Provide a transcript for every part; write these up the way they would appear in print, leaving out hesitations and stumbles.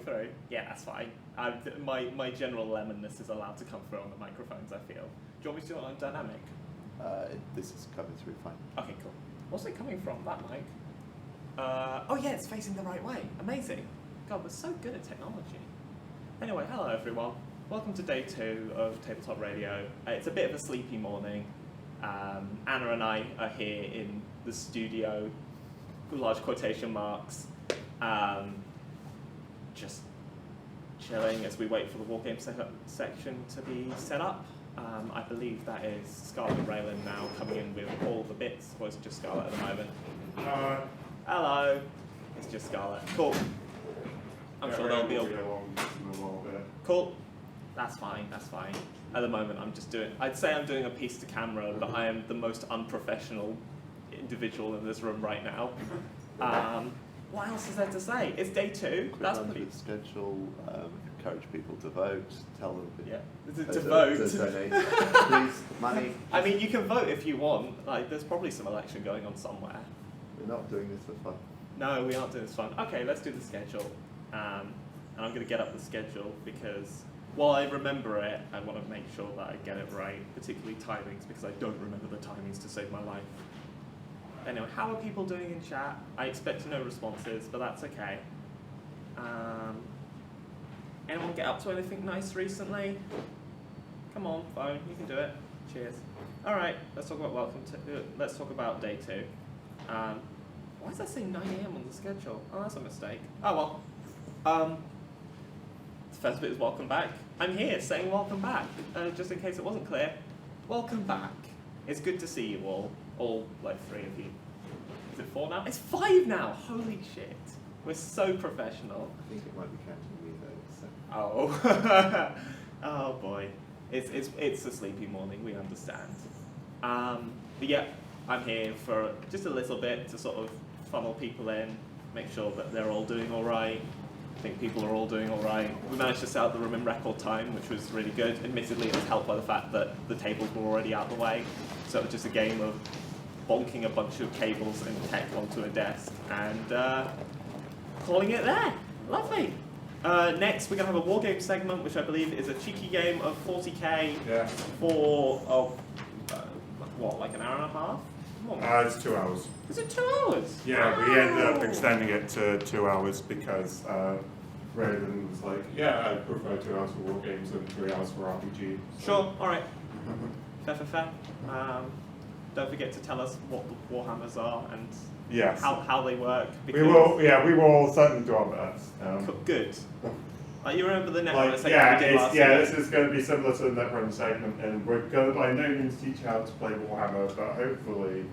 through? Yeah, that's fine. My general lemonness is allowed to come through on the microphones, I feel. Do you want me to do it on dynamic? This is coming through fine. Okay, cool. What's it coming from, that mic? Oh yeah, it's facing the right way. Amazing. God, we're so good at technology. Anyway, hello everyone. Welcome to day 2 of Tabletop Radio. It's a bit of a sleepy morning. Anna and I are here in the studio, large quotation marks, just chilling as we wait for the war game section to be set up. I believe that is Scarlett and Reylynn now coming in with all the bits, or is it just Scarlett at the moment? Hello. It's just Scarlett. Cool. I'm sure there'll be a little bit. Cool. That's fine, that's fine. At the moment I'd say I'm doing a piece to camera, but I am the most unprofessional individual in this room right now. What else is there to say? It's day 2. That's the schedule. Encourage people to vote. Tell them. To vote. Donate. Please, money. I mean, you can vote if you want. Like, there's probably some election going on somewhere. We're not doing this for fun. No, we aren't doing this for fun. Okay, let's do the schedule. And I'm going to get up the schedule because while I remember it, I want to make sure that I get it right, particularly timings, because I don't remember the timings to save my life. Anyway, how are people doing in chat? I expect no responses, but that's okay. Anyone get up to anything nice recently? Come on, phone, you can do it. Cheers. All right, let's talk about let's talk about day 2. Why does that say 9 AM on the schedule? Oh, that's a mistake. Oh well. The first bit is welcome back. I'm here saying welcome back, just in case it wasn't clear. Welcome back. It's good to see you all like 3 of you. Is it 4 now? It's 5 now. Holy shit. We're so professional. I think it might be counting me though. So. Oh. Oh boy. It's a sleepy morning, we understand. But yeah, I'm here for just a little bit to sort of funnel people in, make sure that they're all doing all right. I think people are all doing all right. We managed to set out the room in record time, which was really good. Admittedly, it was helped by the fact that the tables were already out of the way. So it was just a game of bonking a bunch of cables and tech onto a desk and calling it there. Lovely. Next, we're going to have a war game segment, which I believe is a cheeky game of 40k for, what, like an hour and a half? It's 2 hours. Is it 2 hours? Yeah, we ended up extending it to 2 hours because Reylynn was like, yeah, I prefer 2 hours for war games and 3 hours for RPG. So. Sure, alright. Fair. Don't forget to tell us what the Warhammers are and how they work. We will certainly do our best. Good. You remember the Netrunner segment we did last week? This is going to be similar to the Netrunner segment, and we're going to by no means teach you how to play Warhammer, but hopefully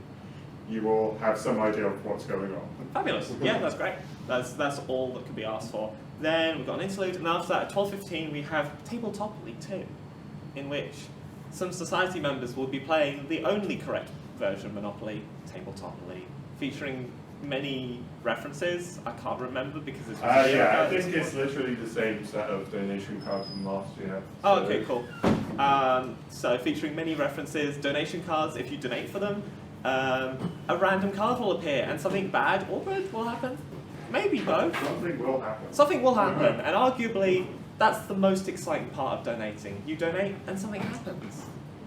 you will have some idea of what's going on. Fabulous. Yeah, that's great. That's all that can be asked for. Then we've got an interlude, and after that, at 12:15, we have Tabletop League 2, in which some society members will be playing the only correct version of Monopoly, Tabletop League, featuring many references. I can't remember because it's I think it's literally the same set of donation cards from last year. Oh, okay, cool. So featuring many references, donation cards, if you donate for them, a random card will appear and something bad or good will happen. Maybe both. Something will happen. Something will happen, and arguably that's the most exciting part of donating. You donate and something happens.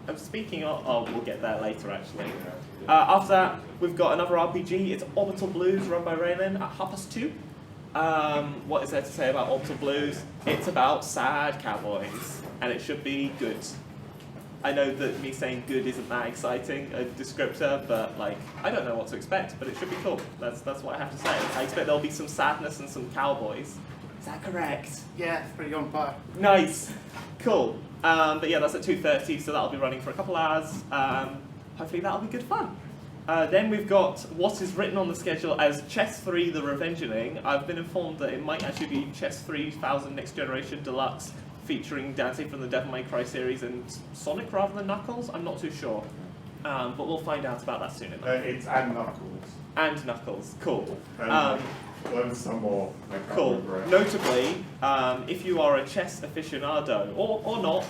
And speaking of, we'll get there later actually. After that, we've got another RPG. It's Orbital Blues, run by Reylynn at 2:30. What is there to say about Orbital Blues? It's about sad cowboys, and it should be good. I know that me saying good isn't that exciting a descriptor, but like I don't know what to expect, but it should be cool. That's what I have to say. I expect there'll be some sadness and some cowboys. Is that correct? Yeah, it's pretty on fire. Nice, cool. But yeah, that's at 2:30, so that'll be running for a couple hours. Hopefully that'll be good fun. Then we've got what is written on the schedule as Chess 3 The Revengeing. I've been informed that it might actually be Chess 3000 Next Generation Deluxe, featuring Dante from the Devil May Cry series and Sonic rather than Knuckles. I'm not too sure. But we'll find out about that soon enough. It's and Knuckles. And Knuckles, cool. Learn some more. Cool. Notably, if you are a chess aficionado, or not,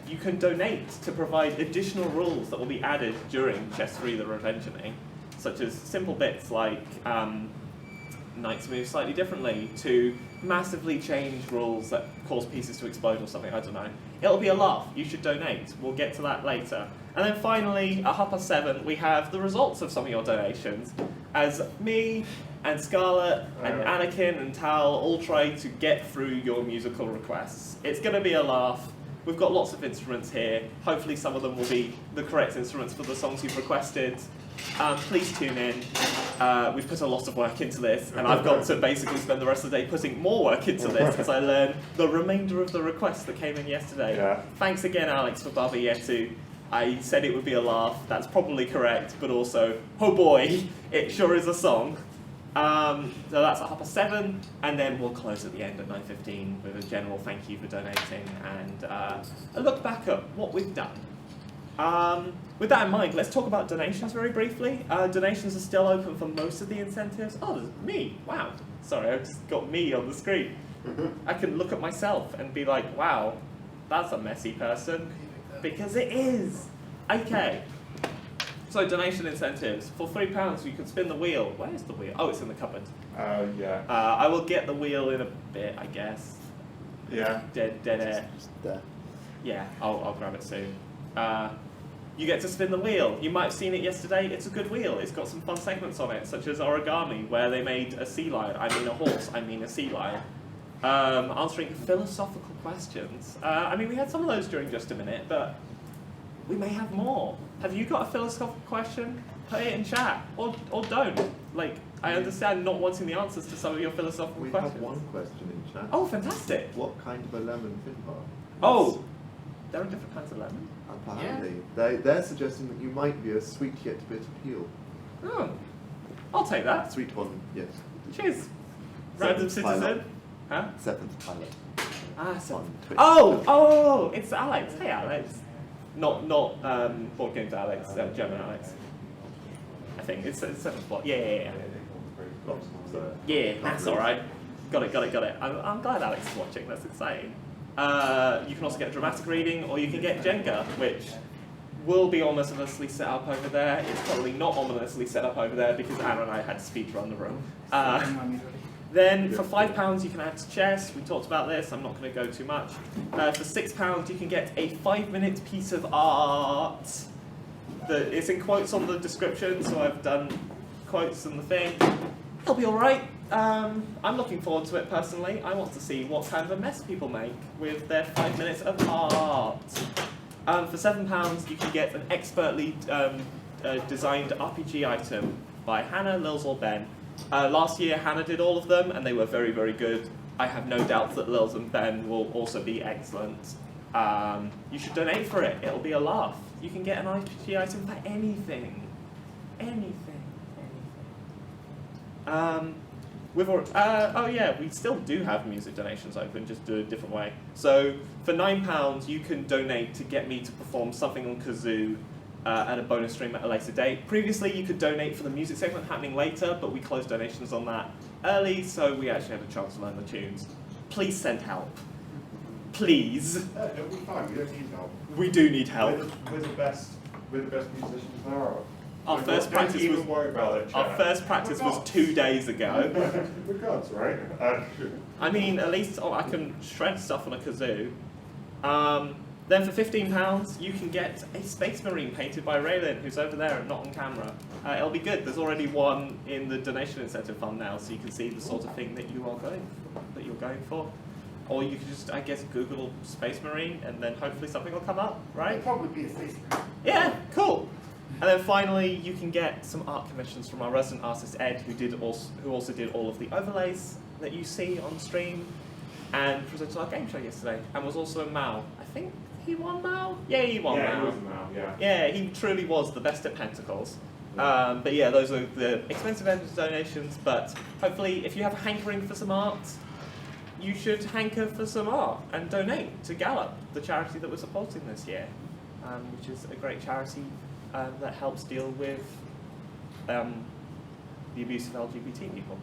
you can donate to provide additional rules that will be added during Chess 3 The Revengeing, such as simple bits like knights move slightly differently, to massively change rules that cause pieces to explode or something, I don't know. It'll be a laugh. You should donate. We'll get to that later. And then finally, at 7:30, we have the results of some of your donations, as me and Scarlett and Anakin and Tal all try to get through your musical requests. It's going to be a laugh. We've got lots of instruments here. Hopefully some of them will be the correct instruments for the songs you've requested. Please tune in. We've put a lot of work into this, and I've got to basically spend the rest of the day putting more work into this as I learn the remainder of the requests that came in yesterday. Yeah. Thanks again, Alex, for Baba Yetu. I said it would be a laugh. That's probably correct, but also, oh boy, it sure is a song. So that's at 7:30, and then we'll close at the end at 9:15 with a general thank you for donating and a look back at what we've done. With that in mind, let's talk about donations very briefly. Donations are still open for most of the incentives. Oh, there's me. Wow. Sorry, I've just got me on the screen. I can look at myself and be like, wow, that's a messy person. Because it is. Okay. So donation incentives. For £3 you could spin the wheel. Where is the wheel? Oh, it's in the cupboard. Yeah. I will get the wheel in a bit, I guess. Yeah. Dead air. Just there. Yeah, I'll grab it soon. You get to spin the wheel. You might have seen it yesterday. It's a good wheel. It's got some fun segments on it, such as origami, where they made a sea lion. I mean a horse. I mean a sea lion. Answering philosophical questions. We had some of those during Just a Minute, but we may have more. Have you got a philosophical question? Put it in chat, or don't. Like, I understand not wanting the answers to some of your philosophical We questions. have one question in chat. Oh, fantastic. What kind of a lemon Finnbar? Oh, there are different kinds of lemon. Apparently. They're suggesting that you might be a sweet yet bitter peel. Oh, I'll take that. Sweet one, yes. Cheers. Random Seventh pilot. citizen. Huh? 7th pilot. So. On Twitch. Oh, it's Alex. Hey, Alex. Not Board Games Alex, German Alex. I think it's 7th spot. Yeah. Yeah, that's all right. Got it. I'm glad Alex is watching. That's exciting. You can also get a dramatic reading, or you can get Jenga, which will be ominously set up over there. It's probably not ominously set up over there because Anna and I had to speed run the room. Then for £5 you can add to chess. We talked about this. I'm not going to go too much. For £6 you can get a 5-minute piece of art. It's in quotes on the description, so I've done quotes in the thing. It'll be all right. I'm looking forward to it personally. I want to see what kind of a mess people make with their 5 minutes of art. For £7 you can get an expertly designed RPG item by Hannah, Lils or Ben. Last year Hannah did all of them and they were very, very good. I have no doubts that Lils and Ben will also be excellent. You should donate for it. It'll be a laugh. You can get an RPG item for anything. We still do have music donations open, just do it a different way. So for £9 you can donate to get me to perform something on kazoo at a bonus stream at a later date. Previously you could donate for the music segment happening later, but we closed donations on that early, so we actually had a chance to learn the tunes. Please send help. Please. It'll be fine, we don't need help. We do need help. We're the best musicians there are. Our first practice don't was even worry about it, our chat. first practice was 2 days ago. We're gods, right? I mean, at least I can shred stuff on a kazoo. Then for £15 you can get a Space Marine painted by Reylynn, who's over there and not on camera. It'll be good. There's already one in the donation incentive fund now, so you can see the sort of thing that you're going for. Or you could just, I guess, Google Space Marine and then hopefully something will come up, right? It'll probably be a Space Marine. Yeah, cool. And then finally, you can get some art commissions from our resident artist Ed, who also did all of the overlays that you see on stream, and presented our game show yesterday, and was also a Mal. I think he won Mal? Yeah, he won Mal. Yeah, he was Mal, yeah. Yeah, he truly was the best at Pentacles. But yeah, those are the expensive end of donations, but hopefully if you have a hankering for some art, you should hanker for some art and donate to Gallop, the charity that we're supporting this year, which is a great charity that helps deal with the abuse of LGBT people.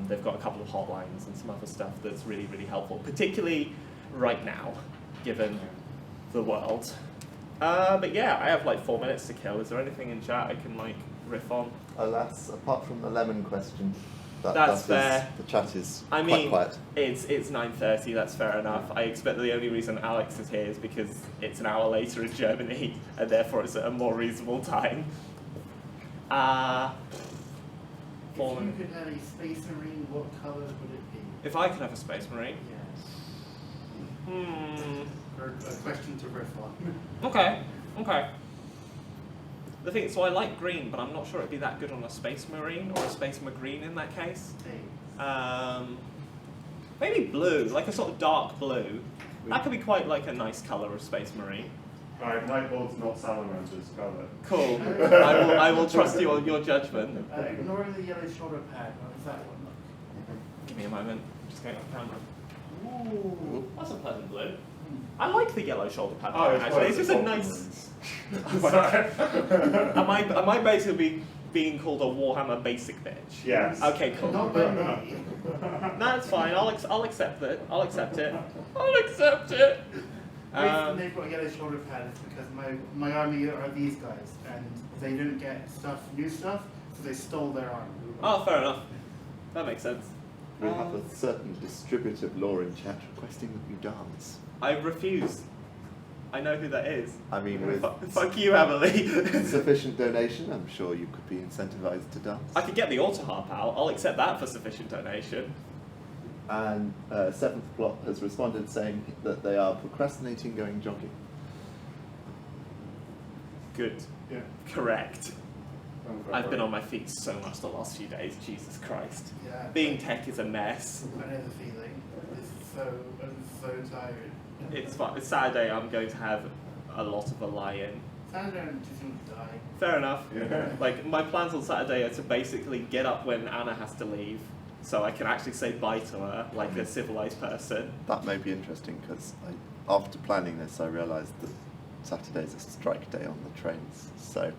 They've got a couple of hotlines and some other stuff that's really, really helpful, particularly right now, given the world. But yeah, I have like 4 minutes to kill. Is there anything in chat I can like riff on? Alas, apart from the lemon question. That's fair. The chat is I quite mean, quiet. it's 9:30. That's fair enough. I expect that the only reason Alex is here is because it's an hour later in Germany, and therefore it's at a more reasonable time. If you could have a space marine, what colour would it be? If I could have a space marine. Yes. Or a question to riff on. Okay. The thing, so I like green, but I'm not sure it'd be that good on a space marine or a space green in that case. Maybe blue, like a sort of dark blue. That could be quite like a nice colour of space marine. Right, Nightbolt's not salamanders, Scarlett. Cool. I will trust your judgment. Ignore the yellow shoulder pad. How does that one look? Give me a moment. I'm just going off camera. Ooh, that's a pleasant blue. I like the yellow shoulder pad. Actually, it's just a nice. Am I basically being called a Warhammer basic bitch? Yes. Okay, cool. Not by me. That's fine. I'll accept it. I'll accept it. I'll accept it. The reason they've got a yellow shoulder pad is because my army are these guys, and they didn't get new stuff, so they stole their army. Oh, fair enough. That makes sense. We have a certain distributive law in chat requesting that you dance. I refuse. I know who that is. I mean, with Fuck you, Emily. sufficient donation, I'm sure you could be incentivized to dance. I could get the auto-harp out. I'll accept that for sufficient donation. And Seventh Plot has responded saying that they are procrastinating going jogging. Good. Yeah. Correct. I've been on my feet so much the last few days. Jesus Christ. Yeah. Being tech is a mess. I know the feeling. I'm so tired. It's fun. It's Saturday. I'm going to have a lot of a lie-in. Saturday I'm just going to die. Fair enough. Yeah. Like, my plans on Saturday are to basically get up when Anna has to leave, so I can actually say bye to her like a civilized person. That may be interesting because after planning this, I realised that Saturday's a strike day on the trains, so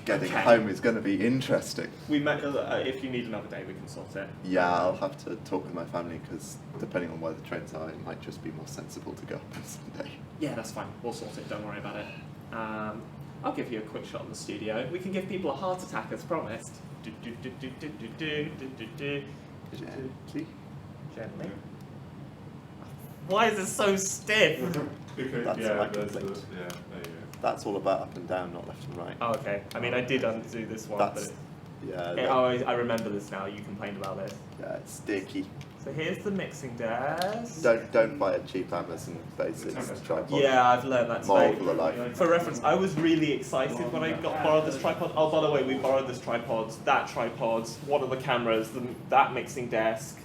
getting Okay. home is going to be interesting. We met. If you need another day, we can sort it. Yeah, I'll have to talk with my family because depending on where the trains are, it might just be more sensible to go up on Sunday. Yeah, that's fine. We'll sort it. Don't worry about it. I'll give you a quick shot in the studio. We can give people a heart attack as promised. Gently. Gently. Why is it so stiff? Because, That's yeah, my there's complaint. there you go. That's all about up and down, not left and right. Oh, okay. I mean, I did undo this one, That's but yeah. I remember this now. You complained about this. Yeah, it's sticky. So here's the mixing desk. Don't buy a cheap Amazon basics tripod. Yeah, I've learned that Moral today. for the life. For reference, I was really excited when I borrowed this tripod. Oh, by the way, we borrowed this tripod, that tripod, one of the cameras, that mixing desk,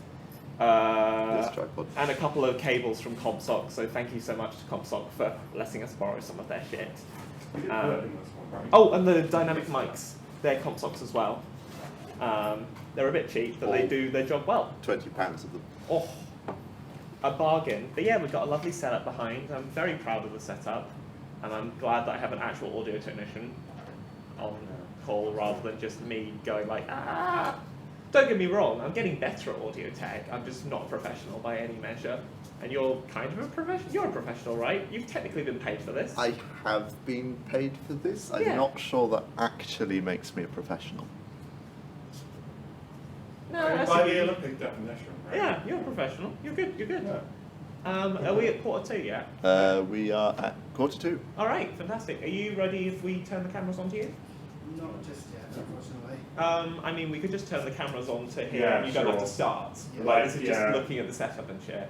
This tripod. and a couple of cables from Compsock. So thank you so much to Compsock for letting us borrow some of their shit. Oh, and the dynamic mics, they're Compsocks as well. They're a bit cheap, but they do their job well. £20 of them. Oh, a bargain. But yeah, we've got a lovely setup behind. I'm very proud of the setup, and I'm glad that I have an actual audio technician on call rather than just me going like, ah. Don't get me wrong, I'm getting better at audio tech. I'm just not a professional by any measure. And you're kind of a professional. You're a professional, right? You've technically been paid for this. I have been paid for this. I'm Yeah. not sure that actually makes me a professional. No, By that's the Olympic definition, right? yeah, you're a professional. You're good. You're good. Yeah. Are we at 1:45 yet? We are at 1:45. All right, fantastic. Are you ready if we turn the cameras on to you? Not just yet, unfortunately. I mean, we could just turn the cameras on to here Yeah, and you don't have to sure. start. Yeah. Like, this is just Yeah. looking at the setup and shit.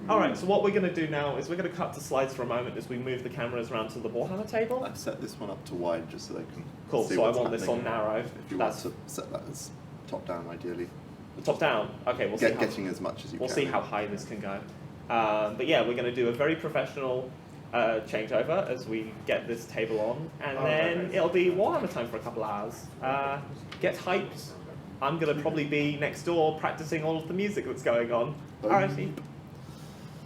Alright, so what we're going to do now is we're going to cut to slides for a moment as we move the cameras around to the Warhammer table. I've set this one up to wide just so they can Cool, see so I what's want this on happening. narrow. If you That's want to set that as top down, ideally. the top down. Okay, we'll see how, Getting as much as you we'll can. see how high this can go. But yeah, we're going to do a very professional changeover as we get this table on, and then okay. it'll be Warhammer time for a couple hours. Get hyped. I'm going to probably be next door practicing all of the music that's going on. Alrighty.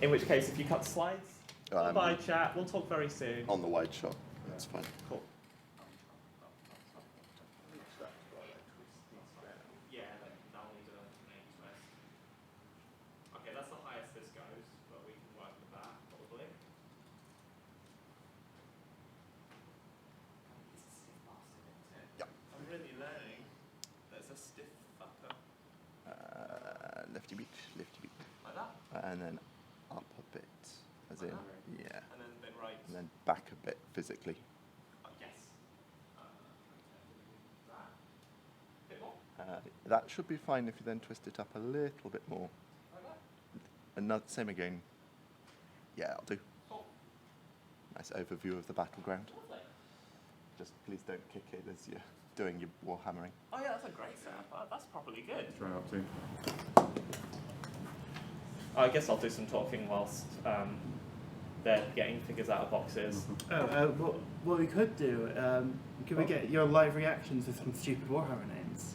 In which case, if you cut slides, bye chat. We'll talk very soon. On the wide shot. That's fine. Cool. Yeah, that'll need a name twist. Okay, that's the highest this goes, but we can work with that probably. It's a stiff bastard, isn't it? Yep. I'm really learning that it's a stiff fucker. lift you, Like that? and then up a bit, as Like in, that? yeah, And then right. and then back a bit physically. Yes. That. Bit more? That should be fine if you then twist it up a little bit more. Like that? Another, same again. Yeah, I'll do. Cool. Nice overview of the battleground. Lovely. Just please don't kick it as you're doing your warhammering. Oh yeah, that's a great setup. That's probably good. Try not to. I guess I'll do some talking whilst they're getting figures out of boxes. What we could do, could we get your live reactions to some stupid Warhammer names?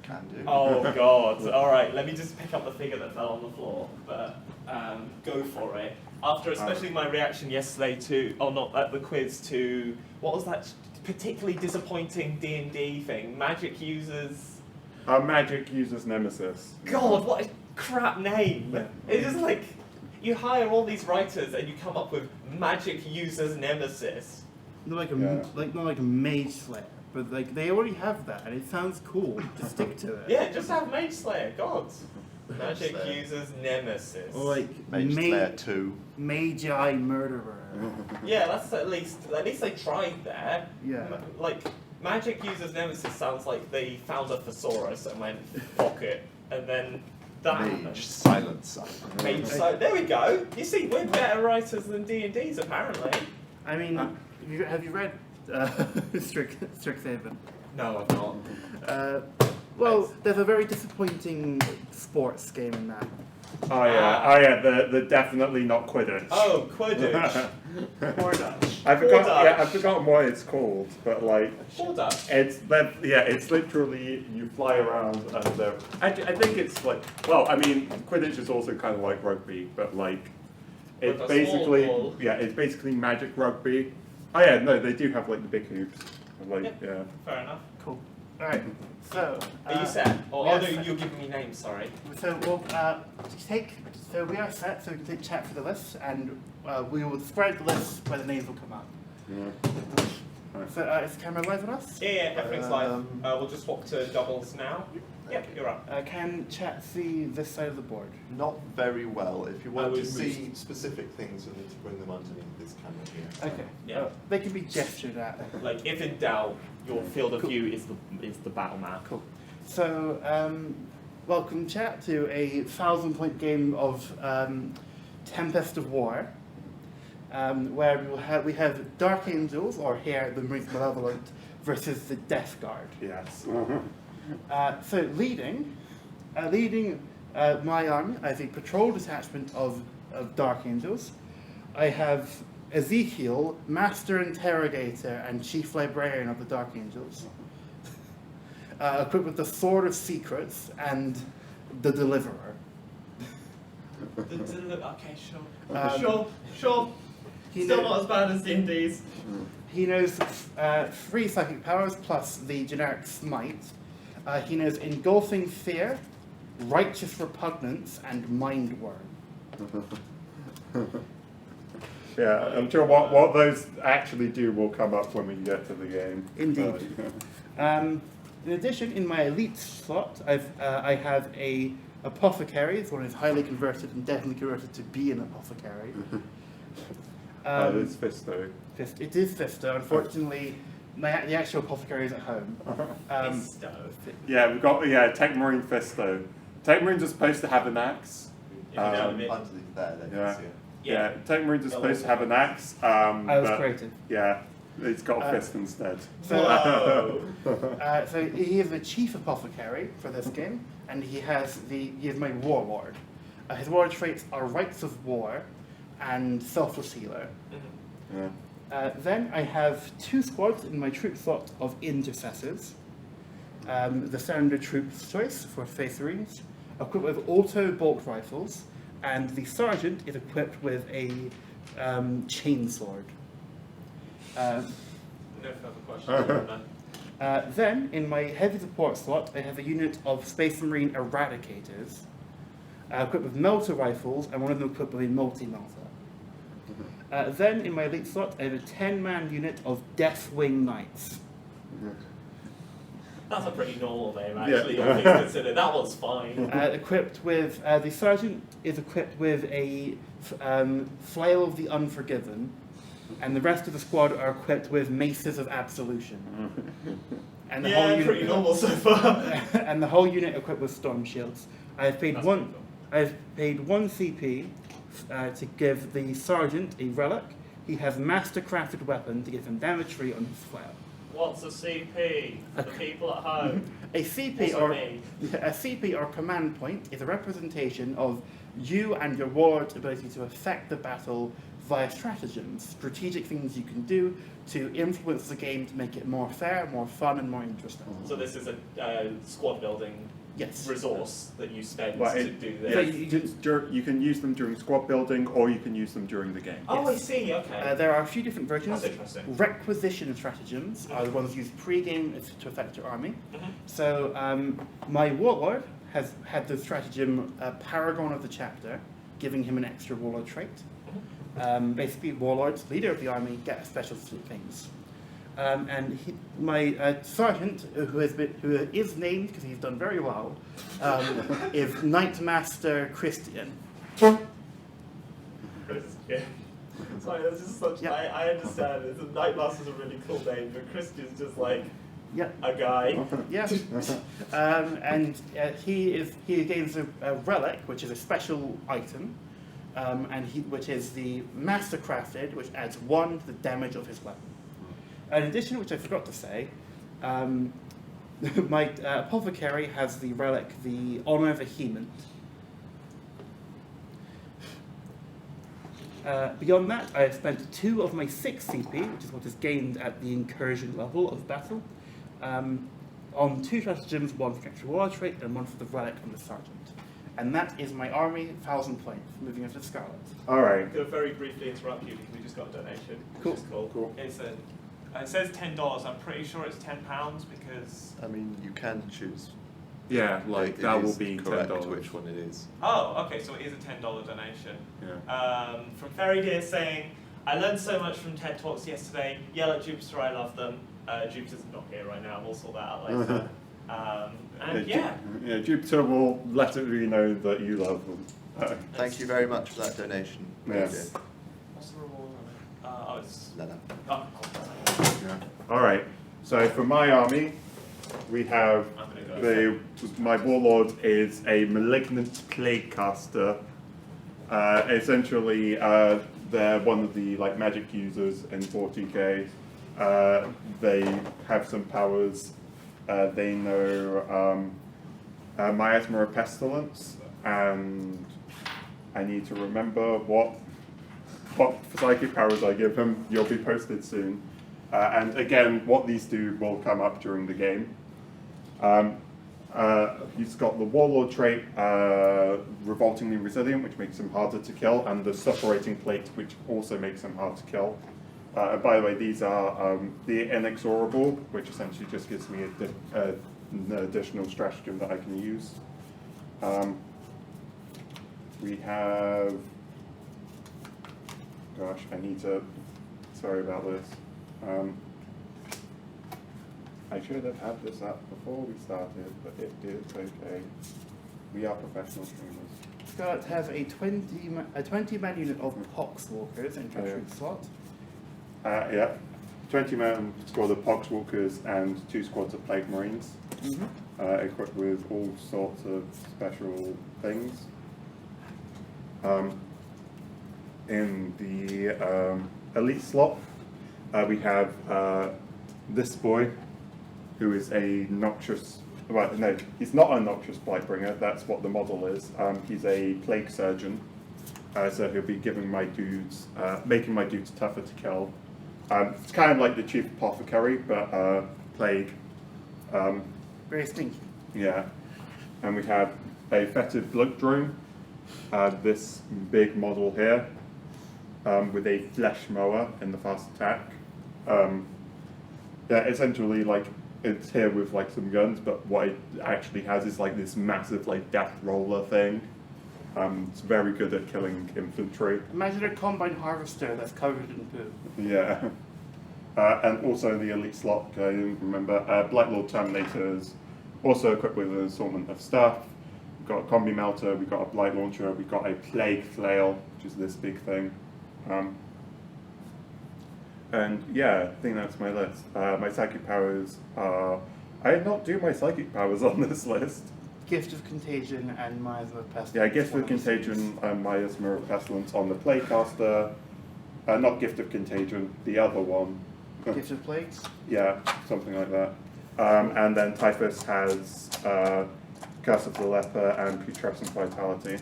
Can do. Oh god! All right, let me just pick up the figure that fell on the floor. But go for it. After especially my reaction yesterday to, not at the quiz to, what was that particularly disappointing D&D thing? Magic users. Magic uses Nemesis. God, what a crap name! Yeah. It's just like you hire all these writers and you come up with Magic users Nemesis. Not like Yeah. not like a Mage Slayer, but like they already have that, and it sounds cool. Just stick to it. Yeah, just have Mage Slayer. God. Magic Slayer. users Nemesis. Or like Mage Slayer 2. Magi Murderer. Yeah, that's at least they tried there. Yeah. Like Magic users Nemesis sounds like they found a thesaurus and went pocket, and then that happened. Mage Silencer. Mage so there we go. You see, we're better writers than D&Ds apparently. I mean, have you read Strixhaven? No, I've not. Well, there's a very disappointing sports game in that. Oh yeah, the definitely not Quidditch. Oh, Quidditch. Quidditch. I've forgotten what it's called, but like Quidditch. it's literally you fly around and I think it's like, well, I mean Quidditch is also kind of like rugby, but like it's With a small ball. it's basically magic rugby. Oh yeah, no, they do have like the big hoops, like yeah. Fair enough. Cool. All right. So. Are you set? Or we are no, set. you're giving me names. Sorry. So we'll So we are set. So we can take chat for the list, and we will describe the list where the names will come up. Yeah. So is the camera live on us? Yeah, everything's live. We'll just swap to doubles now. Yeah, you're up. Can chat see this side of the board? Not very well. If you want would to see move. specific things, you'll need to bring them underneath this camera here. Okay. Yeah. They can be gestured at. Like if in doubt, your field of view is the battle map. Cool. So, welcome chat to a 1,000-point game of Tempest of War, where we have Dark Angels, or here the Malevolent, versus the Death Guard. Yes. So leading my army as a patrol detachment of Dark Angels, I have Ezekiel, Master Interrogator and Chief Librarian of the Dark Angels, equipped with the Sword of Secrets and the Deliverer. Okay, sure. Sure. He Still knows- not as bad as D&D's. He knows 3 psychic powers plus the generic Smite. He knows Engulfing Fear, Righteous Repugnance, and Mind Worm. Yeah, I'm sure what those actually do will come up when we get to the game. Indeed. In addition, in my elite slot, I have a apothecary. This one is highly converted and definitely converted to be an apothecary. It's Fisto. It is Fisto. Unfortunately, the actual apothecary is at home. Yeah, we've got Tech Marine Fisto. Tech Marines are supposed to have an axe. Underneath there, they yeah. can see it. Yeah, Tech Marines are supposed to have an axe. I was but, creative. Yeah, it's got a fist instead. Whoa. So he is the chief apothecary for this game, and he is my warlord. His warlord traits are Rites of War and Selfless Healer. Yeah. Then I have 2 squads in my troop slot of intercessors. The standard troop's choice for Faith Marines, equipped with auto bolt rifles, and the sergeant is equipped with a chainsword. No further questions. Then, in my heavy support slot, I have a unit of Space Marine Eradicators, equipped with melter rifles, and one of them equipped with a multi-melter. Then, in my elite slot, I have a 10-man unit of Deathwing Knights. That's a pretty normal name, actually. All things considered, that one's fine. Equipped with the sergeant is equipped with a flail of the unforgiven, and the rest of the squad are equipped with maces of absolution. And the whole Pretty normal so far. and the whole unit equipped with storm shields. I've paid That's one. cool. I've paid 1 CP to give the sergeant a relic. He has master crafted weapon to give him damage free on his flail. What's a CP for the people at home? A CP Also or me. a CP or command point is a representation of you and your warlord's ability to affect the battle via stratagems, strategic things you can do to influence the game to make it more fair, more fun, and more interesting. So this is a squad building Yes. resource that you spend Well, to do Yeah, this. you can use them during squad building, or you can use them during the game. Oh, I Yes. see. Okay. There are a few different versions. That's interesting. Requisition stratagems are the ones used pre-game to affect your army. Mhm. So my warlord has had the stratagem Paragon of the Chapter, giving him an extra warlord trait. Basically, warlords, leader of the army, get special things. And my sergeant, who is named because he's done very well, is Knight Master Christian. Yeah. Sorry, that's just such. Yeah. I understand. It's a Nightmaster's a really cool name, but Christian's just like Yeah. a guy. Yeah, and he gains a relic, which is a special item, which is the master crafted, which adds 1 to the damage of his weapon. In addition, which I forgot to say, my apothecary has the relic, the honor vehement. Beyond that, I have spent 2 of my 6 CP, which is what is gained at the incursion level of battle, on 2 stratagems, 1 for extra war trait and 1 for the relic on the sergeant. And that is my army, 1,000 points. Moving on to Scarlett. All right. I'm going to very briefly interrupt you because we just got a donation. Cool. Which is cool. Cool. It says $10. I'm pretty sure it's £10 because. I mean, you can choose. Yeah, Like, that it will is be correct $10. which one it is. Oh, okay. So it is a $10 donation. Yeah. From Fairy Deer saying, I learned so much from TED Talks yesterday. Yell at Jupiter, I love them. Jupiter's not here right now. We'll sort that out later. And yeah. Yeah, Jupiter will let it be known that you love them. Thank you very much for that donation. Yes. What's the reward on it? It's. No. Oh, Yeah. All right. So for my army, we have I'm gonna go. my warlord is a malignant plague caster. Essentially, they're one of the magic users in 40k. They have some powers. They know miasma of pestilence, and I need to remember what psychic powers I give him. You'll be posted soon. And again, what these do will come up during the game. He's got the Warlord trait, Revoltingly Resilient, which makes him harder to kill, and the Suppurating Plate, which also makes him hard to kill. And by the way, these are the Inexorable, which essentially just gives me an additional stratagem that I can use. We have... Gosh, I need to... Sorry about this. I should have had this up before we started, but it is okay. We are professional streamers. Scarlett has a 20-man unit of Poxwalkers in treachery slot. Yeah, 20-man squad of Poxwalkers and 2 squads of Plague Marines, equipped with all sorts of special things. In the elite slot, we have this boy, who is a noxious. Well, no, he's not a noxious Blightbringer. That's what the model is. He's a plague surgeon, so he'll be giving my dudes, making my dudes tougher to kill. It's kind of like the chief apothecary, but plague. Very stinky. Yeah, and we have a fetid blood drone. This big model here, with a flesh mower in the fast attack. Yeah, essentially it's here with some guns, but what it actually has is this massive death roller thing. It's very good at killing infantry. Imagine a combine harvester that's covered in poo. Yeah. And also the elite slot, I didn't remember, Blight Lord Terminators, also equipped with an assortment of stuff. We've got a combi melter, we've got a blight launcher, we've got a plague flail, which is this big thing. And yeah, I think that's my list. My psychic powers are... I did not do my psychic powers on this list. Gift of Contagion and Miasma of Pestilence. Yeah, Gift of Contagion and Miasma of Pestilence on the Playcaster. Not Gift of Contagion, the other one. Gift of Plagues. Yeah, something like that. And then Typhus has Curse of the Leper and Putrescent Vitality.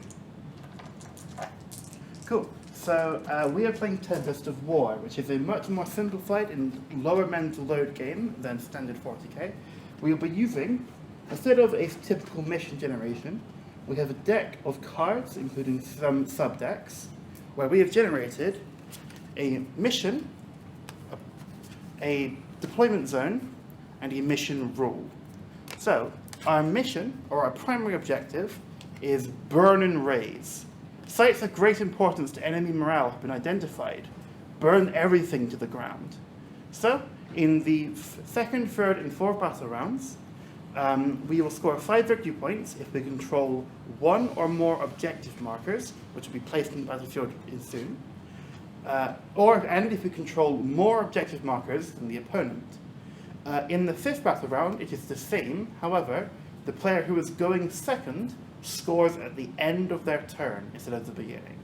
Cool. So we are playing Tempest of War, which is a much more simplified and lower mental load game than standard 40k. We will be using, instead of a typical mission generation, we have a deck of cards, including some sub-decks, where we have generated a mission, a deployment zone, and a mission rule. So, our mission, or our primary objective, is burn and raze. Sites of great importance to enemy morale have been identified. Burn everything to the ground. So, in the second, third, and fourth battle rounds, we will score 5 victory points if we control 1 or more objective markers, which will be placed in the battlefield soon, and if we control more objective markers than the opponent. In the 5th battle round, it is the same. However, the player who is going second scores at the end of their turn instead of the beginning,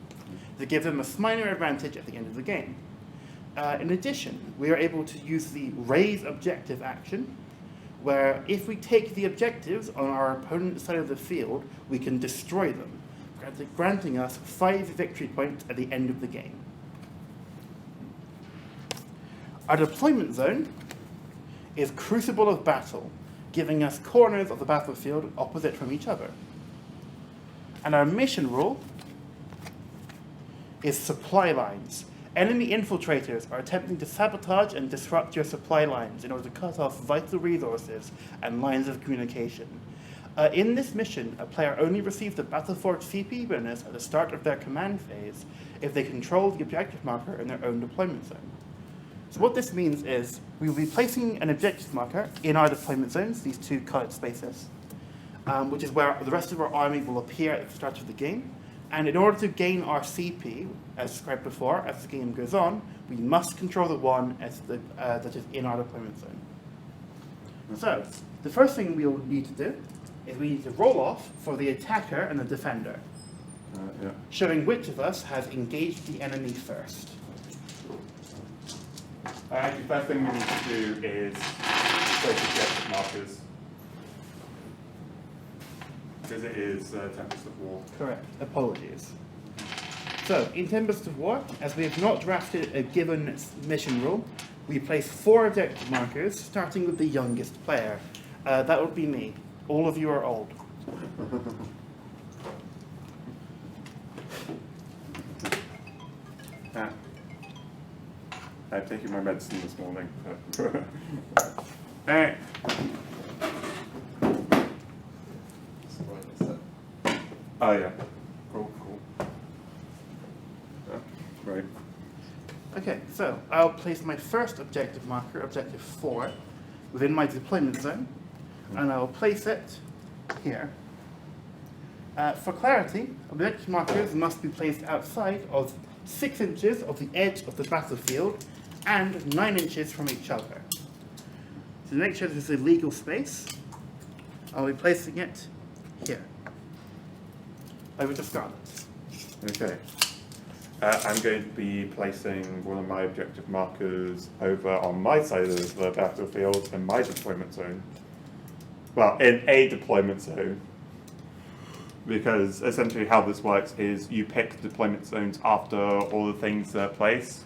to give them a minor advantage at the end of the game. In addition, we are able to use the raise objective action, where if we take the objectives on our opponent's side of the field, we can destroy them, granting us 5 victory points at the end of the game. Our deployment zone is Crucible of Battle, giving us corners of the battlefield opposite from each other. And our mission rule is Supply Lines. Enemy infiltrators are attempting to sabotage and disrupt your supply lines in order to cut off vital resources and lines of communication. In this mission, a player only receives the Battleforge CP bonus at the start of their command phase if they control the objective marker in their own deployment zone. So what this means is we will be placing an objective marker in our deployment zones, these 2 colored spaces, which is where the rest of our army will appear at the start of the game. And in order to gain our CP, as described before, as the game goes on, we must control the one that is in our deployment zone. So, the first thing we will need to do is we need to roll off for the attacker and the defender, showing which of us has engaged the enemy first. The first thing we need to do is place objective markers. Because it is Tempest of War. Correct. Apologies. So, in Tempest of War, as we have not drafted a given mission rule, we place 4 objective markers, starting with the youngest player. That would be me. All of you are old. I've taken my medicine this morning. Hey. Oh yeah. Cool. Right. Okay, so I'll place my first objective marker, objective 4, within my deployment zone, and I'll place it here. For clarity, objective markers must be placed outside of 6 inches of the edge of the battlefield and 9 inches from each other. To make sure this is a legal space, I'll be placing it here. Over to Scarlett. Okay. I'm going to be placing one of my objective markers over on my side of the battlefield in my deployment zone. Well, in a deployment zone. Because essentially how this works is you pick deployment zones after all the things that are placed.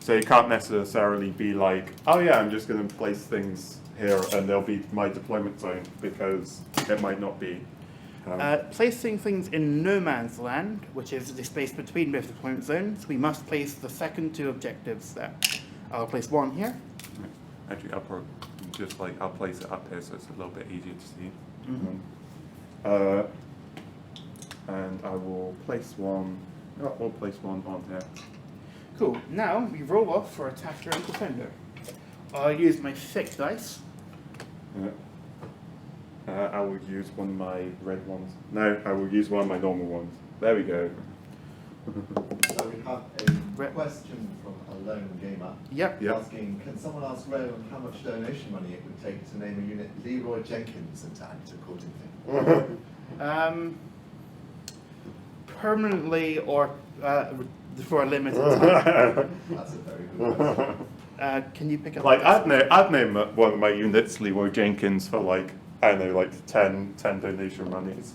So you can't necessarily be like, oh yeah, I'm just going to place things here and they'll be my deployment zone, because it might not be. Placing things in no man's land, which is the space between both deployment zones, we must place the second 2 objectives there. I'll place 1 here. Actually, I'll place it up here so it's a little bit easier to see. Mm-hmm. And I will place one. We'll place one on here. Cool. Now we roll off for attacker and defender. I'll use my thick dice. Yeah. I will use one of my red ones. No, I will use one of my normal ones. There we go. So we have a question from a lone gamer Yep. asking, can someone ask Reylynn how much donation money it would take to name a unit Leroy Jenkins and to act accordingly? Permanently or for a limited time? That's a very good question. Can you pick up? Like I'd name one of my units Leroy Jenkins for like, I don't know, like 10 donation monies.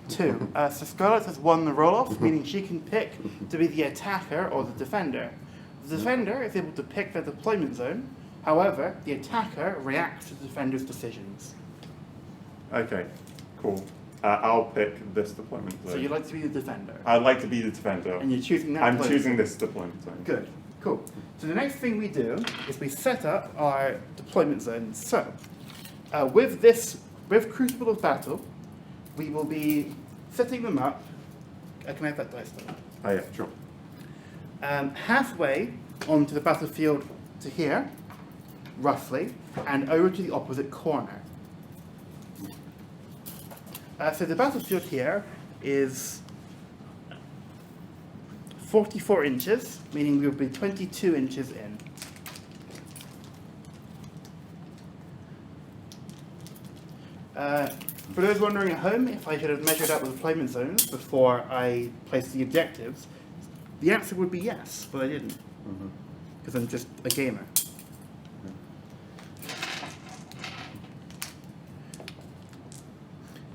2. So Scarlett has won the roll-off, meaning she can pick to be the attacker or the defender. The defender is able to pick their deployment zone. However, the attacker reacts to the defender's decisions. Okay, cool. I'll pick this deployment zone. So you'd like to be the defender. I'd like to be the defender. And you're choosing that I'm deployment choosing zone. this deployment zone. Good, cool. So the next thing we do is we set up our deployment zones. So with Crucible of Battle, we will be setting them up. Can I have that dice though? Oh yeah, sure. Halfway onto the battlefield to here, roughly, and over to the opposite corner. So the battlefield here is 44 inches, meaning we will be 22 inches in. For those wondering at home, if I should have measured out the deployment zones before I placed the objectives, the answer would be yes, but I didn't, because I'm just a gamer.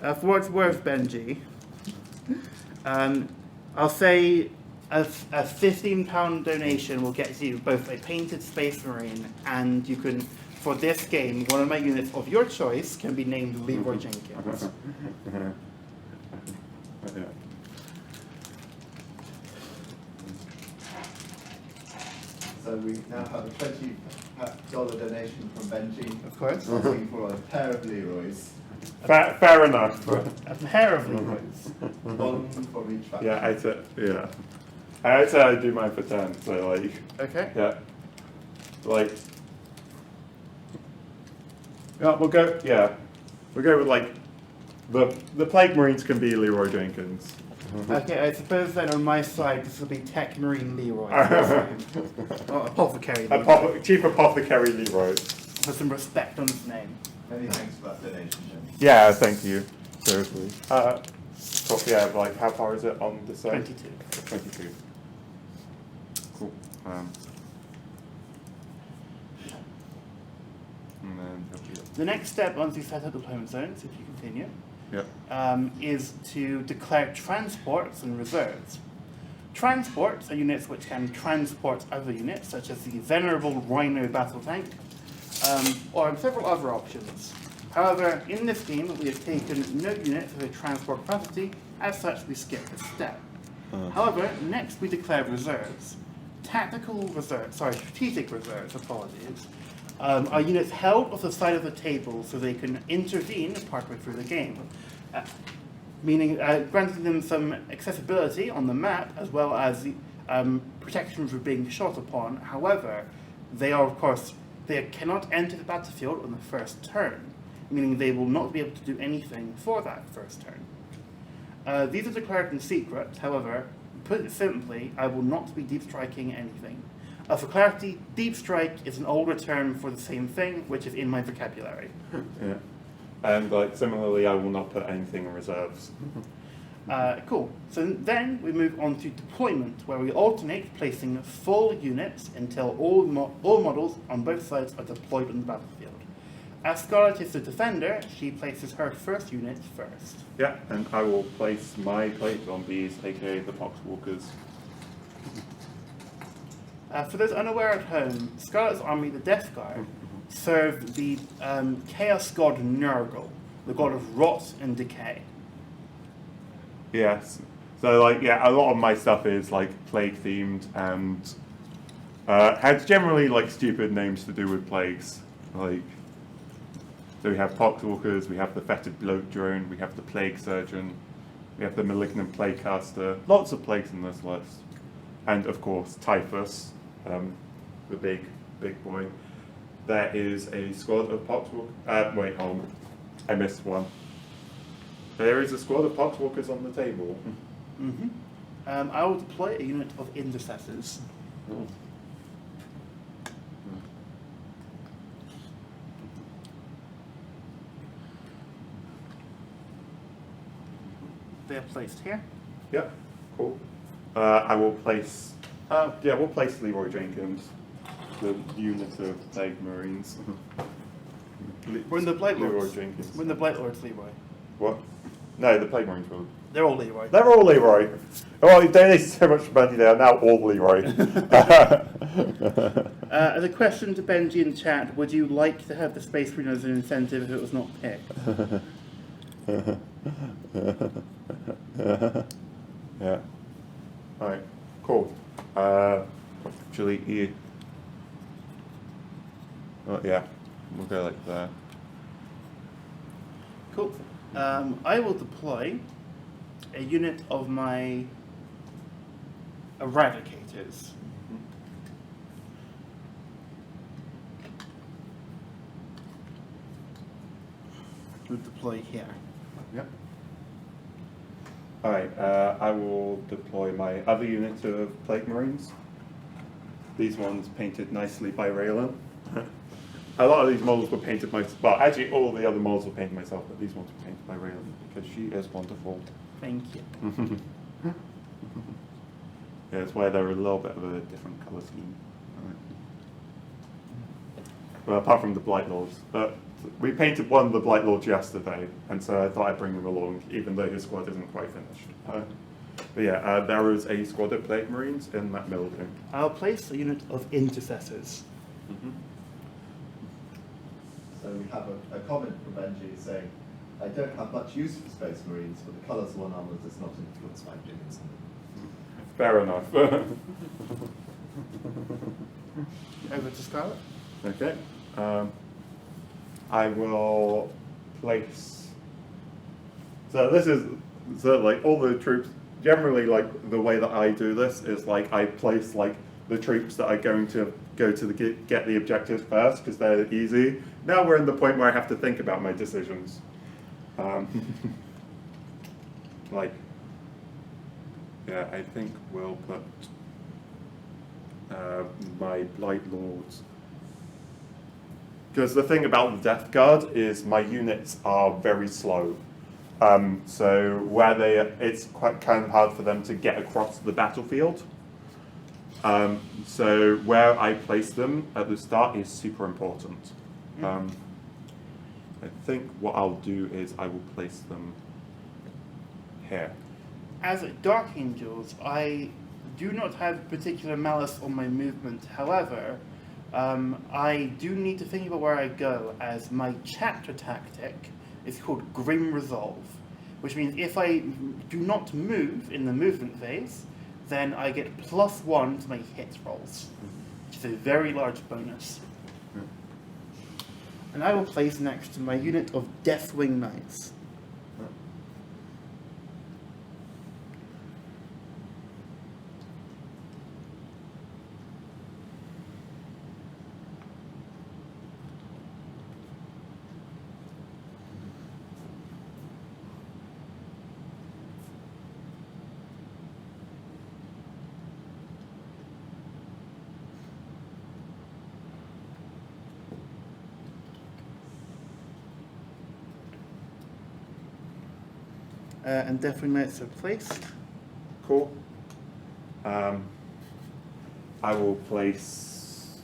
For what it's worth, Benji, I'll say a £15 donation will get you both a painted Space Marine, and you can, for this game, one of my units of your choice can be named Leroy Jenkins. Yeah. So we now have a $20 donation from Benji. Of course. Asking for a pair of Leroys. Fair enough. A pair of Leroys. One for each faction. Yeah, I said I'd do mine for 10, so like, Okay. yeah. Like, yeah, we'll go with like, the Plague Marines can be Leroy Jenkins. Okay, I suppose then on my side this will be Tech Marine Leroy. Or Apothecary Leroy. Chief Apothecary Leroy. For some respect on his name. Many thanks for that donation, Jim. Yeah, thank you. Seriously. So, yeah, like, how far is it on the side? 22. 22. Cool. And then The next step once you set up deployment zones, if you continue, yeah. is to declare transports and reserves. Transports are units which can transport other units, such as the Venerable Rhino battle tank, or several other options. However, in this game, we have taken no units with a transport capacity, as such we skip this step. However, next we declare reserves. Strategic reserves, apologies, are units held off the side of the table so they can intervene partway through the game, meaning granting them some accessibility on the map as well as the protection from being shot upon. However, they cannot enter the battlefield on the first turn, meaning they will not be able to do anything for that first turn. These are declared in secret. However, put it simply, I will not be deep striking anything. For clarity, deep strike is an older term for the same thing, which is in my vocabulary. Yeah. And like similarly, I will not put anything in reserves. Cool. So then we move on to deployment, where we alternate placing full units until all models on both sides are deployed on the battlefield. As Scarlett is the defender, she places her first unit first. Yeah, and I will place my plague zombies, aka the Poxwalkers. For those unaware at home, Scarlett's army, the Death Guard, serve the Chaos God Nurgle, the god of rot and decay. Yes. So like, yeah, a lot of my stuff is like plague themed and has generally like stupid names to do with plagues. Like, so we have Poxwalkers, we have the Fetid Bloat Drone, we have the Plague Surgeon, we have the Malignant Plague Caster. Lots of plagues in this list. And of course, Typhus, the big boy. there is a squad of poxwalkers. Wait, hold on. I missed one. There is a squad of poxwalkers on the table. Mm-hmm. I will deploy a unit of intercessors. They are placed here. Yep, cool. I will place. Yeah, we'll place Leroy Jenkins, the unit of Plague Marines. We're in the Blight Leroy Lords. Jenkins. We're in the Blight Lords, Leroy. What? No, the Plague Marines will. They're all Leroy. They're all Leroy. Oh, you donated so much money, they are now all Leroy. As a question to Benji in chat, would you like to have the Space Marine as an incentive if it was not picked? Yeah. Alright, cool. Actually, you. Oh, yeah, we'll go like that. Cool. I will deploy a unit of my Eradicators. We'll deploy here. Yep. Alright, I will deploy my other unit of Plague Marines. These ones painted nicely by Reylynn. A lot of these models were painted myself. Well, actually, all the other models were painted myself, but these ones were painted by Reylynn because she is wonderful. Thank you. Yeah, that's why they're a little bit of a different colour scheme. Well, apart from the Blight Lords. But we painted one of the Blight Lords yesterday, and so I thought I'd bring him along, even though his squad isn't quite finished. But yeah, there is a squad of Plague Marines in that building. I'll place a unit of Intercessors. So we have a comment from Benji saying, I don't have much use for Space Marines, but the colours of one armour does not influence my opinions on them. Fair enough. Over to Scarlett. Okay. I will place. So this is like all the troops. Generally, like the way that I do this is like I place like the troops that are going to go to get the objectives first because they're easy. Now we're in the point where I have to think about my decisions. Like, yeah, I think we'll put my Blight Lords. Because the thing about the Death Guard is my units are very slow. So where it's quite kind of hard for them to get across the battlefield. So where I place them at the start is super important. I think what I'll do is I will place them here. As Dark Angels, I do not have particular malice on my movement. However, I do need to think about where I go, as my chapter tactic is called Grim Resolve, which means if I do not move in the movement phase, then I get +1 to my hit rolls, which is a very large bonus. And I will place next to my unit of Deathwing Knights. And Deathwing Knights are placed. Cool. I'll place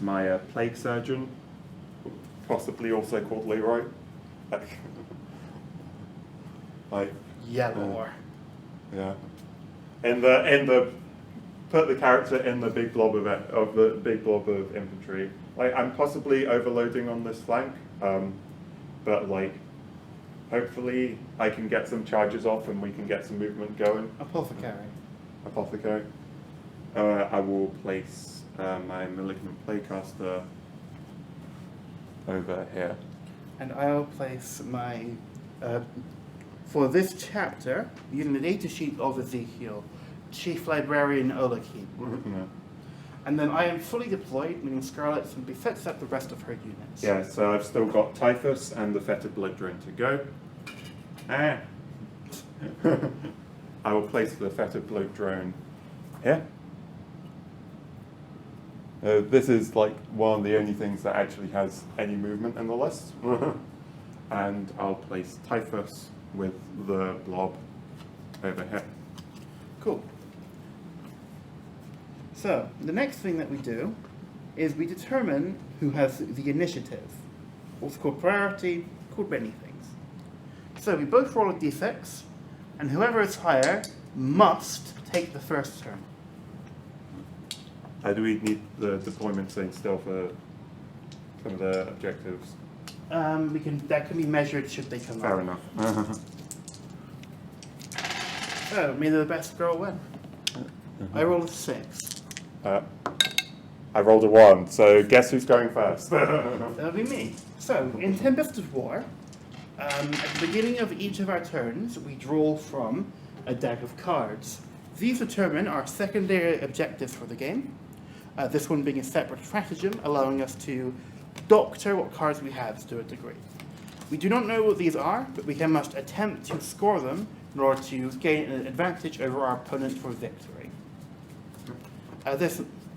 my Plague Surgeon, possibly also called Leroy. Like, Yellow. yeah. And the put the character in the big blob of infantry. Like, I'm possibly overloading on this flank, but like, hopefully I can get some charges off and we can get some movement going. Apothecary. Apothecary. I will place my Malignant Playcaster over here. And I'll place my, for this chapter, using the data sheet of Ezekiel, Chief Librarian Olakeen. And then I am fully deployed, meaning Scarlett simply sets up the rest of her units. Yeah, so I've still got Typhus and the Fetid Blood Drone to go. Ah. I will place the Fetid Blood Drone here. This is like one of the only things that actually has any movement in the list. And I'll place Typhus with the blob over here. Cool. So, the next thing that we do is we determine who has the initiative. Also called priority, called many things. So we both roll a d6, and whoever is higher must take the first turn. Do we need the deployment thing still for some of the objectives? That can be measured should they come Fair up. enough. So, may the best girl win. I rolled a 6. I rolled a 1, so guess who's going first? That'll be me. So, in Tempest of War, at the beginning of each of our turns, we draw from a deck of cards. These determine our secondary objectives for the game. This one being a separate stratagem, allowing us to doctor what cards we have to a degree. We do not know what these are, but we must attempt to score them in order to gain an advantage over our opponent for victory.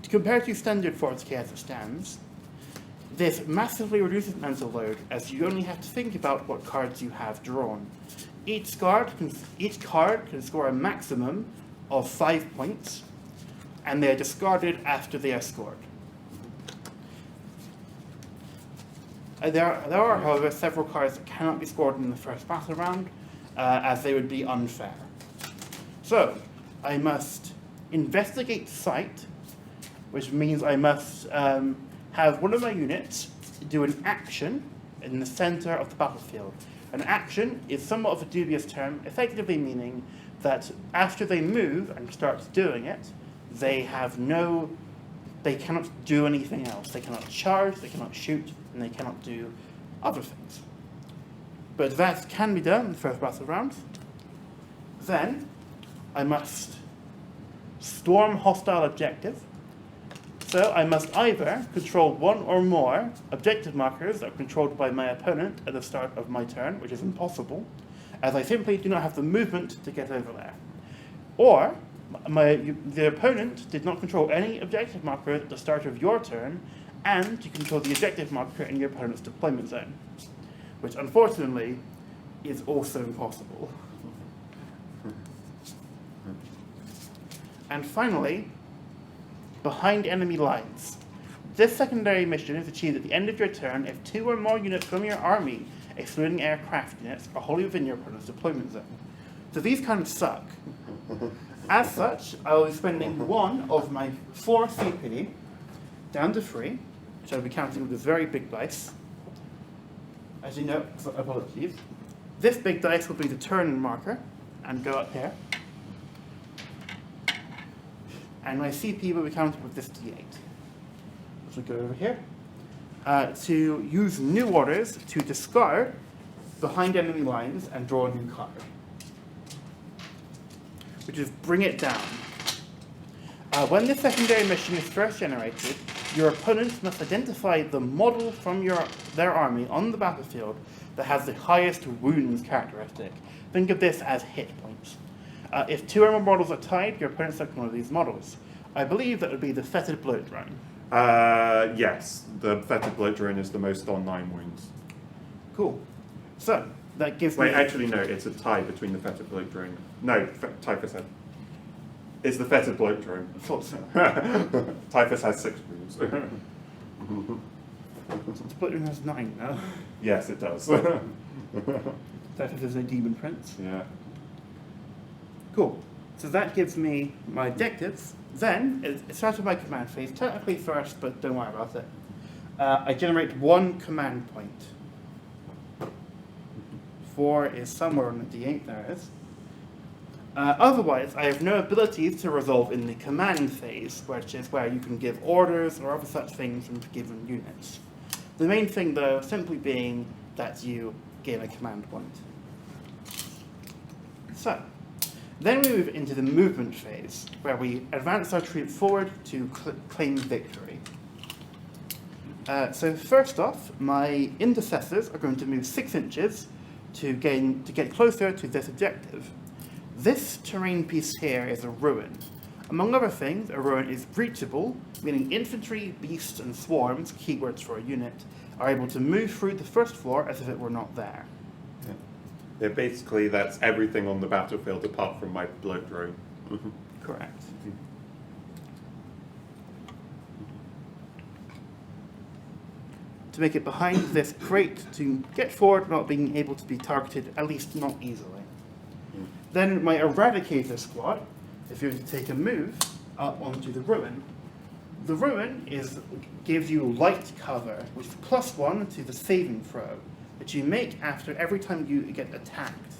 Compared to standard 40k as it stands, this massively reduces mental load, as you only have to think about what cards you have drawn. Each card can score a maximum of 5 points, and they are discarded after they are scored. There are, however, several cards that cannot be scored in the first battle round, as they would be unfair. So, I must investigate sight, which means I must have one of my units do an action in the center of the battlefield. An action is somewhat of a dubious term, effectively meaning that after they move and start doing it, they cannot do anything else. They cannot charge, they cannot shoot, and they cannot do other things. But that can be done in the first battle round. Then I must storm hostile objective. So I must either control one or more objective markers that are controlled by my opponent at the start of my turn, which is impossible, as I simply do not have the movement to get over there. Or the opponent did not control any objective marker at the start of your turn, and you control the objective marker in your opponent's deployment zone, which unfortunately is also impossible. And finally, behind enemy lines. This secondary mission is achieved at the end of your turn if 2 or more units from your army, excluding aircraft units, are wholly within your opponent's deployment zone. So these kind of suck. As such, I will be spending 1 of my 4 CP down to 3, which I'll be counting with this very big dice. As you know, apologies. This big dice will be the turn marker, and go up here. And my CP will be counted with this D8. So go over here. To use new orders to discard behind enemy lines and draw a new card. Which is bring it down. When this secondary mission is first generated, your opponent must identify the model from their army on the battlefield that has the highest wounds characteristic. Think of this as hit points. If 2 or more models are tied, your opponent selects one of these models. I believe that would be the Fetid Blood Drone. Yes, the Fetid Blood Drone is the most on 9 wounds. Cool. So, that gives me... Wait, actually no, it's a tie between the Fetid Blood Drone. No, Typhus has... It's the Fetid Blood Drone. I thought so. Typhus has 6 wounds. The Blood Drone has 9 now. Yes, it does. That is a demon prince. Yeah. Cool. So that gives me my objectives. Then, it starts with my command phase, technically first, but don't worry about it. I generate 1 command point. 4 is somewhere on the D8, there it is. Otherwise, I have no abilities to resolve in the command phase, which is where you can give orders or other such things from given units. The main thing, though, simply being that you gain a command point. So, Then we move into the movement phase, where we advance our troop forward to claim victory. So first off, my intercessors are going to move 6 inches to get closer to this objective. This terrain piece here is a ruin. Among other things, a ruin is breachable, meaning infantry, beasts, and swarms, keywords for a unit, are able to move through the first floor as if it were not there. Yeah, basically that's everything on the battlefield apart from my blow drone. Correct. To make it behind this crate to get forward, not being able to be targeted, at least not easily. Then my Eradicator squad is going to take a move up onto the ruin. The ruin gives you light cover, which is +1 to the saving throw that you make after every time you get attacked.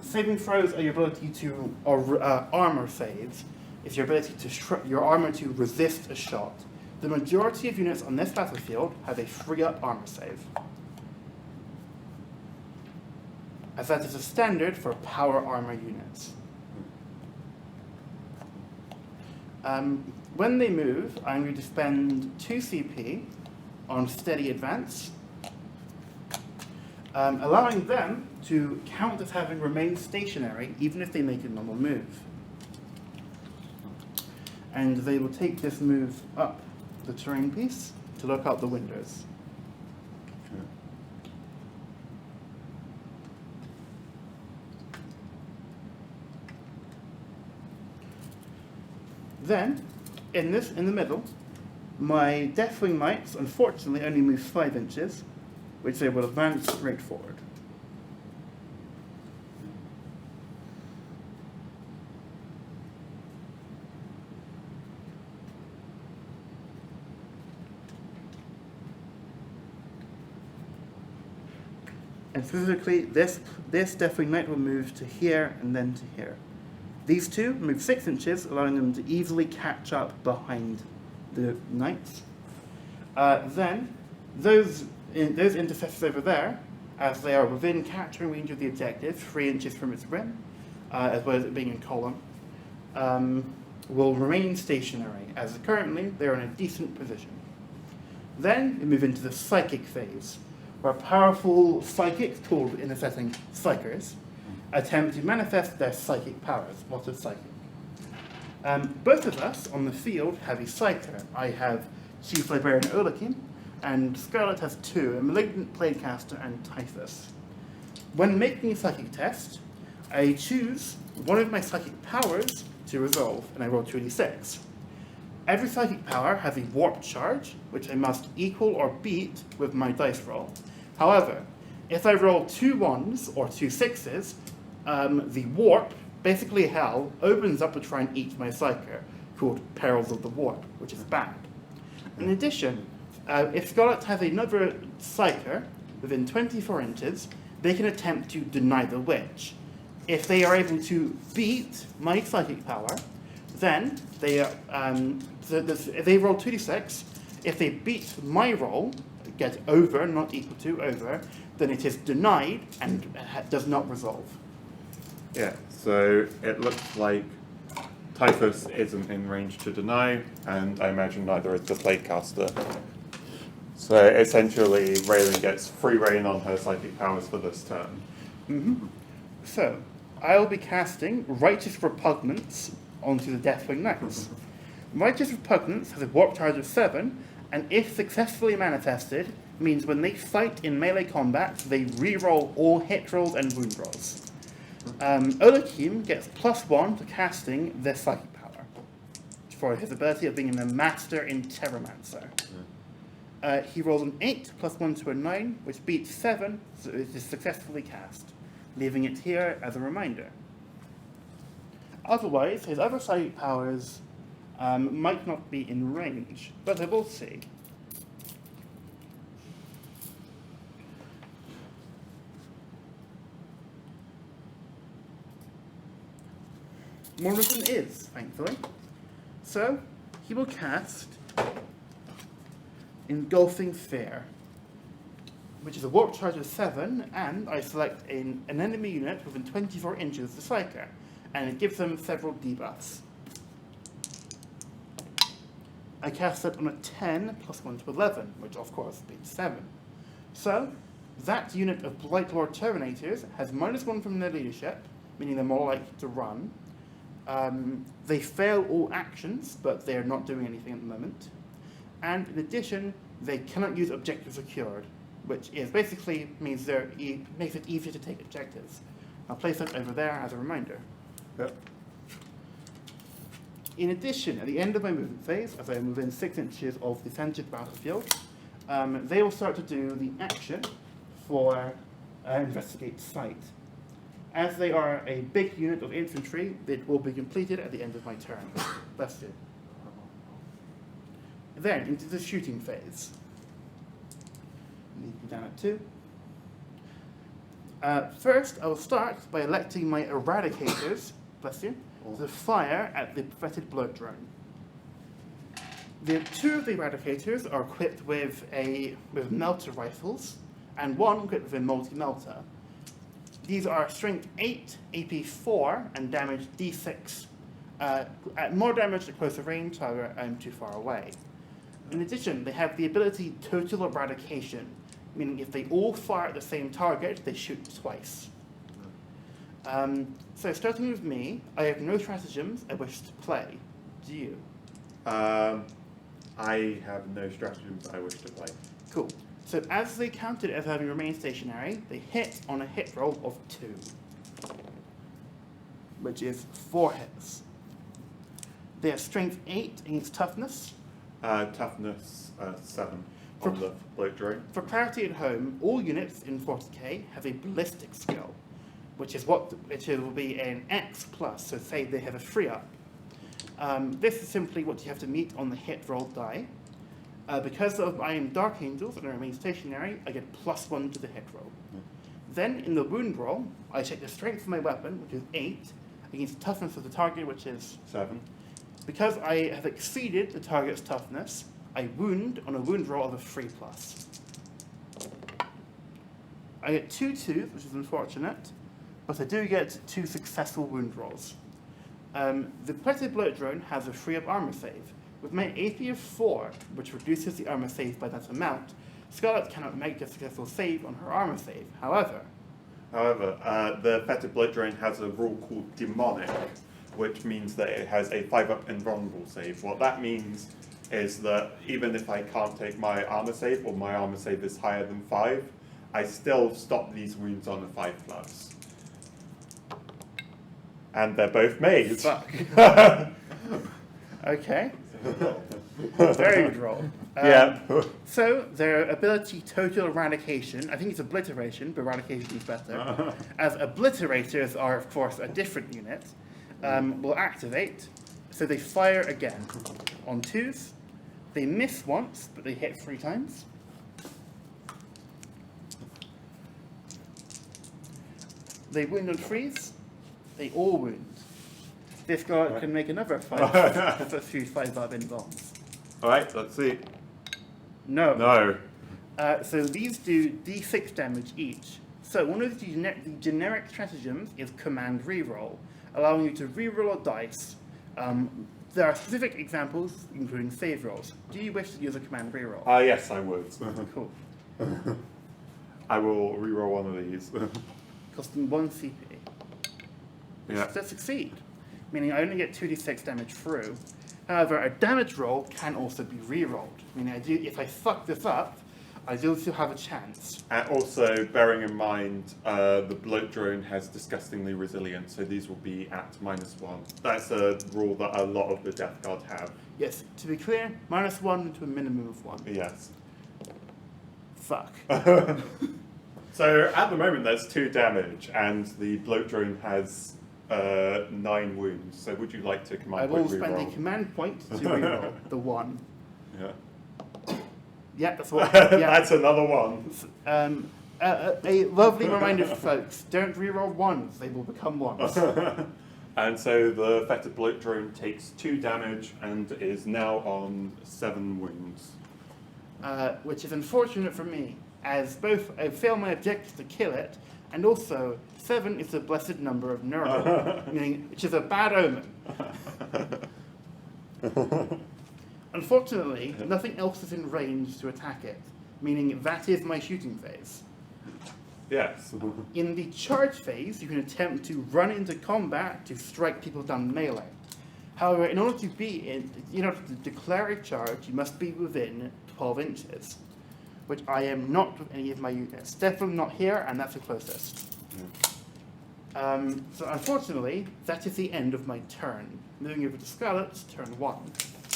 Saving throws are your ability to, or armor saves, is your ability to your armor to resist a shot. The majority of units on this battlefield have a 3-up armor save, as that is a standard for power armor units. When they move, I'm going to spend 2 CP on steady advance, allowing them to count as having remained stationary even if they make a normal move. And they will take this move up the terrain piece to look out the windows. Then, in the middle, my Deathwing Knights unfortunately only move 5 inches, which they will advance straight forward. And physically, this Deathwing Knight will move to here and then to here. These two move 6 inches, allowing them to easily catch up behind the knights. Then, those intercessors over there, as they are within capturing range of the objective, 3 inches from its rim, as well as it being in column, will remain stationary, as currently they're in a decent position. Then, we move into the psychic phase, where powerful psychics, called in the setting psychers, attempt to manifest their psychic powers. What is psychic? Both of us on the field have a psyker. I have Chief Librarian Olakim, and Scarlett has 2, a Malignant Plaguecaster and Typhus. When making a psychic test, I choose one of my psychic powers to resolve, and I roll 2d6. Every psychic power has a warp charge, which I must equal or beat with my dice roll. However, if I roll 2 1s or 2 6s, the warp, basically hell, opens up to try and eat my psyker, called Perils of the Warp, which is bad. In addition, if Scarlett has another psyker within 24 inches, they can attempt to deny the witch. If they are able to beat my psychic power, then they they roll 2d6. If they beat my roll, get over, not equal to, over, then it is denied and does not resolve. Yeah, so it looks like Typhus isn't in range to deny, and I imagine neither is the Plaguecaster. So essentially, Reylynn gets free reign on her psychic powers for this turn. Mm-hmm. So, I'll be casting Righteous Repugnance onto the Deathwing Knights. Righteous Repugnance has a warp charge of 7, and if successfully manifested, means when they fight in melee combat, they re-roll all hit rolls and wound rolls. Olakim gets +1 to casting their psychic power for his ability of being a master in Terramancer. He rolls an 8 +1 to a 9, which beats 7, so it is successfully cast, leaving it here as a reminder. Otherwise, his other psychic powers might not be in range, but I will see. Morrison is, thankfully. So, he will cast Engulfing Fear. which is a warp charge of 7, and I select an enemy unit within 24 inches of the striker, and it gives them several debuffs. I cast it on a 10 plus 1 to 11, which of course beats 7. So, that unit of Blight Lord Terminators has -1 from their leadership, meaning they're more likely to run. They fail all actions, but they're not doing anything at the moment. And in addition, they cannot use objectives secured, which is basically means makes it easier to take objectives. I'll place that over there as a reminder. Yep. In addition, at the end of my movement phase, as I move in 6 inches of the center of the battlefield, they will start to do the action for Investigate Site. As they are a big unit of infantry, it will be completed at the end of my turn. That's it. Then, into the shooting phase. Leave me down at 2. First, I will start by electing my Eradicators, bless you, to fire at the Fetid Blood Drone. The 2 of the Eradicators are equipped with melter rifles, and 1 equipped with a multi-melter. These are strength 8, AP 4, and damage D6. More damage at closer range, however, I'm too far away. In addition, they have the ability Total Eradication, meaning if they all fire at the same target, they shoot twice. So starting with me, I have no stratagems I wish to play. Do you? I have no stratagems I wish to play. Cool. So as they counted as having remained stationary, they hit on a hit roll of 2, which is 4 hits. They have strength 8 against toughness. Toughness 7 on the bloat drone. For clarity at home, all units in 40k have a ballistic skill, which will be an X plus, so say they have a 3-up. This is simply what you have to meet on the hit roll die. Because I am Dark Angels and I remain stationary, I get +1 to the hit roll. Then in the wound roll, I check the strength of my weapon, which is 8, against the toughness of the target, which is 7. Because I have exceeded the target's toughness, I wound on a wound roll of a 3+. I get 2 2s, which is unfortunate, but I do get 2 successful wound rolls. The Fetid Bloat Drone has a 3-up armor save. With my AP of 4, which reduces the armor save by that amount, Scarlett cannot make a successful save on her armor save. However, the Fetid Bloat Drone has a rule called Demonic, which means that it has a 5-up invulnerable save. What that means is that even if I can't take my armor save, or my armor save is higher than 5, I still stop these wounds on a 5+. And they're both made. fuck. Okay. Very good roll. Yeah. So their ability Total Eradication, I think it's Obliteration, but Eradication is better, as Obliterators are of course a different unit, will activate, so they fire again on 2s. They miss once, but they hit 3 times. They wound on 3s. They all wound. This guy can make another 5. So 5-up invulns. Alright, let's see. No. No. So these do D6 damage each. So one of the generic stratagems is Command Reroll, allowing you to reroll a dice. There are specific examples, including save rolls. Do you wish to use a Command Reroll? Yes, I would. Cool. I will reroll one of these. Costing 1 CP. Yeah. To succeed, meaning I only get 2d6 damage through. However, a damage roll can also be rerolled, meaning if I fuck this up, I do still have a chance. And also, bearing in mind, the bloat drone has disgustingly resilient, so these will be at -1. That's a rule that a lot of the Death Guard have. Yes, to be clear, -1 to a minimum of 1. Yes. Fuck. So at the moment, there's 2 damage, and the bloat drone has 9 wounds. So would you like to I command will point spend a reroll? command point to reroll the 1. Yeah. Yeah, that's what. Yeah. That's another one. A lovely reminder for folks: don't reroll 1s; they will become 1s. And so the Fetid Bloat Drone takes 2 damage and is now on 7 wounds. Which is unfortunate for me, as both I fail my objective to kill it, and also 7 is the blessed number of Nurgle, meaning which is a bad omen. Unfortunately, nothing else is in range to attack it, meaning that is my shooting phase. Yes. In the charge phase, you can attempt to run into combat to strike people down melee. However, in order to declare a charge, you must be within 12 inches, which I am not with any of my units. Definitely not here, and that's the closest. So unfortunately, that is the end of my turn. Moving over to Scarlett's turn 1.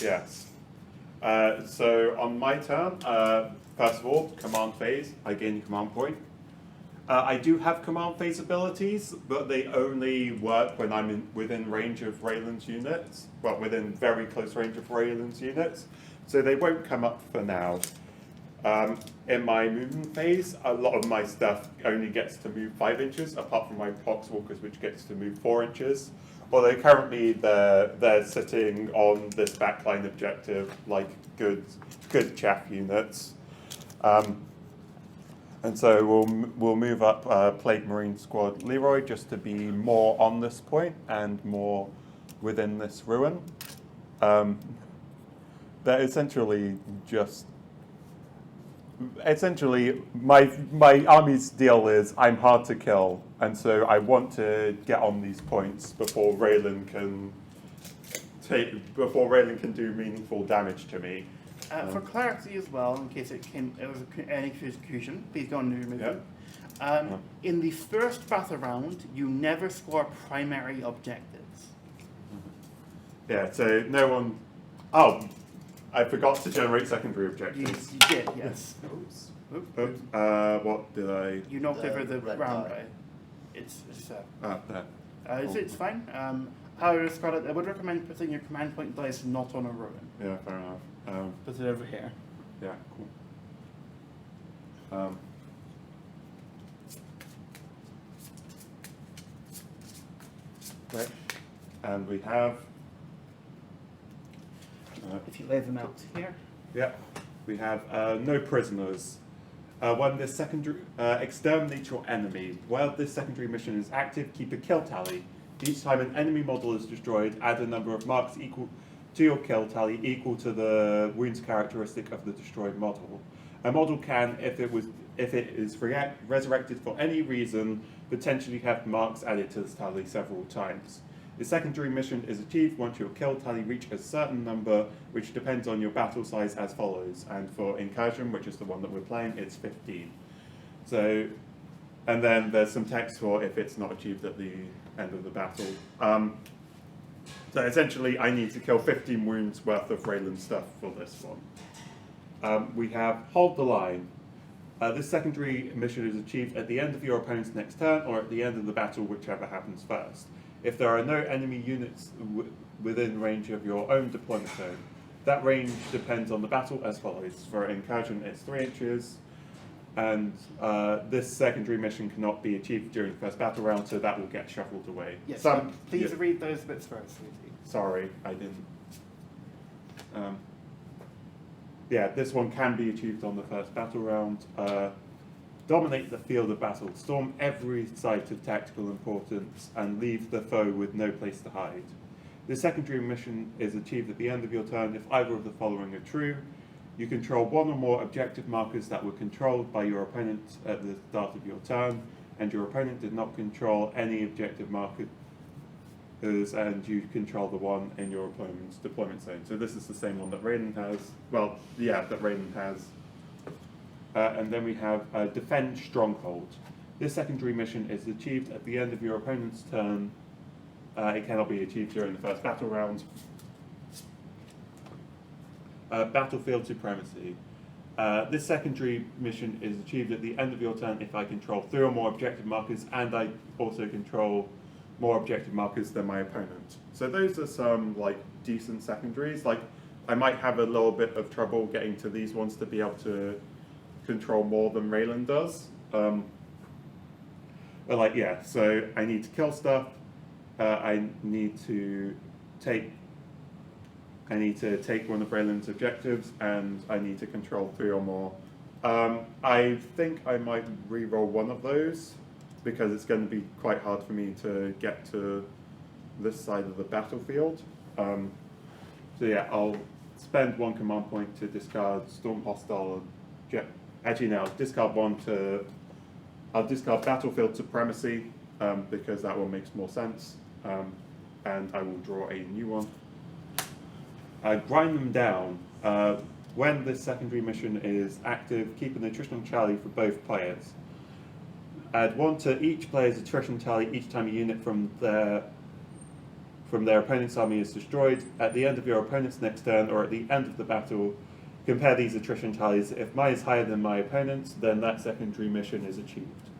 Yes. So on my turn, first of all, command phase, I gain a command point. I do have command phase abilities, but they only work when I'm within range of Reylynn's units. Well, within very close range of Reylynn's units. So they won't come up for now. In my movement phase, a lot of my stuff only gets to move 5 inches, apart from my Poxwalkers, which gets to move 4 inches. Although currently they're sitting on this backline objective like good chaff units. And so we'll move up Plague Marine Squad Leroy just to be more on this point and more within this ruin. They're essentially my army's deal is I'm hard to kill, and so I want to get on these points before Reylynn can do meaningful damage to me. For clarity as well, in case it was any confusion, please go on and remove it. In the first battle round, you never score primary objectives. Yeah, so no one. Oh, I forgot to generate secondary objectives. You did, yes. Oops. Oops. What did I? You knocked over the red round die. die. It's There. it's fine. However, Scarlett, I would recommend putting your command point dice not on a ruin. Yeah, fair enough. Put it over here. Yeah, cool. Right, and we have. If you lay them out here. Yeah, we have no prisoners. When this secondary exterminate your enemy. While this secondary mission is active, keep a kill tally. Each time an enemy model is destroyed, add a number of marks equal to your kill tally equal to the wounds characteristic of the destroyed model. A model can, if it is resurrected for any reason, potentially have marks added to this tally several times. The secondary mission is achieved once your kill tally reaches a certain number, which depends on your battle size as follows. And for Incursion, which is the one that we're playing, it's 15. So, and then there's some text for if it's not achieved at the end of the battle. So essentially, I need to kill 15 wounds worth of Reylynn stuff for this one. We have Hold the Line. This secondary mission is achieved at the end of your opponent's next turn or at the end of the battle, whichever happens first. If there are no enemy units within range of your own deployment zone, that range depends on the battle as follows. For Incursion, it's 3 inches, and this secondary mission cannot be achieved during the first battle round, so that will get shuffled away. Yes, please read those bits first, sweetie. Sorry, I didn't. Yeah, this one can be achieved on the first battle round. Dominate the field of battle. Storm every site of tactical importance and leave the foe with no place to hide. This secondary mission is achieved at the end of your turn if either of the following are true. You control one or more objective markers that were controlled by your opponent at the start of your turn, and your opponent did not control any objective markers, and you control the one in your opponent's deployment zone. So this is the same one that Reylynn has. Well, yeah, that Reylynn has. And then we have Defend Stronghold. This secondary mission is achieved at the end of your opponent's turn. It cannot be achieved during the first battle round. Battlefield Supremacy. This secondary mission is achieved at the end of your turn if I control 3 or more objective markers and I also control more objective markers than my opponent. So those are some decent secondaries. I might have a little bit of trouble getting to these ones to be able to control more than Reylynn does. But yeah, so I need to kill stuff. I need to take one of Reylynn's objectives, and I need to control 3 or more I think I might re-roll one of those because it's going to be quite hard for me to get to this side of the battlefield. So yeah, I'll spend one command point to discard Storm Hostile. Actually, no, I'll discard one to. I'll discard Battlefield Supremacy because that one makes more sense, and I will draw a new one. Grind them down. When this secondary mission is active, keep an attrition tally for both players. Add 1 to each player's attrition tally each time a unit from their opponent's army is destroyed. At the end of your opponent's next turn, or at the end of the battle, compare these attrition tallies. If mine is higher than my opponent's, then that secondary mission is achieved.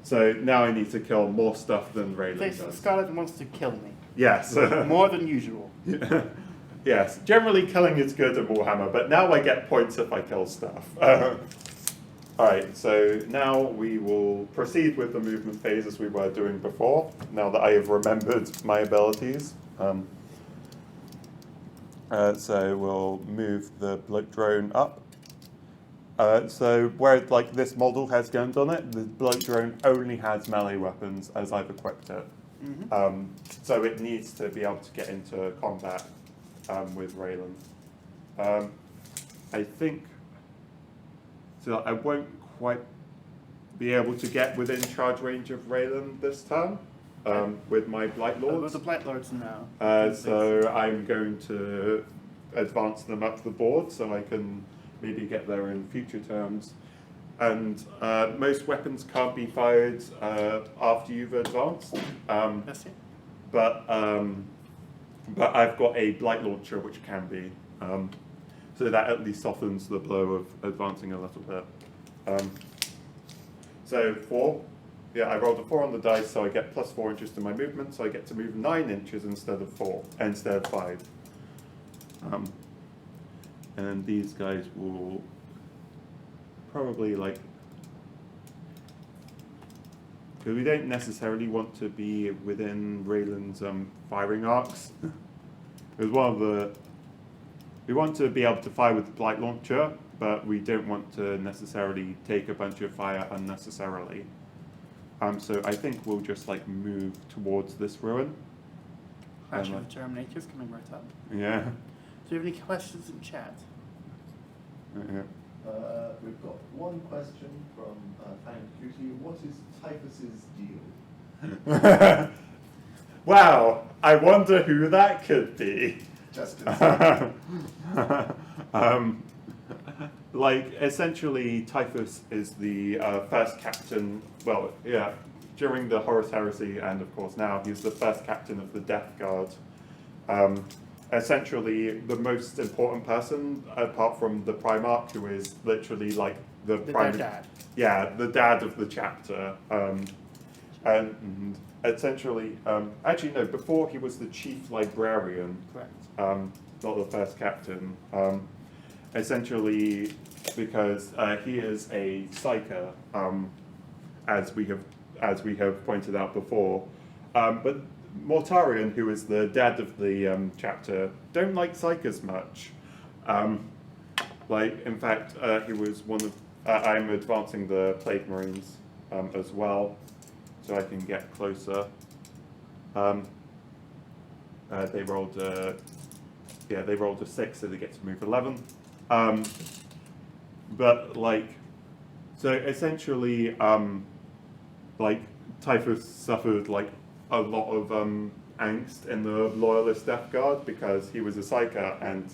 So now I need to kill more stuff than Reylynn does. Scarlett wants to kill me. Yes. More than usual. Yes, generally killing is good in Warhammer, but now I get points if I kill stuff. Alright, so now we will proceed with the movement phase as we were doing before, now that I have remembered my abilities. So we'll move the bloke drone up. So where like this model has guns on it, the bloke drone only has melee weapons as I've equipped it. Mm-hmm. So it needs to be able to get into combat with Reylynn. I think, so I won't quite be able to get within charge range of Reylynn this turn with my Blight Lords. With the Blight Lords now. So I'm going to advance them up the board so I can maybe get there in future turns. And most weapons can't be fired after you've advanced. That's it. But I've got a Blight Launcher which can be. So that at least softens the blow of advancing a little bit. So 4. Yeah, I rolled a 4 on the dice, so I get plus 4 inches to my movement, so I get to move 9 inches instead of 5. And then these guys will probably like, because we don't necessarily want to be within Raylynn's firing arcs. Because we want to be able to fire with the Blight Launcher, but we don't want to necessarily take a bunch of fire unnecessarily. So I think we'll just like move towards this ruin. Crash of the Terminators coming right up. Yeah. Do you have any questions in chat? Yeah. We've got one question from Fang Cutie. What is Typhus's deal? Wow, I wonder who that could be. Just like, essentially, Typhus is the first captain, well, yeah, during the Horus Heresy, and of course now, he's the first captain of the Death Guard. Essentially, the most important person, apart from the Primarch, who is literally like the dad. Yeah, the dad of the chapter. And essentially, actually no, before he was the chief librarian. Correct. Not the first captain. Essentially, because he is a psyker, as we have pointed out before. But Mortarion, who is the dad of the chapter, don't like psykers much. Like, in fact, he was one of. I'm advancing the Plague Marines as well, so I can get closer. They rolled a 6, so they get to move 11. But like, so essentially, like Typhus suffered like a lot of angst in the Loyalist Death Guard because he was a psyker and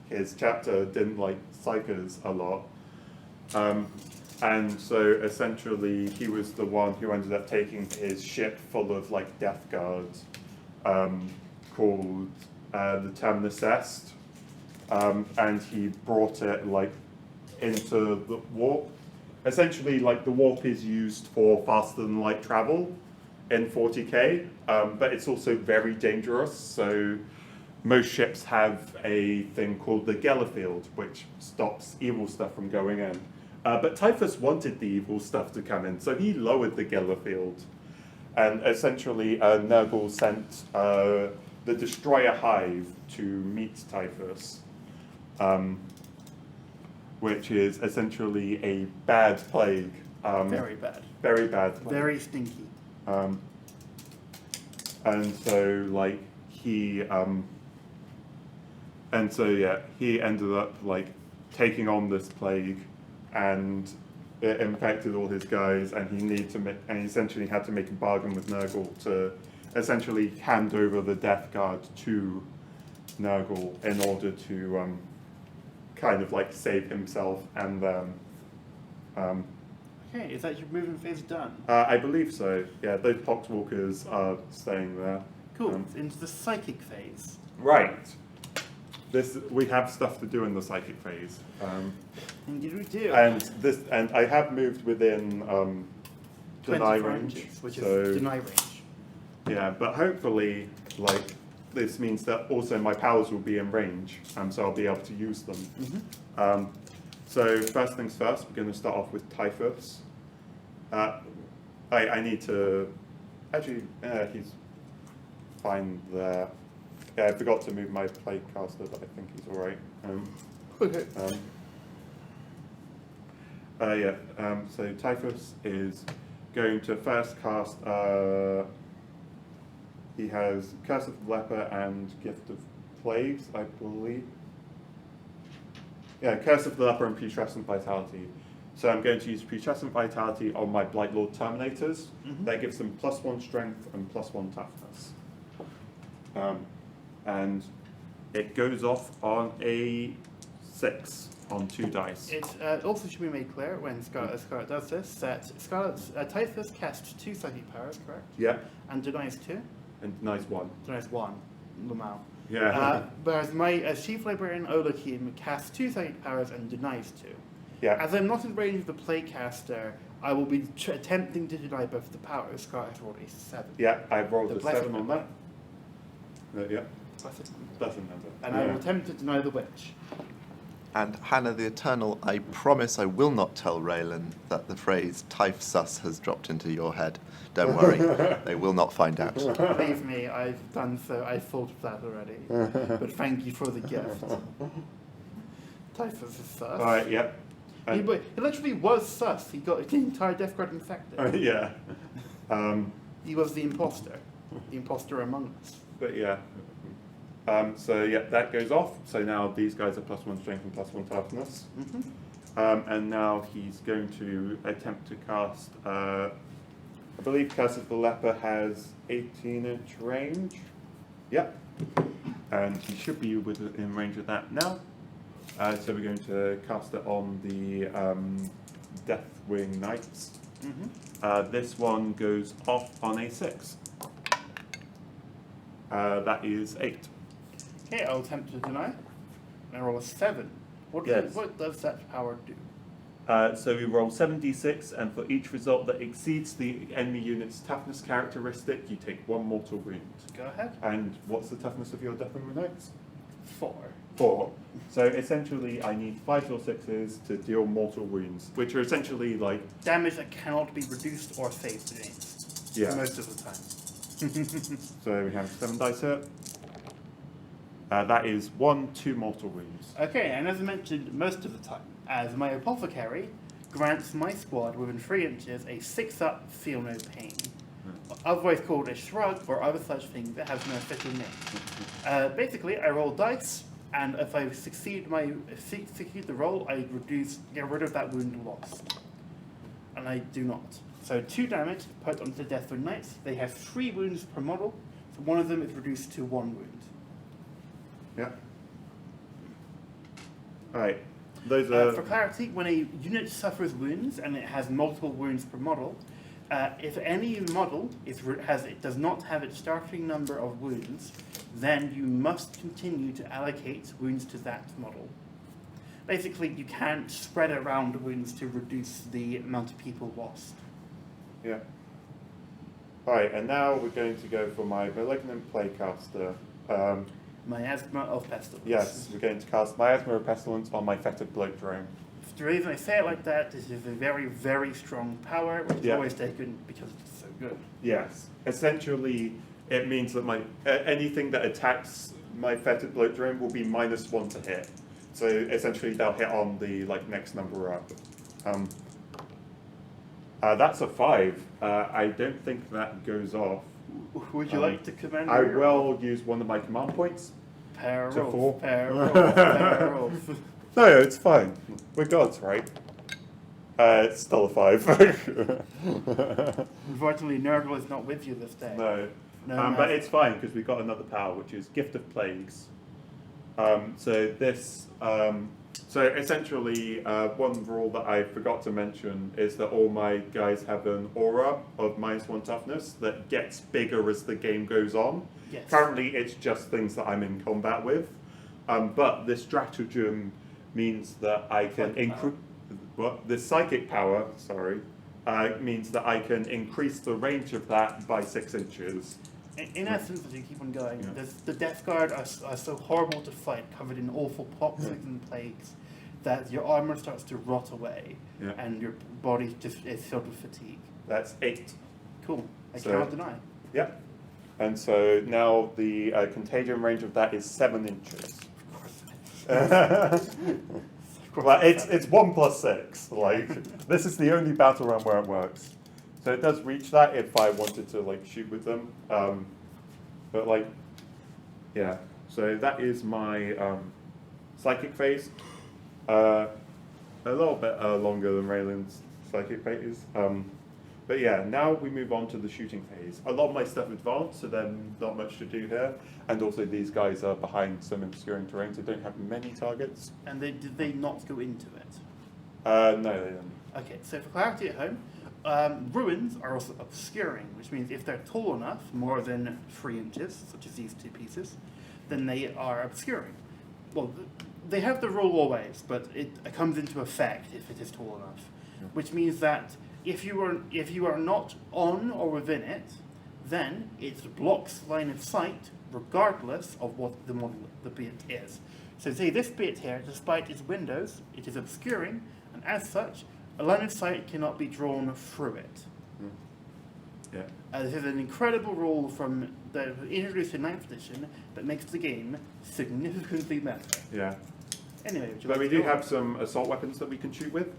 his chapter didn't like psykers a lot. And so essentially he was the one who ended up taking his ship full of like Death Guards called the Terminus Est, and he brought it like into the warp. Essentially, like the warp is used for faster than light travel in 40k, but it's also very dangerous. So most ships have a thing called the Gellerfield, which stops evil stuff from going in. But Typhus wanted the evil stuff to come in, so he lowered the Gellerfield. And essentially, Nurgle sent the Destroyer Hive to meet Typhus. which is essentially a bad plague. Very bad. Very bad plague. Very stinky. And so like he he ended up like taking on this plague, and it infected all his guys, and he essentially had to make a bargain with Nurgle to essentially hand over the Death Guard to Nurgle in order to kind of like save himself and them. Okay, is that your movement phase done? I believe so. Yeah, those Poxwalkers are staying there. Cool. Into the psychic phase. Right. We have stuff to do in the psychic phase. Indeed we do. And I have moved within deny range, inches, which so, is deny range. Yeah, but hopefully, like this means that also my powers will be in range, so I'll be able to use them. Mm-hmm. So first things first, we're going to start off with Typhus. I need to actually. He's fine there. Yeah, I forgot to move my plague caster, but I think he's all right. Okay. So Typhus is going to first cast. He has Curse of the Leper and Gift of Plagues, I believe. Yeah, Curse of the Leper and Putrescent Vitality. So I'm going to use Putrescent Vitality on my Blightlord Terminators. Mm-hmm. That gives them +1 strength and +1 toughness. And it goes off on a 6 on 2 dice. It also should be made clear when Scarlett does this that Typhus casts 2 psychic powers, correct? Yeah, And denies 2. and denies 1. Denies 1. Lamau. Yeah. Whereas my Chief Librarian Olakim casts 2 psychic powers and denies 2. Yeah. As I'm not in range of the Playcaster, I will be attempting to deny both the powers. Scarlett rolled a 7. Yeah, I rolled The a blessed 7 on that. Yeah, Blessed. doesn't matter. And I will attempt to deny the witch. And Hannah the Eternal, I promise I will not tell Reylynn that the phrase Typhus has dropped into your head. Don't worry, they will not find out. Believe me, I've done so. I've thought of that already. But thank you for the gift. Typhus is sus. Alright, yeah. He literally was sus. He got the entire Death Guard infected. Yeah. He was the imposter. The imposter among us. But yeah. So yeah, that goes off. So now these guys are +1 strength and +1 toughness. Mm-hmm. And now he's going to attempt to cast, I believe Curse of the Leper has 18-inch range. Yep. And he should be in range of that now. So we're going to cast it on the Deathwing Knights. Mm-hmm. This one goes off on a 6. That is 8. Okay, I'll attempt to deny. I roll a 7. What does that power do? So we roll 7d6, and for each result that exceeds the enemy unit's toughness characteristic, you take 1 mortal wound. Go ahead. And what's the toughness of your Deathwing Knights? 4. 4. So essentially, I need 5 or 6s to deal mortal wounds, which are essentially like Damage that cannot be reduced or saved against. Yeah. Most of the time. So we have 7 dice here. That is 2 mortal wounds. Okay, and as I mentioned most of the time, as my apothecary grants my squad within 3 inches a 6-up feel no pain. Otherwise called a shrug or other such thing that has no official name. Basically, I roll dice, and if I succeed the roll, I get rid of that wound lost. And I do not. So 2 damage put onto the Deathwing Knights. They have 3 wounds per model, so one of them is reduced to 1 wound. Yeah. Alright. Those are. For clarity, when a unit suffers wounds and it has multiple wounds per model, if any model does not have its starting number of wounds, then you must continue to allocate wounds to that model. Basically, you can't spread around wounds to reduce the amount of people lost. Yeah. Alright, and now we're going to go for my Malignant Playcaster. Miasma of Pestilence. Yes, we're going to cast Miasma of Pestilence on my Fetid Bloat Drone. The reason I say it like that is it's a very, very strong power, which is always taken because it's so good. Yes. Essentially, it means that my anything that attacks my Fetid Bloat Drone will be -1 to hit. So essentially, they'll hit on the next number up. That's a 5. I don't think that goes off. Would you like to command? I will use one of my command points. Pair to rolls. four. Pair rolls. Pair rolls. No, it's fine. We're gods, right? It's still a 5. Unfortunately, Nurgle is not with you this day. No. No, But it's fine because we've got another power, which is Gift of Plagues. So essentially, one rule that I forgot to mention is that all my guys have an aura of -1 toughness that gets bigger as the game goes on. Yes. Currently, it's just things that I'm in combat with. But this stratagem means that I can increase. What? The psychic power, sorry, means that I can increase the range of that by 6 inches. In essence, as you keep on going, Yeah. the Death Guard are so horrible to fight, covered in awful poxes and plagues, that your armor starts to rot away, Yeah. and your body just is filled with fatigue. That's 8. Cool. I So- cannot deny. Yep. And so now the contagion range of that is 7 inches. Well, it's 1 plus 6. This is the only battle round where it works. So it does reach that if I wanted to shoot with them. But yeah. So that is my psychic phase. A little bit longer than Raylan's psychic phase. But yeah, now we move on to the shooting phase. A lot of my stuff advanced, so then not much to do here. And also these guys are behind some obscuring terrain, so don't have many targets. And did they not go into it? No, they didn't. Okay, so for clarity at home, ruins are also obscuring, which means if they're tall enough, more than 3 inches, such as these 2 pieces, then they are obscuring. Well, they have the rule always, but it comes into effect if it is tall enough, which means that if you are not on or within it, then it blocks line of sight regardless of what the bit is. So say this bit here, despite its windows, it is obscuring, and as such, a line of sight cannot be drawn through it. Yeah. This is an incredible rule from the introduced in 9th edition that makes the game significantly better. Yeah. Anyway, would you But like we to do go have on? some assault weapons that we can shoot with.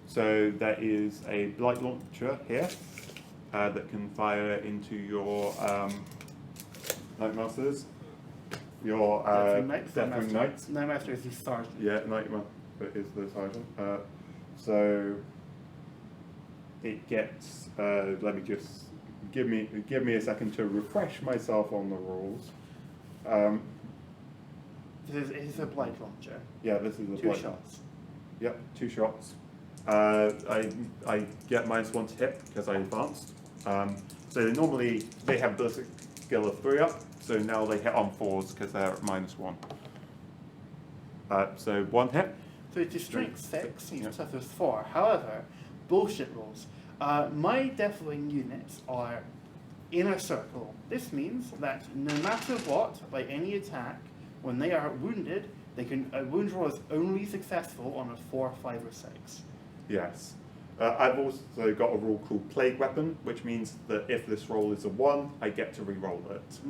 So there is a blight launcher here that can fire into your Nightmasters. Your Deathwing Knights. Nightmaster is the sergeant. Yeah, Nightmaster is the sergeant. So it gets. Let me just give me a second to refresh myself on the rules. It is a blight launcher. Yeah, this is a 2 blight. shots. Yep, 2 shots. I get -1 to hit because I advanced. So normally they have the skill of 3 up, so now they hit on 4s because they're at -1. So 1 hit. So it's your strength 6, and your Yeah. toughness 4. However, bullshit rules. My Deathwing units are in a circle. This means that no matter what, by any attack, when they are wounded, they can a wound roll is only successful on a 4, 5, or 6. Yes. I've also got a rule called Plague Weapon, which means that if this roll is a 1, I get to re-roll it.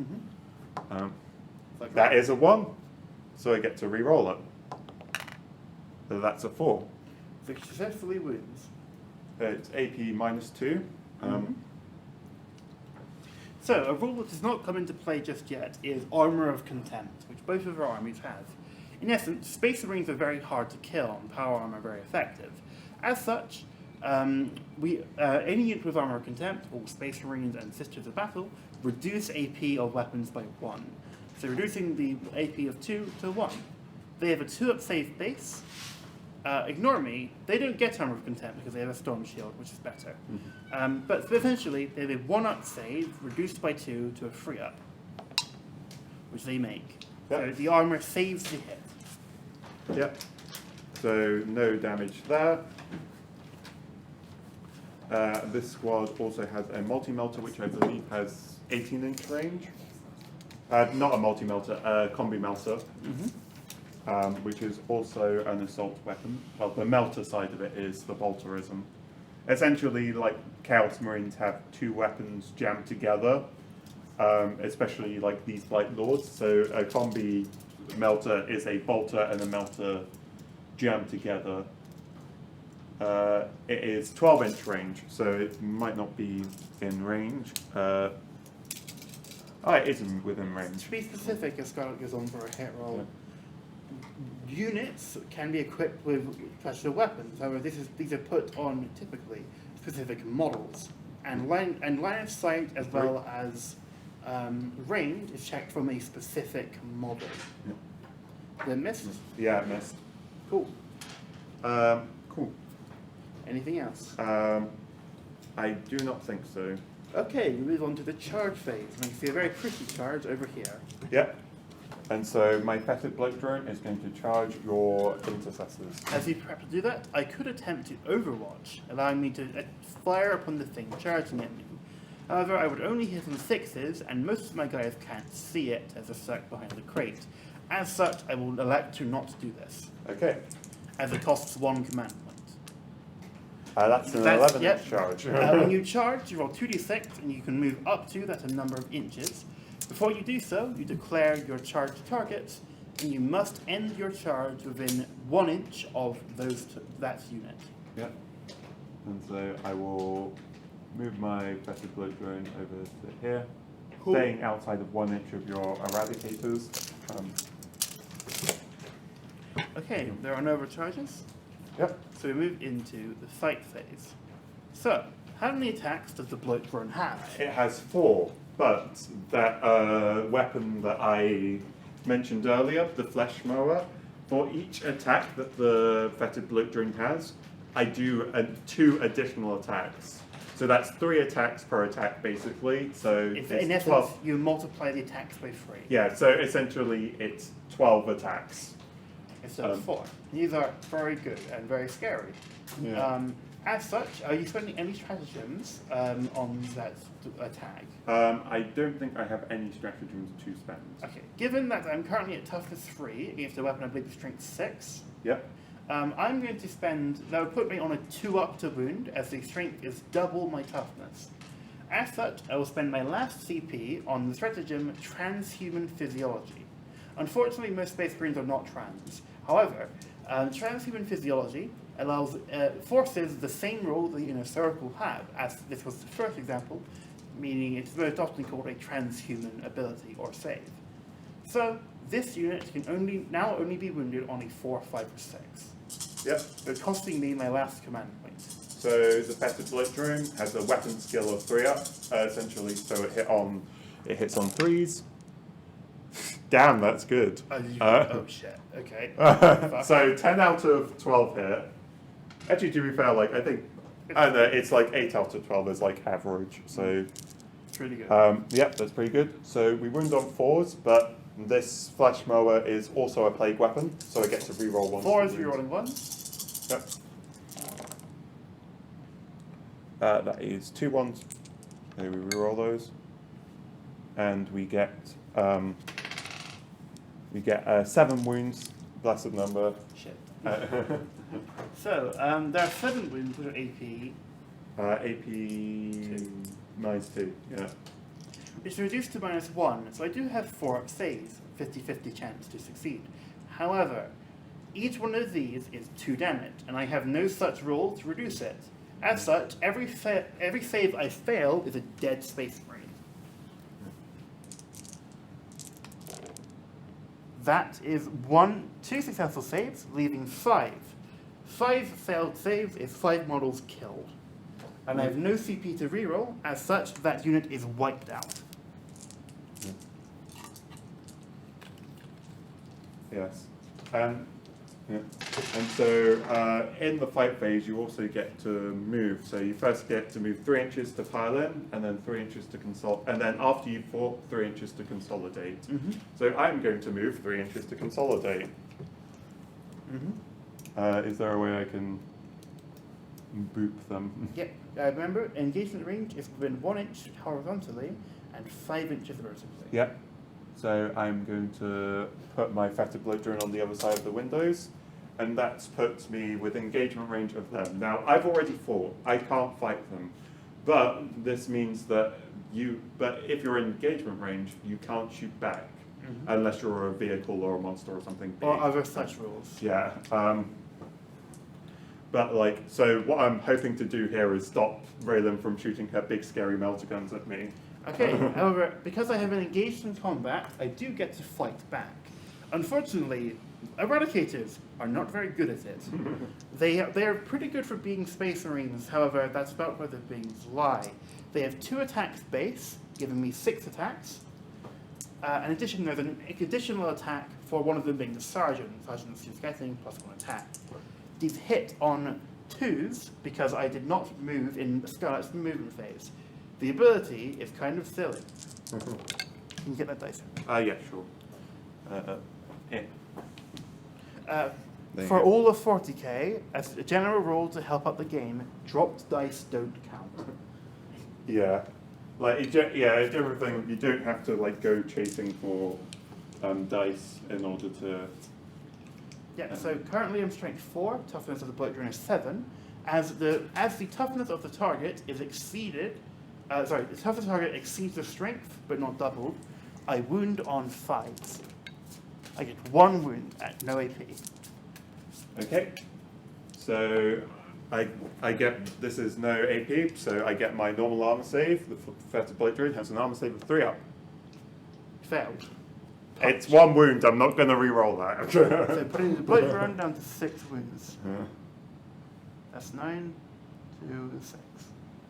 Like That is a 1, so I get to re-roll it. So that's a 4. successfully wounds. It's AP -2. So, a rule that does not come into play just yet is Armour of Contempt, which both of our armies have. In essence, Space Marines are very hard to kill, and Power Armor very effective. As such, any unit with Armour of Contempt, all Space Marines and Sisters of Battle, reduce AP of weapons by 1. So reducing the AP of 2 to 1. They have a 2-up save base. Ignore me, they don't get Armour of Contempt because they have a Storm Shield, which is better. But essentially, they have a 1-up save reduced by 2 to a 3-up, which they make. Yep. So the armor saves the hit. Yep. So no damage there. This squad also has a multi-melter, which I believe has 18-inch range. Not a multi-melter, a combi melter. Which is also an assault weapon. Well, the melter side of it is the bolterism. Essentially, like Chaos Marines have 2 weapons jammed together, especially like these Blight Lords. So a combi melter is a bolter and a melter jammed together. It is 12-inch range, so it might not be in range. It isn't within range. To be specific, as Scarlett goes on for a hit roll, units can be equipped with special weapons. However, these are put on typically specific models, and line of sight as well as range is checked from a specific model. Did it miss? Yeah, it missed. Cool. Cool. Anything else? I do not think so. Okay, we move on to the charge phase. And you can see a very pretty charge over here. Yep. And so my fetid blood drone is going to charge your intercessors. As you prep to do that, I could attempt to overwatch, allowing me to fire upon the thing charging at me. However, I would only hit on 6s, and most of my guys can't see it as they're stuck behind the crate. As such, I will elect to not do this, Okay. as it costs 1 command point. That's an 11-inch yep. charge. When you charge, you roll 2d6, and you can move up to that a number of inches. Before you do so, you declare your charge target, and you must end your charge within 1 inch of that unit. Yep. And so I will move my fetid blood drone over to here, Cool. staying outside of 1 inch of your eradicators. Okay, there are no overcharges. Yep. So we move into the fight phase. So, how many attacks does the bloat drone have? It has 4, but that weapon that I mentioned earlier, the flesh mower, for each attack that the fetid bloat drone has, I do 2 additional attacks. So that's 3 attacks per attack, basically. So If, it's in essence, 12. you multiply the attacks by 3 Yeah, so essentially it's 12 attacks. instead of 4. These are very good and very scary. Yeah. As such, are you spending any stratagems on that attack? I don't think I have any stratagems to spend. Okay, given that I'm currently at toughness 3 against a weapon I believe is strength 6, Yep. I'm going to spend, that would put me on a 2 up to wound, as the strength is double my toughness. As such, I will spend my last CP on the stratagem Transhuman Physiology. Unfortunately, most Space Marines are not trans. However, Transhuman Physiology forces the same role the Inner Circle have, as this was the first example, meaning it's most often called a transhuman ability or save. So, this unit can now only be wounded on a 4, 5, or 6. Yep. So costing me my last command point. So the fetid blood drone has a weapon skill of 3 up, essentially. So it hits on 3s. Damn, that's good. Oh shit. Okay. So 10 out of 12 hit. Actually, to be fair, like I think, it's like 8 out of 12 is like average. So It's really good. yep, that's pretty good. So we wound on 4s, but this flash mower is also a plague weapon, so it gets to reroll 1. 4 is rerolling 1. Yep. That is 2 1s. So we reroll those, and we get 7 wounds. Blessed number. Shit. So, there are 7 wounds which are AP. AP -2. Yeah. It's reduced to -1, so I do have 4 saves, 50-50 chance to succeed. However, each one of these is 2 damage, and I have no such roll to reduce it. As such, every save I fail is a dead Space Marine. That is 2 successful saves, leaving 5. 5 failed saves is 5 models killed. And I have no CP to reroll, as such, that unit is wiped out. Yes. Yeah. And so in the fight phase, you also get to move. So you first get to move 3 inches to pile in, and then 3 inches to consolidate. And then after you fought, 3 inches to consolidate. Mm-hmm. So I'm going to move 3 inches to consolidate. Mm-hmm. Is there a way I can boop them? Yep. Remember, engagement range is within 1 inch horizontally and 5 inches vertically. Yep. So I'm going to put my fetid blood drone on the other side of the windows, and that's put me with engagement range of them. Now, I've already fought. I can't fight them. But this means that if you're in engagement range, you can't shoot back. unless you're a vehicle or a monster or something big. Or other such rules. Yeah. But like, so what I'm hoping to do here is stop Reylynn from shooting her big scary melter guns at me. Okay, however, because I have been engaged in combat, I do get to fight back. Unfortunately, Eradicators are not very good at it. They are pretty good for being Space Marines, however, that's about where their beings lie. They have 2 attacks base, giving me 6 attacks. In addition, there's an additional attack for one of them being the Sergeant. Sergeant's just getting +1 attack. These hit on 2s because I did not move in Scarlett's movement phase. The ability is kind of silly. Can you get that dice? Yeah, sure. Here. For all of 40k, as a general rule to help out the game, dropped dice don't count. Yeah. Like, it's general thing, you don't have to like go chasing for dice in order to... Yeah, so currently I'm strength 4, toughness of the bullet drone is 7. As the toughness of the target is exceeded, the toughness of the target exceeds the strength, but not doubled, I wound on 5s. I get 1 wound at no AP. Okay. So I get, this is no AP, so I get my normal armor save. The Fetter Bullet Drone has an armor save of 3 up. Failed. It's 1 wound, I'm not going to re-roll that. So putting the bullet drone down to 6 wounds. That's 9 to 6.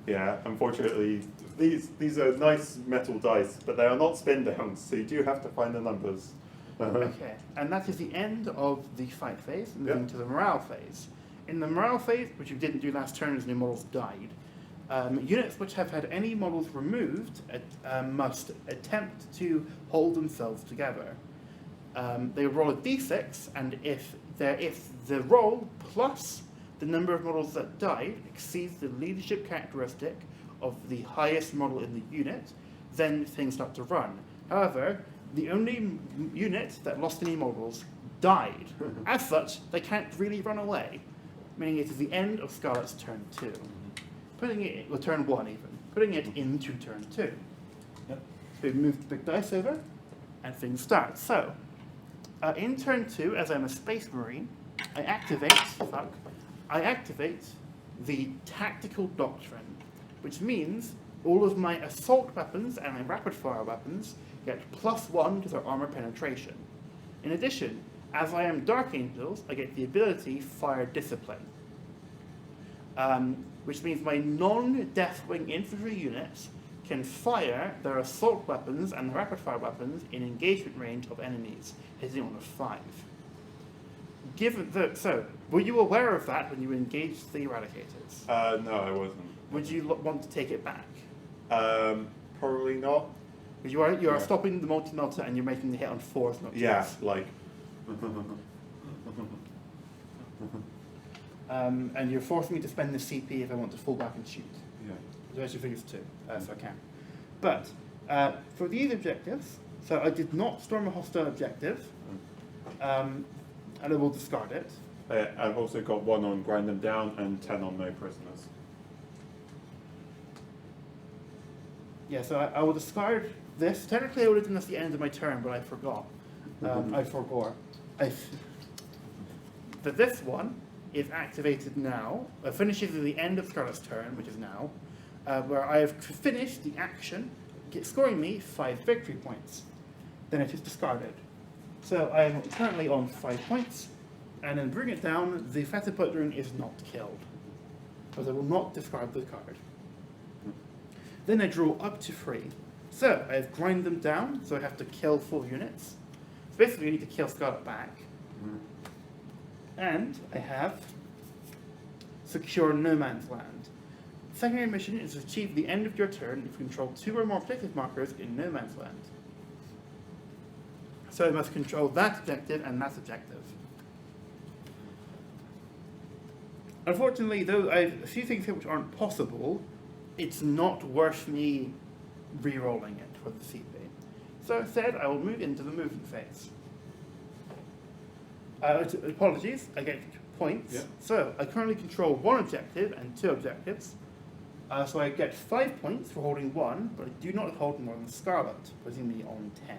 Yeah, unfortunately, these are nice metal dice, but they are not spin downs, so you do have to find the numbers. Okay, and that is the end of the fight phase, moving to the morale phase. In the morale phase, which you didn't do last turn as new models died, units which have had any models removed must attempt to hold themselves together. They roll a d6, and if the roll plus the number of models that died exceeds the leadership characteristic of the highest model in the unit, then things start to run. However, the only unit that lost any models died. As such, they can't really run away, meaning it is the end of Scarlett's turn 2. Putting it, well, turn 1 even, putting it into turn 2. Yep. So we move the big dice over, and things start. So, in turn 2, as I'm a Space Marine, I activate the Tactical Doctrine, which means all of my assault weapons and my rapid fire weapons get +1 to their armor penetration. In addition, as I am Dark Angels, I get the ability Fire Discipline, which means my non-Deathwing infantry units can fire their assault weapons and rapid fire weapons in engagement range of enemies, hitting on a 5. So, were you aware of that when you engaged the Eradicators? No, I wasn't. Would you want to take it back? Probably not. Because you are stopping the multi-melter and you're making the hit on 4s, not 2s. Yeah, like... And you're forcing me to spend the CP if I want to fall back and shoot. Yeah. So actually figures 2, so I can. But, for these objectives, so I did not storm a hostile objective, and I will discard it. I've also got 1 on grind them down and 10 on no prisoners. Yeah, so I will discard this. Technically I would have done this at the end of my turn, but I forgot. I forgot. But this one is activated now. Finishes at the end of Scarlett's turn, which is now, where I have finished the action, scoring me 5 victory points. Then it is discarded. So I am currently on 5 points, and then bring it down, the Fetter Bullet Drone is not killed, because I will not discard the card. Then I draw up to 3. So I have grind them down, so I have to kill 4 units. So basically I need to kill Scarlett back. And I have secure no man's land. Secondary mission is to achieve the end of your turn if you control 2 or more objective markers in no man's land. So I must control that objective and that objective. Unfortunately, though I have a few things here which aren't possible, it's not worth me re-rolling it for the CP. So instead, I will move into the movement phase. Apologies, I get points. Yeah. So I currently control 1 objective and 2 objectives. So I get 5 points for holding 1, but I do not hold more than Scarlett, putting me on 10.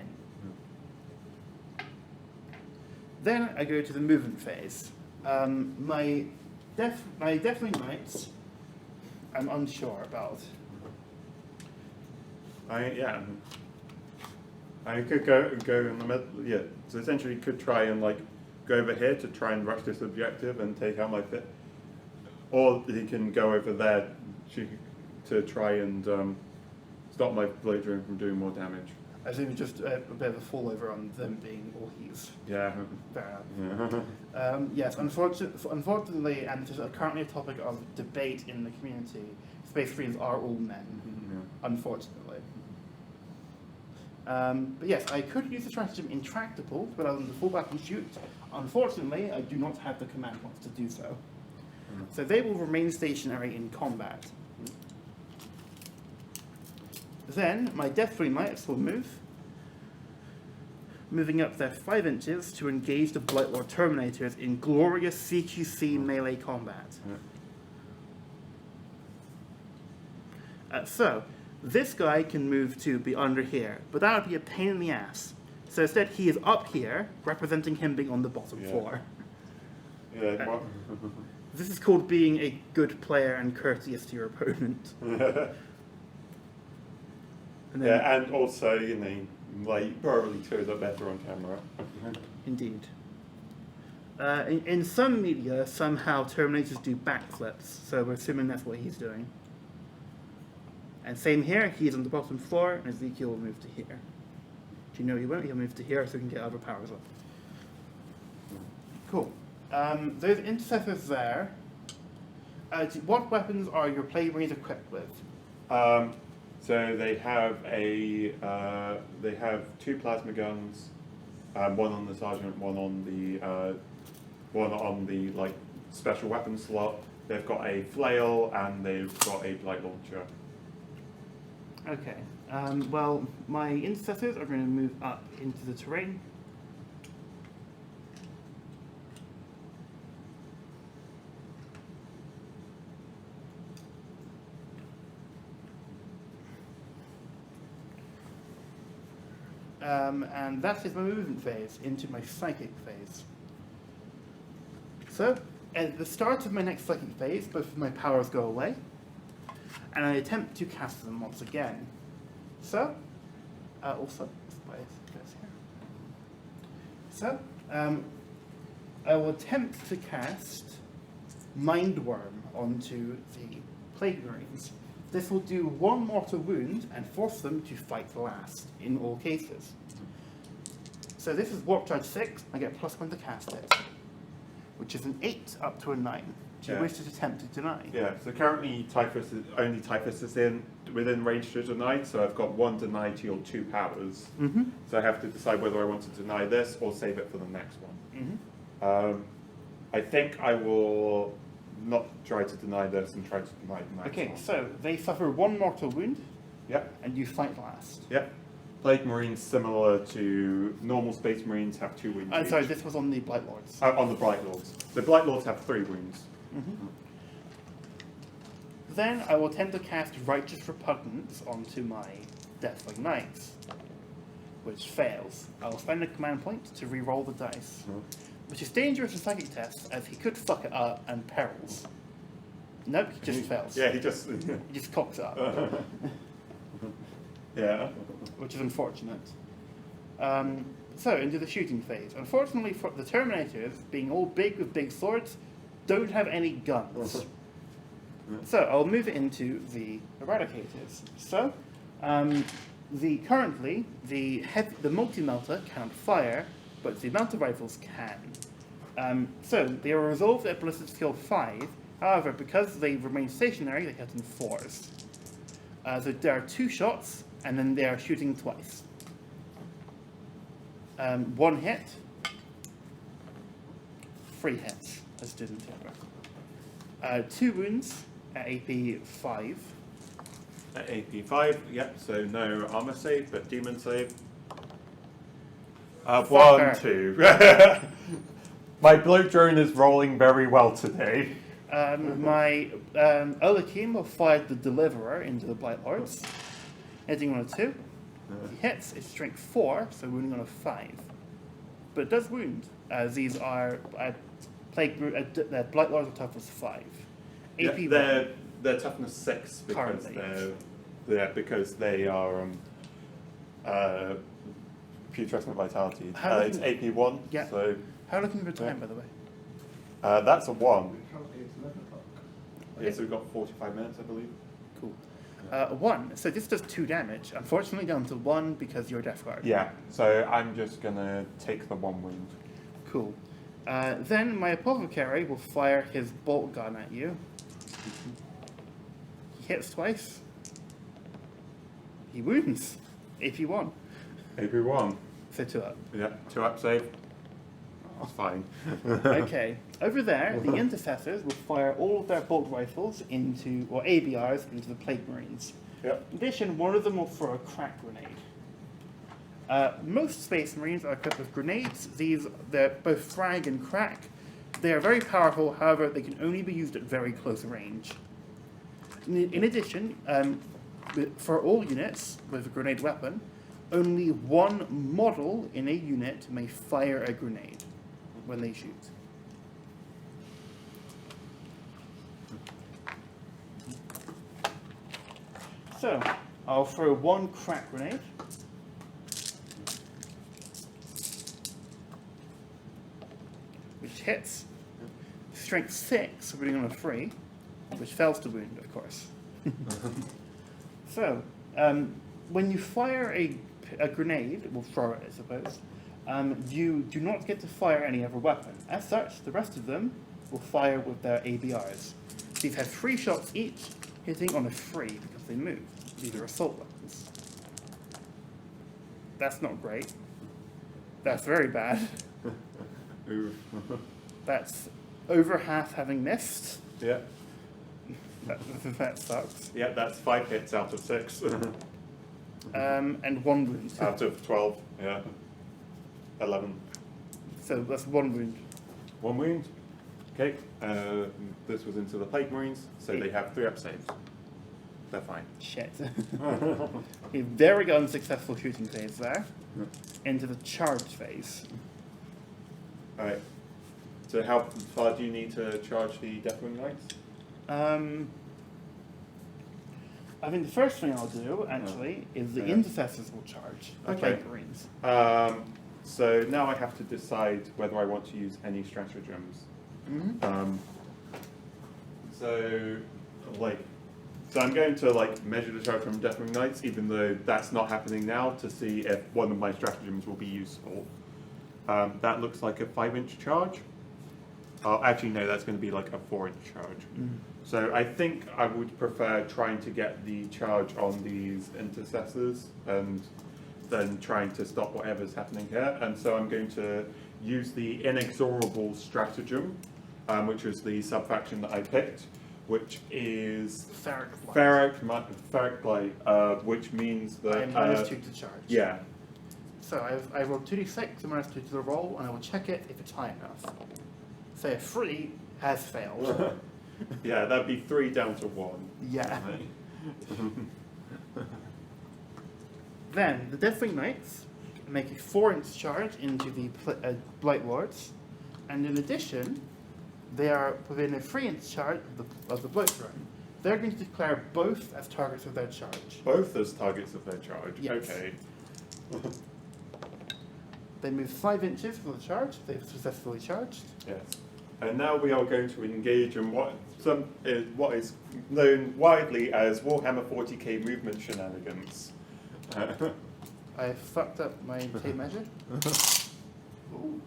Then I go to the movement phase. My Deathly Knights, I'm unsure about. I could go in the middle. Yeah, so essentially, you could try and like go over here to try and rush this objective and take out my fit, or he can go over there to try and stop my blade drone from doing more damage. I assume just a bit of a fallover on them being all he's. Yeah. Fair enough. Yeah. Yes, unfortunately, and this is currently a topic of debate in the community, Space Marines are all men, unfortunately. But yes, I could use the stratagem Intractable to allow them to fall back and shoot. Unfortunately, I do not have the command points to do so. So they will remain stationary in combat. Then my Deathly Knights will move, moving up their 5 inches to engage the Blightlord Terminators in glorious CQC melee combat. So, this guy can move to be under here, but that would be a pain in the ass. So instead he is up here, representing him being on the bottom floor. Yeah. Well, This is called being a good player and courteous to your opponent. And then, yeah, and also, you know, like, probably shows up better on camera. Indeed. In some media, somehow Terminators do backflips, so we're assuming that's what he's doing. And same here, he's on the bottom floor, and Ezekiel will move to here. Do you know he won't? He'll move to here so he can get other powers up. Cool. Those intercessors there. What weapons are your Plague Marines equipped with? So they have they have 2 plasma guns, one on the sergeant, one on the like special weapons slot. They've got a flail and they've got a blight launcher. Okay. Well, my intercessors are going to move up into the terrain. And that is my movement phase into my psychic phase. So, at the start of my next psychic phase, both of my powers go away, and I attempt to cast them once again. So, also, so, I will attempt to cast Mindworm onto the Plague Marines. This will do 1 mortal wound and force them to fight last in all cases. So this is Warp Charge 6, I get +1 to cast it, which is an 8 up to a 9. Do you wish to attempt to deny? Yeah, so currently only Typhus is within range to deny, so I've got 1 deny to your 2 powers. Mm-hmm. So I have to decide whether I want to deny this or save it for the next one. Mm-hmm. I think I will not try to deny this and try to deny the next Okay, one. so they suffer 1 mortal wound, Yep. and you fight last. Yep. Plague Marines, similar to normal Space Marines, have 2 wounds. I'm sorry, each. this was on the Blight Lords. On the Blight Lords. The Blight Lords have 3 wounds. Mm-hmm. Then I will attempt to cast Righteous Repugnance onto my Deathly Knights, which fails. I will spend a command point to re-roll the dice, which is dangerous in psychic tests, as he could fuck it up and perils. Nope, he just fails. Yeah, he just... He just cocks it up, yeah. which is unfortunate. So, into the shooting phase. Unfortunately, for the Terminators, being all big with big swords, don't have any guns. So, I'll move it into the Eradicators. So, currently, the multi-melter cannot fire, but the melter rifles can. So, they are resolved at ballistic skill 5. However, because they remain stationary, they hit in 4s. So there are 2 shots, and then they are shooting twice. 1 hit, 3 hits, as did in Timber. 2 wounds at AP 5. At AP 5, yep, so no armor save, but demon save. 1, 2. My blow drone is rolling very well today. My Olakim will fire the Deliverer into the Blight Lords, hitting on a 2. He hits, it's strength 4, so wounding on a 5. but it does wound, as these are the Blight Lords are toughness 5. Yeah, AP they're toughness 6 because because they are putrescent vitality. It's AP 1. Yeah. So How looking for time, by the way? that's a 1. Currently it's 11 o'clock. Yeah, so we've got 45 minutes, I believe. Cool. 1. So this does 2 damage. Unfortunately, down to 1 because you're Death Guard. Yeah. So I'm just gonna take the 1 wound. Cool. Then my Apothecary will fire his bolt gun at you. He hits twice. He wounds. AP 1. AP 1. So 2 up. Yeah. 2 up save. That's fine. Okay. Over there, the Intercessors will fire all of their bolt rifles into, or ABRs, into the Plague Marines. Yep. In addition, one of them will throw a crack grenade. Most Space Marines are equipped with grenades. They're both frag and crack. They are very powerful, however, they can only be used at very close range. In addition, for all units with a grenade weapon, only one model in a unit may fire a grenade when they shoot. So, I'll throw 1 crack grenade. Which hits. Strength 6, wounding on a 3, which fails to wound, of course. So, when you fire a grenade, we'll throw it, I suppose, you do not get to fire any other weapon. As such, the rest of them will fire with their ABRs. These have 3 shots each, hitting on a 3 because they move. These are assault weapons. That's not great. That's very bad. Oof. That's over half having missed. Yeah. That sucks. Yeah, that's 5 hits out of 6. And 1 wound. Out of 12. Yeah. 11. So that's 1 wound. 1 wound. Okay. This was into the Plague Marines, so they have 3 up saves. They're fine. Shit. A very unsuccessful shooting phase there. Into the charge phase. Alright. So how far do you need to charge the Deathwing Knights? I think the first thing I'll do, actually, is the Yeah. Intercessors will charge the Okay. Plague Marines. So now I have to decide whether I want to use any stratagems. Mm-hmm. So I'm going to measure the charge from Deathwing Knights, even though that's not happening now, to see if one of my stratagems will be useful. That looks like a 5-inch charge. Actually, no, that's going to be like a 4-inch charge. So I think I would prefer trying to get the charge on these Intercessors and then trying to stop whatever's happening here. And so I'm going to use the Inexorable Stratagem, which was the sub-faction that I picked, which is Ferric Blight, which means that... I am -2 to charge. Yeah. So I rolled 2d6 and -2 to the roll, and I will check it if it's high enough. Say a 3 has failed. Yeah, that'd be 3 down to 1. Yeah. Then the Deathwing Knights make a 4-inch charge into the Blight Lords, and in addition, they are within a 3-inch charge of the Blight Throne. They're going to declare both as targets of their charge. Both as targets of their charge. Yes. Okay. They move 5 inches from the charge. They've successfully charged. Yes. And now we are going to engage in what is known widely as Warhammer 40k movement shenanigans. I fucked up my tape measure. Ooh,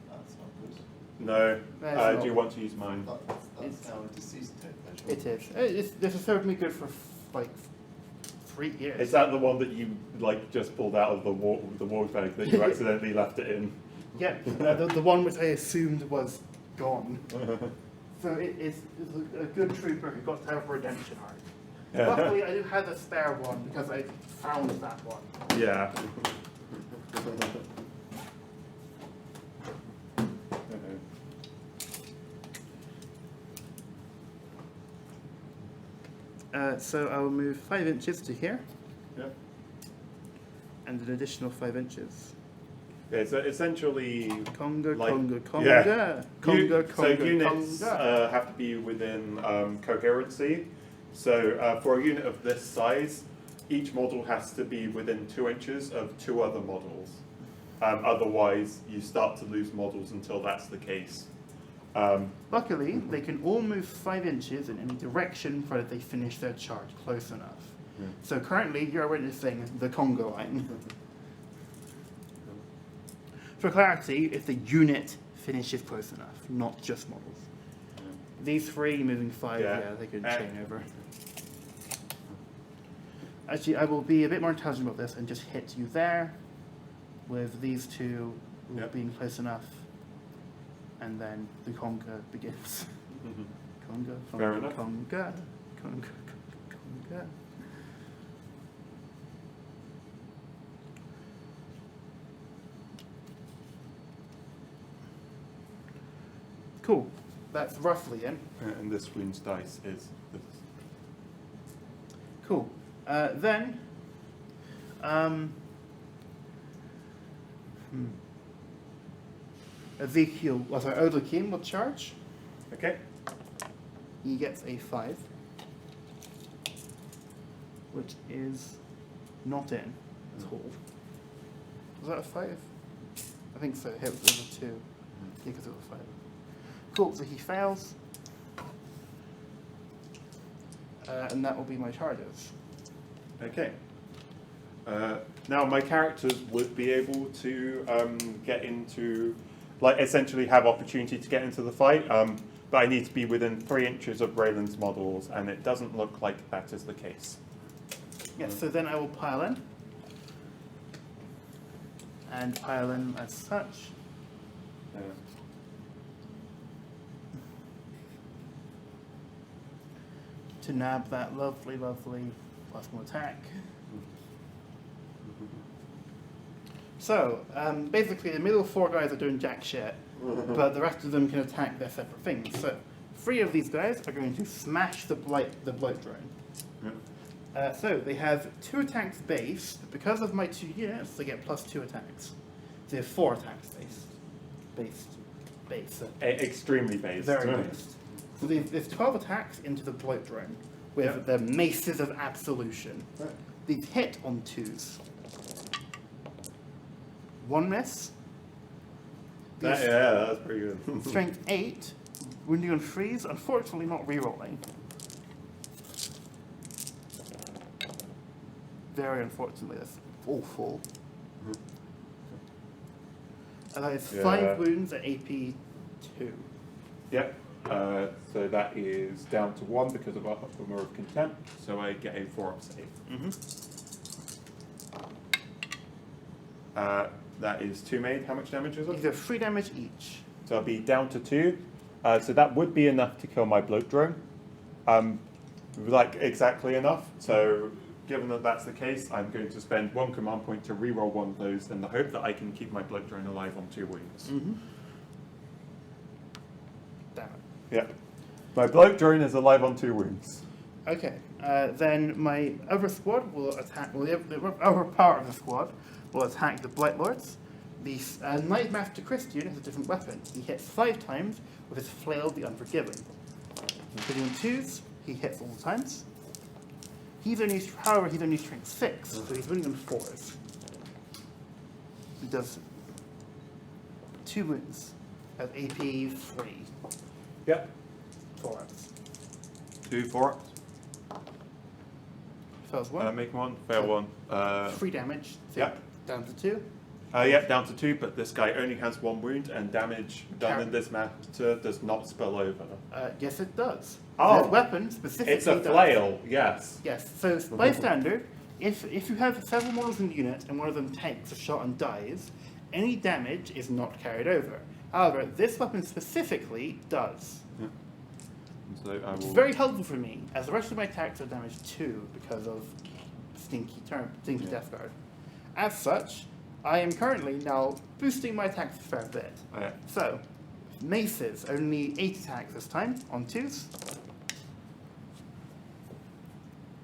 that's not good. No. That's not- Do you want to use mine? That's now a deceased tape measure. It is. This has served me good for 3 years. Is that the one that you just pulled out of the ward bag that you accidentally left it in? Yeah, the one which I assumed was gone. So it's a good trooper who got to have a redemption arc. Yeah. Luckily, I didn't have a spare one because I found that one. Yeah. So I will move 5 inches to here, Yep. and an additional 5 inches. It's essentially Conga, like- conga, conga, yeah. conga, So conga, units conga. have to be within coherency. So for a unit of this size, each model has to be within 2 inches of 2 other models. Otherwise, you start to lose models until that's the case. Luckily, they can all move 5 inches in any direction provided they finish their charge close enough. Yeah. So currently, you're witnessing the Congo line. For clarity, if the unit finishes close enough, not just models. These 3 moving 5, Yeah. yeah they could chain over. Actually, I will be a bit more intelligent about this and just hit you there, with these 2 Yep. being close enough, and then the conga begins. Conga, Fair conga, enough. conga, conga, conga. Cool. That's roughly in. And this wounds dice is this. Cool. Then, Ezekiel, Odakim will charge. Okay. He gets a 5, which is not in at all. Was that a 5? I think so. It was a 2. Yeah, because it was a 5. Cool, so he fails. And that will be my charges. Okay. Now my characters would be able to get into, like, essentially have opportunity to get into the fight, but I need to be within 3 inches of Raylan's models, and it doesn't look like that is the case. Yes, so then I will pile in. And pile in as such. To nab that lovely, lovely +1 attack. So, basically the middle 4 guys are doing jack shit, but the rest of them can attack their separate things. So, 3 of these guys are going to smash the bloat drone. So, they have 2 attacks base, but because of my 2 units, they get +2 attacks. They have 4 attacks base. So Extremely based. very based. So there's 12 attacks into the bloat drone with the maces of absolution. Right. These hit on 2s. 1 miss. Yeah, that's pretty good. Strength 8. Wounding on 3s, unfortunately not rerolling. Very unfortunately, that's awful. And that is 5 wounds at AP 2. Yep. So that is down to 1 because of Armor of Contempt, so I get a 4-up save. That is 2 made. How much damage is These it? are 3 damage each. So I'll be down to 2. So that would be enough to kill my bloat drone. Like, exactly enough. So given that that's the case, I'm going to spend 1 command point to reroll 1 of those in the hope that I can keep my bloat drone alive on 2 wounds. Damn it. Yeah. My bloat drone is alive on 2 wounds. Okay, then my other squad will attack, well, the other part of the squad will attack the Blight Lords. The Knight Master Christian has a different weapon. He hits 5 times with his Flail the Unforgiven. Hitting on 2s, he hits all the times. However, he's only strength 6, so he's winning on 4s. He does 2 wounds at AP 3. Yep. 4 ups. 2 4-ups. Fails 1. Make 1, fail 1. 3 damage. So Yep. down to 2. Yep, down to 2, but this guy only has 1 wound, and damage done in this matter does not spill over. Yes, it does. Oh. The weapon specifically It's a does. flail, yes. Yes, so by standard, if you have several models in the unit and one of them takes a shot and dies, any damage is not carried over. However, this weapon specifically does. Yeah. So I Which is will. very helpful for me, as the rest of my attacks are damaged 2 because of Stinky Death Guard. As such, I am currently now boosting my attacks a fair bit. Yeah. So, maces, only 8 attacks this time on 2s.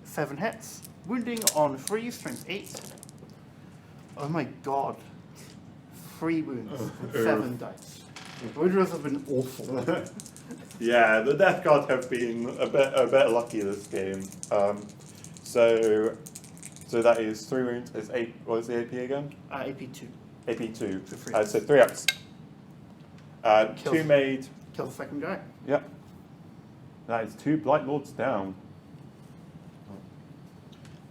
7 hits. Wounding on 3, strength 8. Oh my god. 3 wounds, 7 dice. Wound rolls have been awful. Yeah, the Death Guard have been a bit lucky this game. So that is 3 wounds. Is 8. What is the AP again? AP2. AP2. So 3 So 3 ups. Kills. 2 made. Kill the second guy. Yep. That is 2 Blight Lords down.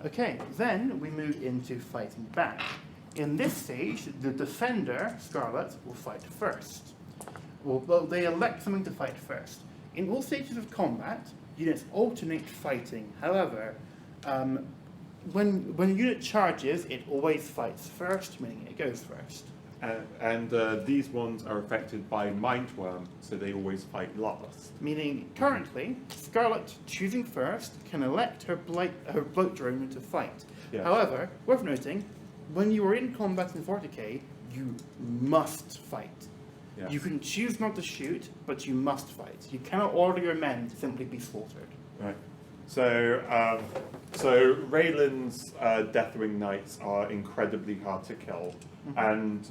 Okay, then we move into fighting back. In this stage, the defender, Scarlett, will fight first. Well, they elect something to fight first. In all stages of combat, units alternate fighting. However, when a unit charges, it always fights first, meaning it goes first. And these ones are affected by Mindworm, so they always fight last. Meaning, currently, Scarlett, choosing first, can elect her bloat drone to fight. Yeah. However, worth noting, when you are in combat in 40k, you must fight. Yeah. You can choose not to shoot, but you must fight. You cannot order your men to simply be slaughtered. Right. So Raylan's Deathwing Knights are incredibly hard to kill, and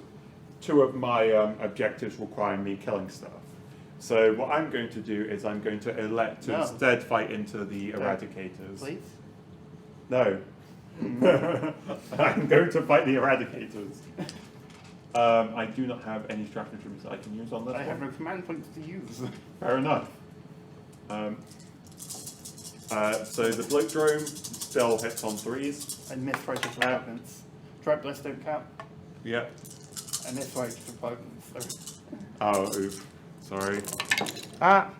2 of my objectives require me killing stuff. So what I'm going to do is I'm going to elect to instead fight into the Eradicators. Please? No. I'm going to fight the Eradicators. I do not have any stratagems that I can use on this I one. have no command points to use. Fair enough. So the bloat drone still hits on 3s. And miss righteous repugnance. Trap bliss don't count. Yep. And miss righteous repugnance. Oh, oof. Sorry. Ah!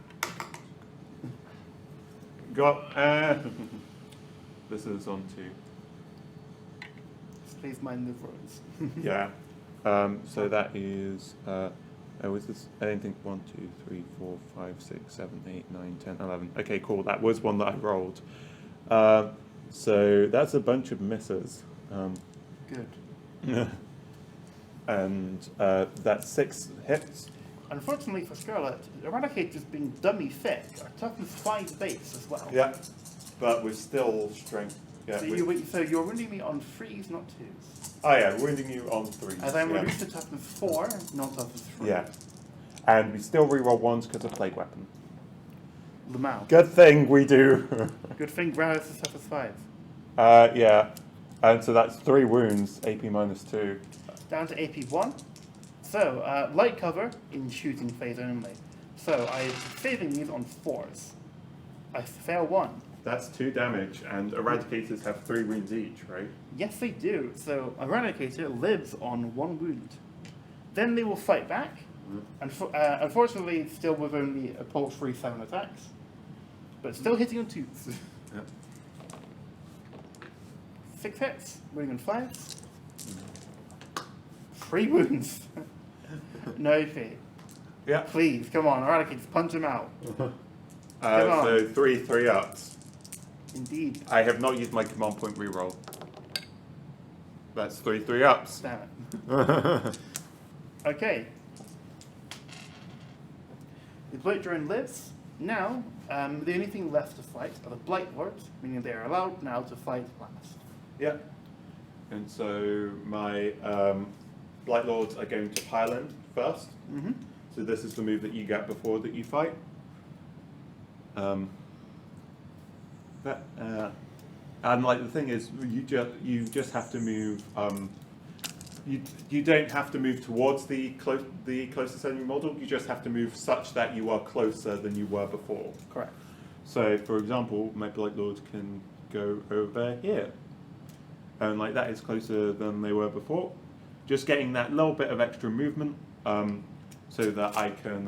Got. This is on 2. Please mind the roads. Yeah. So that is. Was this? I don't think 1, 2, 3, 4, 5, 6, 7, 8, 9, 10, 11. Okay, cool. That was one that I rolled. So that's a bunch of misses. Good. And that's 6 hits. Unfortunately for Scarlett, Eradicators being dummy thick are toughness 5 base as well. Yeah. But we're still strength. Yeah. So you're wounding me on 3s, not 2s. Oh yeah, wounding you on 3s. As I'm reduced to toughness 4, not toughness 3. Yeah. And we still reroll 1s because of Plague Weapon. Lamau. Good thing we do. Good thing Gravis is toughness 5. Yeah. And so that's 3 wounds, AP -2. Down to AP 1. So, light cover in shooting phase only. So, I'm saving these on 4s. I fail 1. That's 2 damage, and Eradicators have 3 wounds each, right? Yes, they do. So, Eradicator lives on 1 wound. Then they will fight back. And unfortunately, still with only a paltry 7 attacks. But still hitting on 2s. Yep. 6 hits, winning on 5s. 3 wounds. No fee. Yeah. Please, come on, Eradicators, punch him out. Come on. So 3 ups. Indeed. I have not used my command point reroll. That's 3 ups. Damn it. Okay. The Blight Drone lives. Now, the only thing left to fight are the Blight Lords, meaning they are allowed now to fight last. Yeah. And so my Blight Lords are going to pile in first. Mm-hmm. So this is the move that you get before that you fight. And like the thing is, you just have to move. You don't have to move towards the closest enemy model. You just have to move such that you are closer than you were before. Correct. So, for example, my Blight Lord can go over here, and like that is closer than they were before. Just getting that little bit of extra movement, so that I can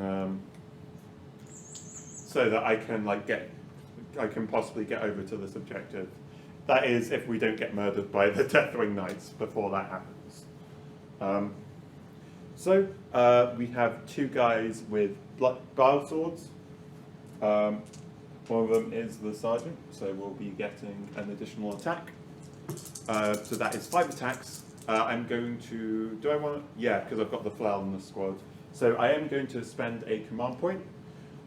I can possibly get over to this objective. That is, if we don't get murdered by the Deathwing Knights before that happens. So we have 2 guys with bile swords. One of them is the sergeant, so we'll be getting an additional attack. So that is 5 attacks. I'm going to. Do I want to? Yeah, because I've got the flail in the squad. So I am going to spend a command point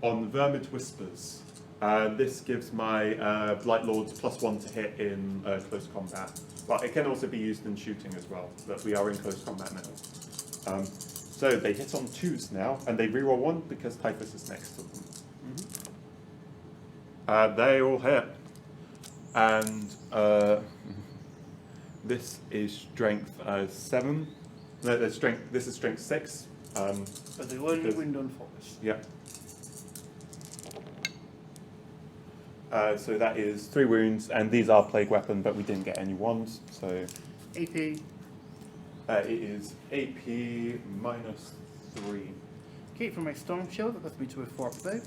on Vermid Whispers. This gives my Blight Lords +1 to hit in close combat, but it can also be used in shooting as well. But we are in close combat now. So they hit on 2s now, and they reroll 1 because Typhus is next to them. They all hit. And this is strength 7. No, this is strength 6. But they only wind on force. Yeah. So that is 3 wounds, and these are plague weapon, but we didn't get any ones, so AP. it is AP minus 3. Okay, for my storm shield, that puts me to a 4 save.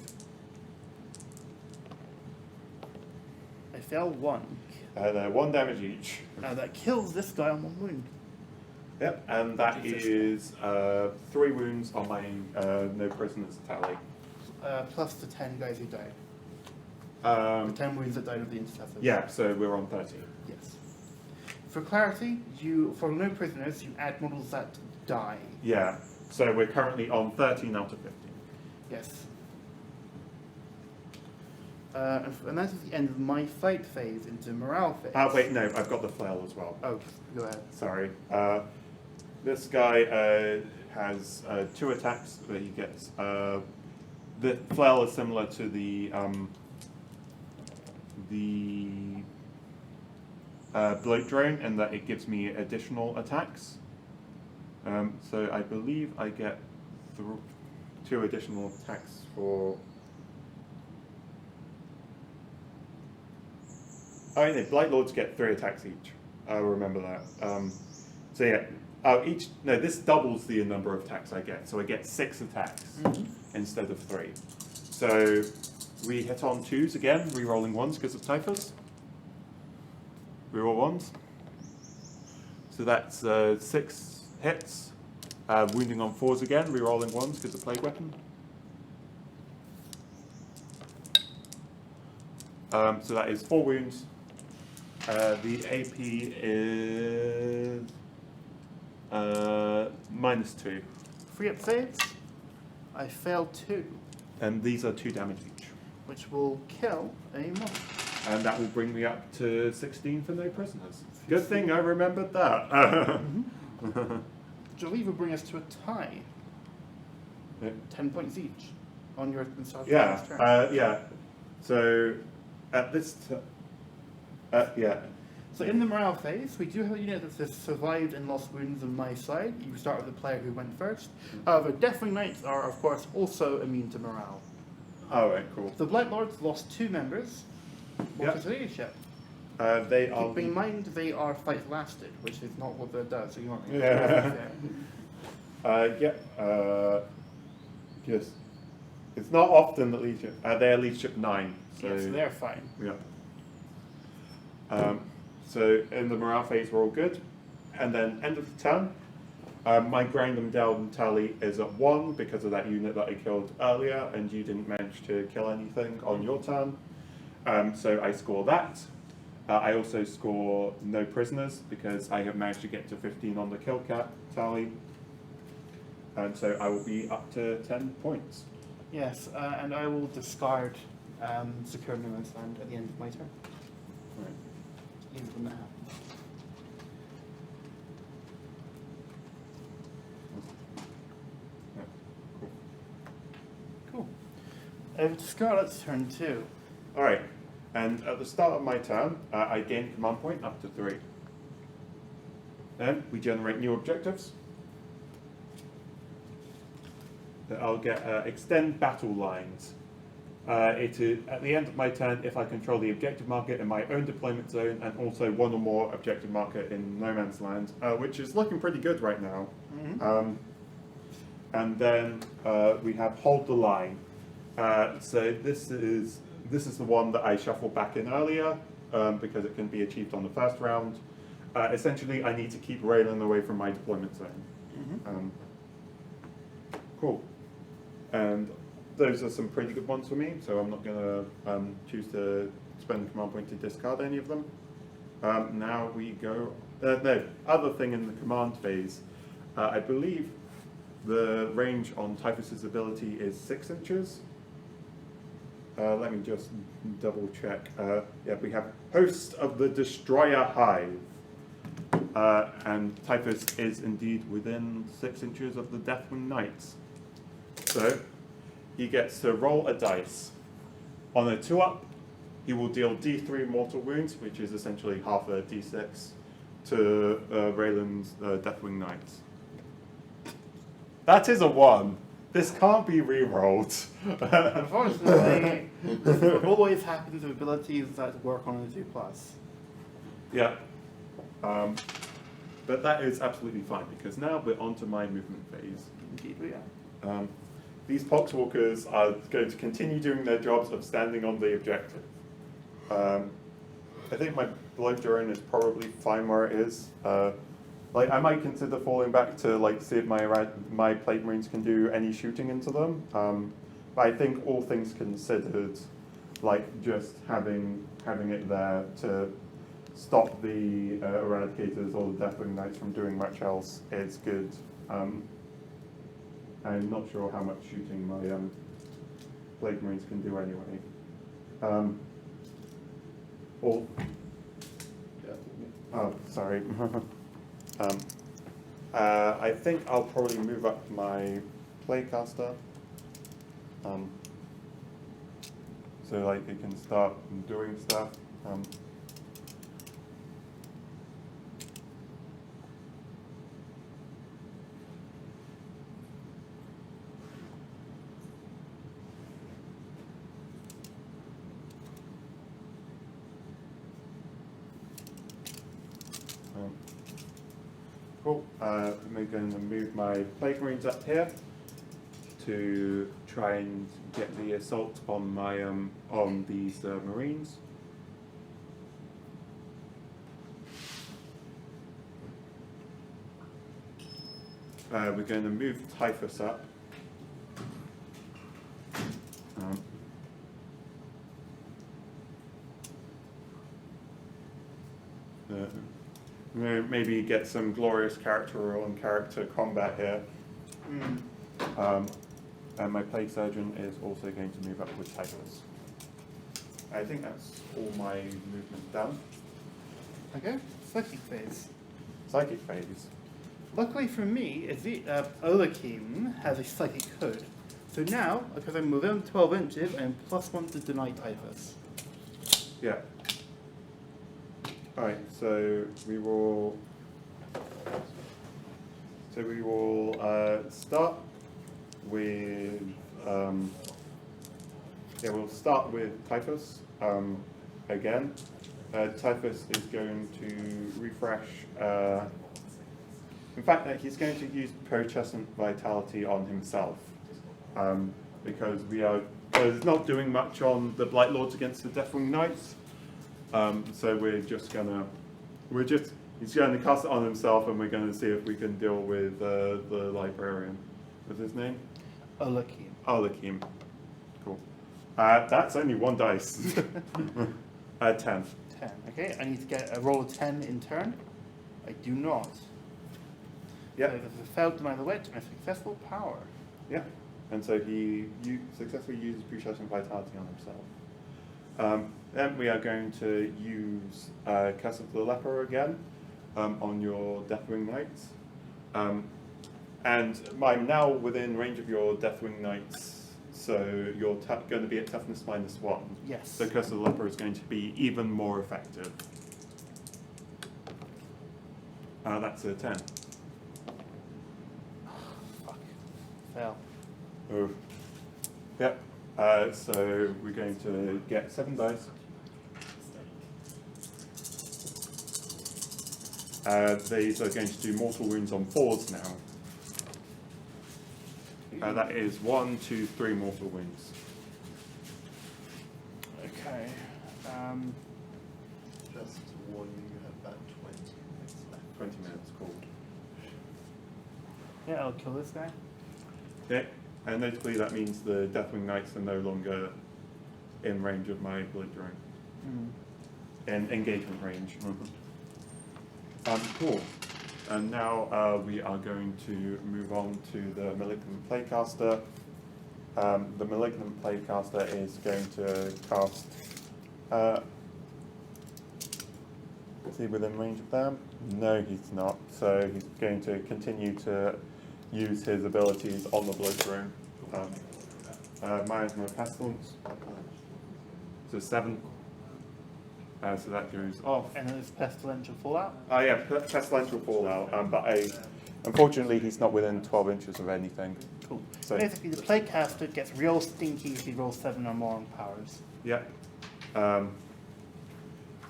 I fell 1. They're 1 damage each. That kills this guy on 1 wound. Yep, and that is 3 wounds on my no prisoners tally. Plus the 10 guys who died. The 10 wounds that died of the intercessors. Yeah, so we're on 13. Yes. For clarity, for no prisoners, you add models that die. Yeah, so we're currently on 13 out of 15. Yes. And that is the end of my fight phase into morale phase. Wait, no, I've got the flail as well. Oh, go ahead. Sorry. This guy has 2 attacks that he gets. The flail is similar to the bloat drone in that it gives me additional attacks. So I believe I get 2 additional attacks for. Oh, yeah, Blight Lords get 3 attacks each. I remember that. So yeah, this doubles the number of attacks I get. So I get 6 attacks instead of 3. So we hit on 2s again, re-rolling 1s because of Typhus. Reroll 1s. So that's 6 hits. Wounding on 4s again, re-rolling 1s because of Plague Weapon. So that is 4 wounds. The AP is minus 2. 3 up saves. I failed 2, And these are 2 damage each. which will kill a monster. And that will bring me up to 16 for no prisoners. Good thing I remembered that. Which will either bring us to a tie. Yeah. 10 points each on your turn. Yeah. So at this So in the morale phase, we do have a unit that says survived and lost wounds on my side. You start with the player who went first. However, Deathwing Knights are, of course, also immune to morale. Alright, cool. The Blight Lords lost 2 members. What Yep. is leadership? They are. Keeping in mind they are fight lasted, which is not what that does, so you want Yeah. Yes. It's not often that leadership. They're leadership 9. So Yes, they're fine. yeah. So in the morale phase, we're all good, and then end of the turn. My grind them down tally is at 1 because of that unit that I killed earlier, and you didn't manage to kill anything on your turn. So I score that. I also score no prisoners because I have managed to get to 15 on the kill cap tally, and so I will be up to 10 points. Yes, and I will discard Secure No Man's Land at the end of my turn. Right. Leave it when that happens. Yeah, cool. Cool. Over to Scarlett's turn 2. All right, and at the start of my turn, I gain command point up to 3. Then we generate new objectives. I'll get extend battle lines. It is at the end of my turn if I control the objective marker in my own deployment zone and also 1 or more objective marker in no man's land, which is looking pretty good right now. And then we have hold the line. So this is the one that I shuffled back in earlier because it can be achieved on the first round. Essentially, I need to keep Reylynn away from my deployment zone. Cool. And those are some pretty good ones for me, so I'm not going to choose to spend a command point to discard any of them. Now we go... no, other thing in the command phase, I believe the range on Typhus's ability is 6 inches. Let me just double check. Yeah, we have Host of the Destroyer Hive. and Typhus is indeed within 6 inches of the Deathwing Knights. So he gets to roll a dice. On a 2-up, he will deal D3 mortal wounds, which is essentially half a D6, to Raylan's Deathwing Knights. That is a 1. This can't be re-rolled. Unfortunately, this always happens with abilities that work on a 2+. Yeah. But that is absolutely fine, because now we're on to my movement phase. Indeed we are. These Poxwalkers are going to continue doing their jobs of standing on the objective. I think my Blood Drone is probably fine where it is. Like, I might consider falling back to like see if my Plate Marines can do any shooting into them. But I think all things considered, like just having it there to stop the Eradicators or the Deathwing Knights from doing much else is good. I'm not sure how much shooting my Blade Marines can do anyway. Oh, sorry. I think I'll probably move up my Playcaster. So like it can start doing stuff. Cool. I'm going to move my Plague Marines up here to try and get the assault on my on these Marines. We're going to move Typhus up. Maybe get some glorious character roll and character combat here. And my Plague Surgeon is also going to move up with Typhus. I think that's all my movement done. Okay, psychic phase. Psychic phase. Luckily for me, Olakim has a psychic hood. So now, because I'm within 12 inches, I'm +1 to deny Typhus. Yeah. Alright, so we will start with we'll start with Typhus again. Typhus is going to refresh. In fact, he's going to use Protestant Vitality on himself because there's not doing much on the Blight Lords against the Deathwing Knights. So he's going to cast it on himself, and we're going to see if we can deal with the Librarian. What's his name? Olakim. Olakim. Cool. That's only 1 dice. 10. 10. Okay, I need to get a roll of 10 in turn. I do not. Yeah. So there's a failed deny the witch and a successful power. Yeah. And so he successfully uses Protestant Vitality on himself. Then we are going to use Curse of the Leper again on your Deathwing Knights. And I'm now within range of your Deathwing Knights, so you're going to be at toughness -1. Yes. So Curse of the Leper is going to be even more effective. That's a 10. Fuck. Fail. Oh. Yep. So we're going to get 7 dice. These are going to do mortal wounds on 4s now. That is 1, 2, 3 mortal wounds. Okay. Just to warn you, you have about 20 minutes left. 20 minutes, cool. Yeah, I'll kill this guy. Yeah, and notably that means the Deathwing Knights are no longer in range of my Blood Drone. In engagement range. Cool. And now we are going to move on to the Malignant Playcaster. The Malignant Playcaster is going to cast Is he within range of them? No, he's not. So he's going to continue to use his abilities on the bloater room. Miasma of Pestilence. So 7. So that goes off. And then there's Pestilential Fallout. Yeah, Pestilential Fallout. But unfortunately, he's not within 12 inches of anything. Cool. So basically, the playcaster gets real stinky if he rolls 7 or more on powers. yeah.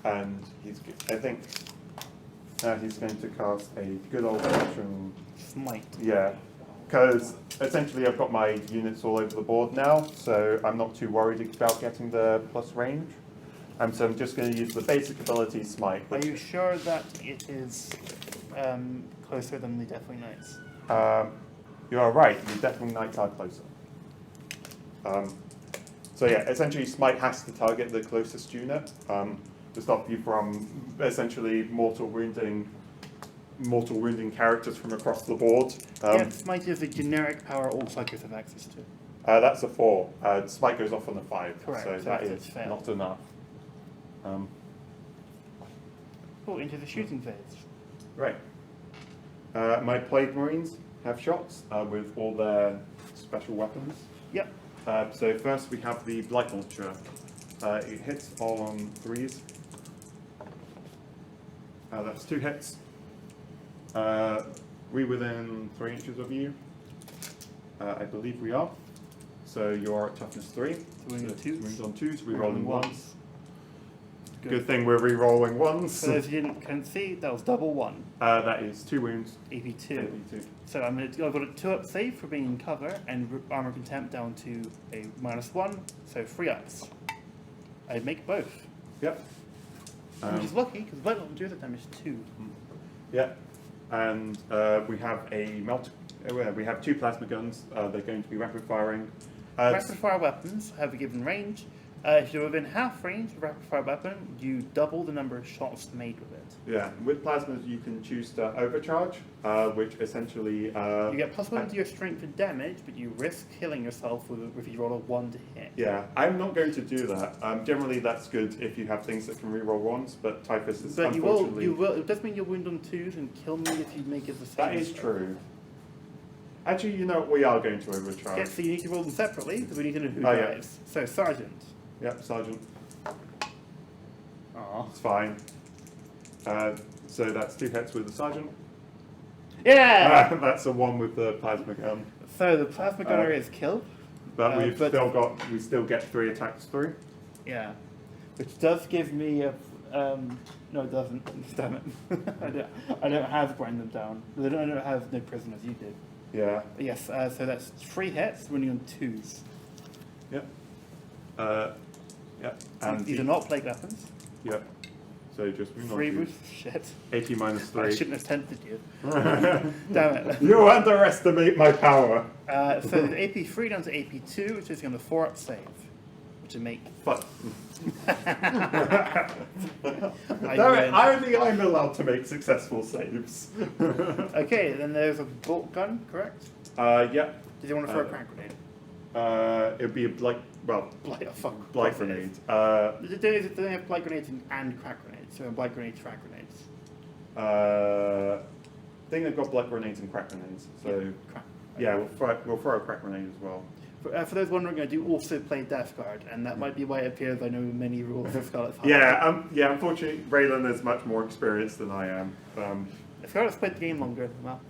And I think he's going to cast a good old-fashioned Smite. yeah. Because essentially, I've got my units all over the board now, so I'm not too worried about getting the plus range. So I'm just going to use the basic ability Smite. Are you sure that it is closer than the Deathwing Knights? You are right, the Deathwing Knights are closer. So yeah, essentially Smite has to target the closest unit to stop you from essentially mortal wounding characters from across the board. Yeah, Smite is a generic power all psychers have access to. That's a 4. Smite goes off on a 5, Correct, so so that it's is fail. not enough. Oh, into the shooting phase. Right. My Plague Marines have shots with all their special weapons. Yep. So first we have the Blight Launcher. It hits all on 3s. That's 2 hits. We within 3 inches of you? I believe we are. So you're at toughness 3. Wounds on 2s. Wounds on 2s, re-rolling 1s. 1s. Good thing we're re-rolling 1s. For those who couldn't see, that was double 1. That is 2 wounds. AP2. AP2. So I've got a 2-up save for being in cover and armor contempt down to a -1, so 3 ups. I make both. Yep. Which is lucky because Blight Launcher is damage 2. Yeah, and we have we have 2 plasma guns. They're going to be rapid firing. Rapid fire weapons have a given range. If you're within half range of a rapid fire weapon, you double the number of shots made with it. Yeah, with plasmas you can choose to overcharge, which essentially You get +1 to your strength and damage, but you risk killing yourself if you roll a 1 to hit. Yeah, I'm not going to do that. Generally, that's good if you have things that can reroll 1s, but Typhus is But unfortunately. you will. It does mean you'll wound on 2s and kill me if you make it the same. That is true. Actually, you know what? We are going to overcharge. Yeah, so you need to roll them separately because we need to know who Oh, yeah. drives. So Sergeant. Yep, Sergeant. Aw. It's fine. So that's 2 hits with the Sergeant. Yeah. That's a 1 with the plasma gun. So the plasma gunner is killed. But we but- still get 3 attacks through. Yeah, which does give me a. No, it doesn't. Damn it. I don't have grind them down. I don't have no prisoners. You did. Yeah. Yes. So that's 3 hits, running on 2s. Yep. Yep. And these are not plague weapons. Yep. So just move 3 on would shit. 80 minus 3. I shouldn't have tempted you. Damn it. You underestimate my power. So the AP3 down to AP2, which is on the 4-up save, which would make. But I damn it, win. only I'm allowed to make successful saves. Okay, then there's a bolt gun, correct? Yep. Did you want to throw a crack grenade? It'd be a blight Blight grenade. They have blight grenades and crack grenades, so blight grenades, crack grenades. I think they've got blight grenades and crack grenades. So Crack. yeah, we'll throw a crack grenade as well. For those wondering, I do also play Death Guard, and that might be why it appears I know many rules of Scarlet. Yeah, unfortunately, Reylynn is much more experienced than I am. Scarlet's played the game longer than that.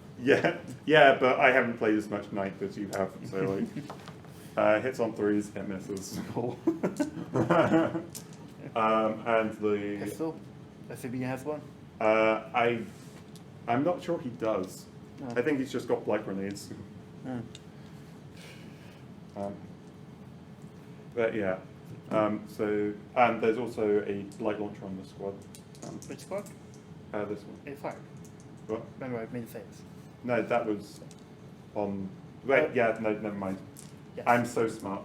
Yeah, but I haven't played as much Knight as you have, so like, hits on 3s, it misses. Cool. And the Pistol. SCB has one. I'm not sure he does. No. I think he's just got blight grenades. Oh. But yeah, so and there's also a blight launcher on the squad. Which squad? This one. It fired. What? Remember, I've made saves. No, that was on. Wait, yeah, no, never mind. Yes. I'm so smart.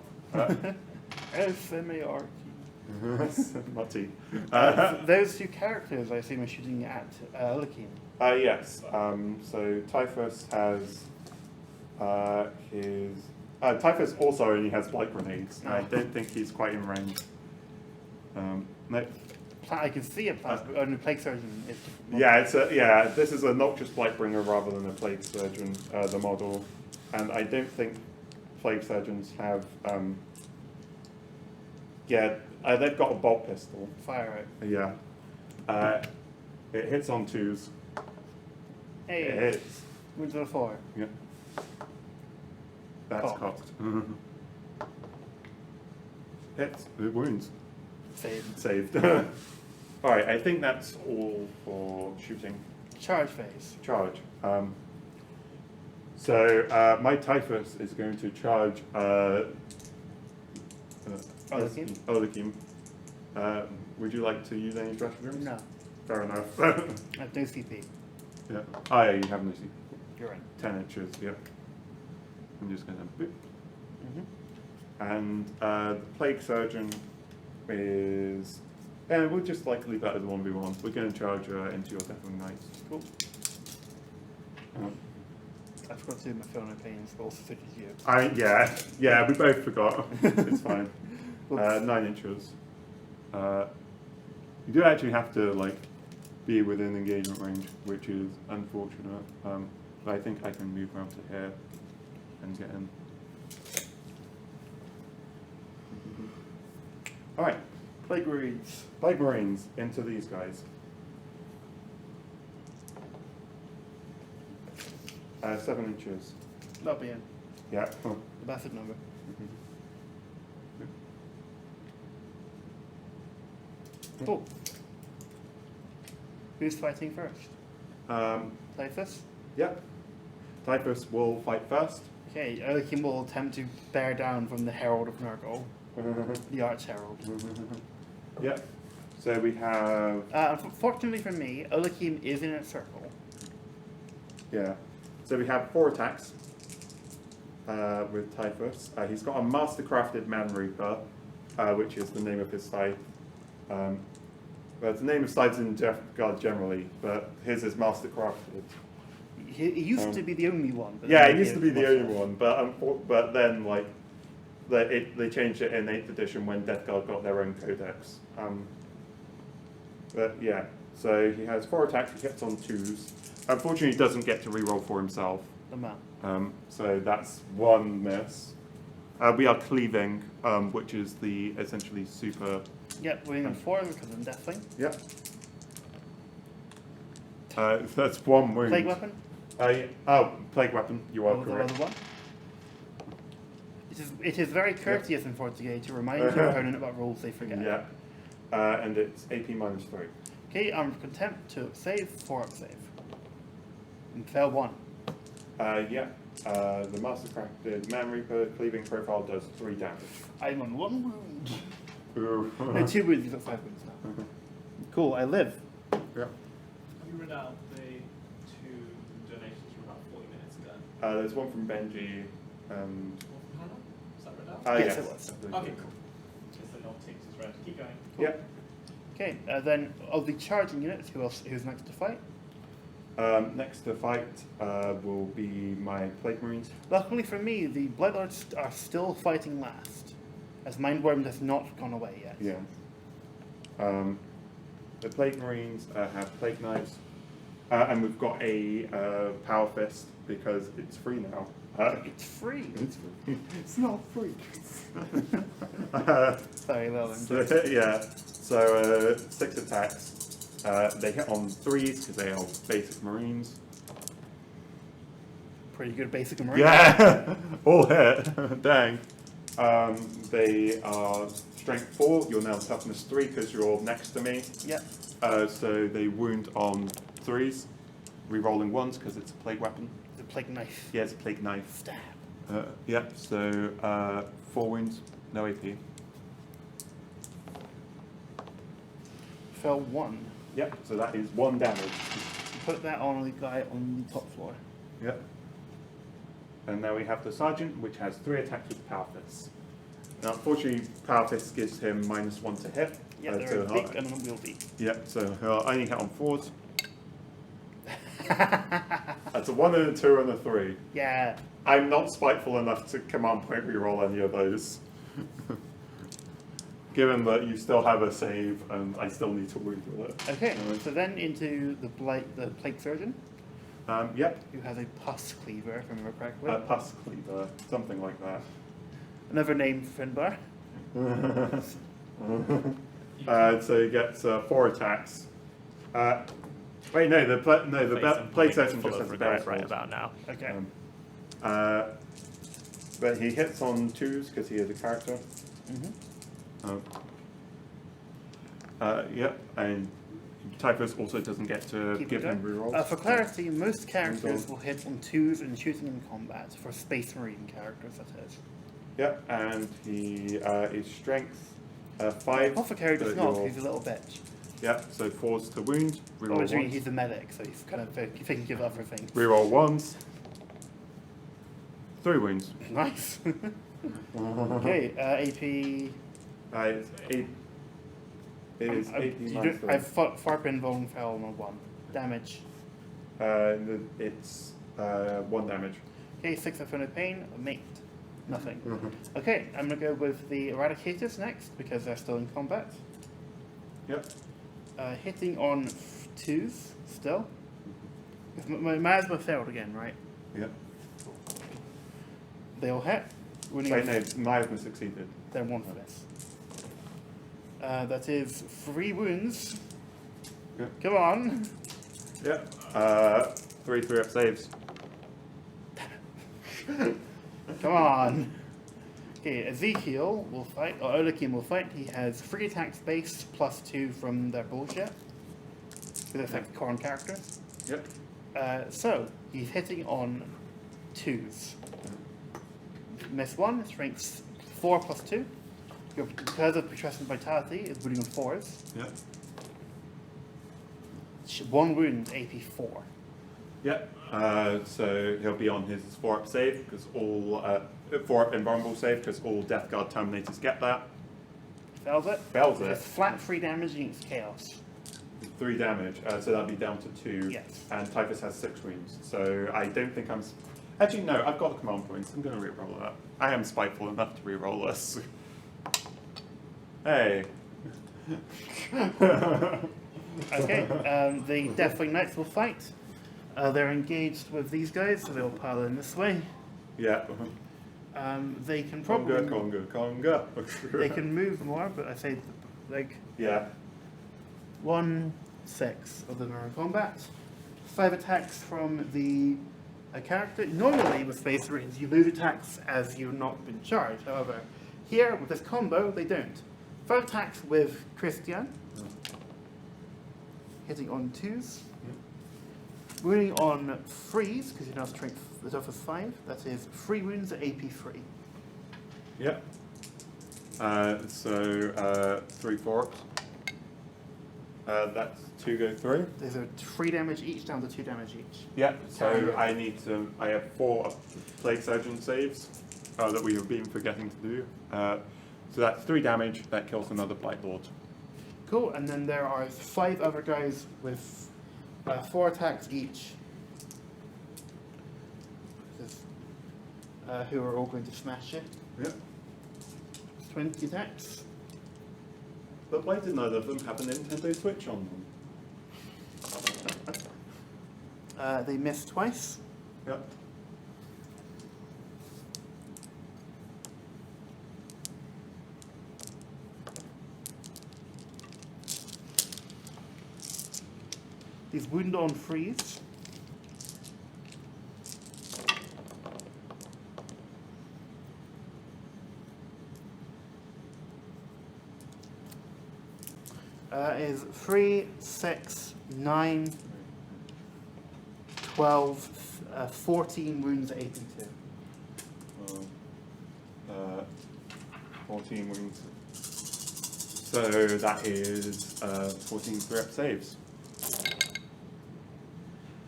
SMART. Mutty. Those 2 characters I assume are shooting at Alakin. Yes. So Typhus has his. Typhus also only has blight grenades. I don't think he's quite in range. No. I can see a plasma. Only plague surgeon is different. Yeah, this is a Noxious Blightbringer rather than a Plague Surgeon, the model, and I don't think Plague Surgeons have. They've got a bolt pistol. Fire out. Yeah, it hits on 2s. Hey, It hits. wounds on a 4. Yeah, that's Cocked. cocked. Hits. It wounds. Saved. All right, I think that's all for shooting. Charge phase. Charge. My Typhus is going to charge Olakim. Would you like to use any stratagems? No. Fair enough. I have no CP. Yeah. Oh, yeah, you have no C. You're in. 10 inches, yep. I'm just going to boop. Mm-hmm. And the Plague Surgeon is... Yeah, we'll just leave that as a 1v1. We're going to charge into your Deathwing Knights. Cool. I forgot to do my phone opinions, but also such as you. Yeah, we both forgot. It's fine. 9 inches. You do actually have to be within engagement range, which is unfortunate. But I think I can move around to here and get in. All right. Plague Marines. Plague Marines into these guys. 7 inches. That'll be in. Yeah. The bastard number. Cool. Who's fighting first? Typhus? Yep. Typhus will fight first. Okay, Olakim will attempt to bear down from the Herald of Nurgle, the Arch Herald. Yep. So we have... Fortunately for me, Olakim is in a circle. Yeah. So we have 4 attacks with Typhus. He's got a Mastercrafted Man Reaper, which is the name of his scythe. Well, it's the name of scythes in Death Guard generally, but his is Mastercrafted. He used to be the only one. But Yeah, it used to be the only one, but then they changed it in 8th edition when Death Guard got their own codex. But yeah, so he has 4 attacks. He gets on 2s. Unfortunately, he doesn't get to reroll for himself. The man. So that's 1 miss. We are cleaving, which is the essentially super. Yep, we're in 4 because I'm Deathwing. Yep. That's 1 wound. Plague Weapon? Plague Weapon. You are correct. One. It is very courteous in 40k to remind your opponent about rules they forget. Yeah. And it's AP -3. Okay, Armed Contempt to save, 4-up save. And fail 1. Yeah. The Mastercrafted Man Reaper cleaving profile does 3 damage. I'm on 1 wound. Ooh. No, 2 wounds, you've got 5 wounds now. Cool, I live. Yeah. You read out the 2 donations from about 40 minutes ago. There's one from Benji and. One from Hannah? Is that read out? Yes, Yes, it was. Okay, cool. Just the non teams is read. Keep going. Yeah. Okay, then of the charging units, who's next to fight? Next to fight will be my Plague Marines. Luckily for me, the Bloodlords are still fighting last, as Mindworm has not gone away yet. Yeah. The Plague Marines have Plague Knives, and we've got a Power Fist because it's free now. It's free. It's not free. Sorry, well, Yeah. So 6 attacks. They hit on 3s because they are basic Marines. pretty good basic Marine. Yeah, all hit. Dang. They are strength 4. You're now toughness 3 because you're next to me. Yep. So they wound on 3s, re-rolling 1s because it's a plague weapon. The plague knife. Yeah, it's a plague knife. Stab. Yep. So 4 wounds, no AP. Fell 1. Yep. So that is 1 damage. Put that on the guy on the top floor. Yep. And now we have the sergeant, which has 3 attacks with power fists. Now, unfortunately, power fist gives him -1 to hit. Yeah, they're big and unwieldy. Yep. So he'll only hit on 4s. That's a 1 and a 2 and a 3. Yeah. I'm not spiteful enough to command point reroll any of those. given that you still have a save and I still need to wound with it. Okay, so then into the Plague Surgeon, Yep. who has a pus cleaver, if I remember correctly. Pus cleaver, something like that. Another name for Finnbar. So he gets 4 attacks. Wait, no, the plague surgeon just has a bell right about now. Okay. But he hits on 2s because he is a character. Yep, and Typhus also doesn't get to Keep give it him going. rerolls. For clarity, most characters will hit on 2s and shooting in combat. For Space Marine characters, that is. Yep, and he is strength 5. Apothecary does but not, you're- he's a little bitch. Yep, so 4s to wound, Oh, reroll I mean, 1s. he's a medic, so he's kind of thinking of other things. Reroll 1s. 3 wounds. Nice. Okay, AP. It's 8. It is 18 minus 3. I've Farp and Bone fell on 1. Damage. It's 1 damage. Okay, 6 of no pain, mate. Nothing. Okay, I'm gonna go with the Eradicators next because they're still in combat. Yep. Hitting on 2s still. My Miasma failed again, right? Yep. They all hit. Winning Wait, no, Miasma succeeded. They're 1 for this. That is 3 wounds. Yep. Come on. Yep. 3 up saves. Come on. Okay, Ezekiel will fight, or Olakim will fight. He has 3 attacks base plus 2 from their bullshit. Because it's like Corn characters. Yep. So, he's hitting on 2s. Miss 1, strength 4 plus 2. Because of Putrescent Vitality, is wounding on 4s. Yep. 1 wound, AP 4. Yep. So he'll be on his 4 up save because all 4 up invulnerable save because all Death Guard Terminators get that. Fails it. Fails It's it. flat 3 damage against Chaos. 3 damage. So that'll be down to 2. Yes. And Typhus has 6 wounds. So I don't think I'm. Actually, no. I've got the command points. I'm going to reroll that. I am spiteful enough to reroll this. Hey. Okay, the Deathwing Knights will fight. They're engaged with these guys, so they'll pile in this way. Yeah. They can probably Conga. they can move more, but I say like Yeah. 1/6 of them are in combat. 5 attacks from the character. Normally with Space Marines, you lose attacks as you've not been charged. However, here with this combo, they don't. 5 attacks with Christian, hitting on 2s. Wounding on 3s, because you're now strength the top is 5. That is 3 wounds at AP 3. Yep. So 3 4-ups. That's 2 go through. These are 3 damage each, down to 2 damage each. Yep. So I have 4 Plague Surgeon saves that we have been forgetting to do. So that's 3 damage. That kills another Blight Lord. Cool, and then there are 5 other guys with 4 attacks each. Who are all going to smash it. Yep. 20 attacks. But why did neither of them have a Nintendo Switch on them? They miss twice. Yep. These wound on 3s. Is 3, 6, 9, 12, 14 wounds at 82. 14 wounds. So that is 14 3-up saves.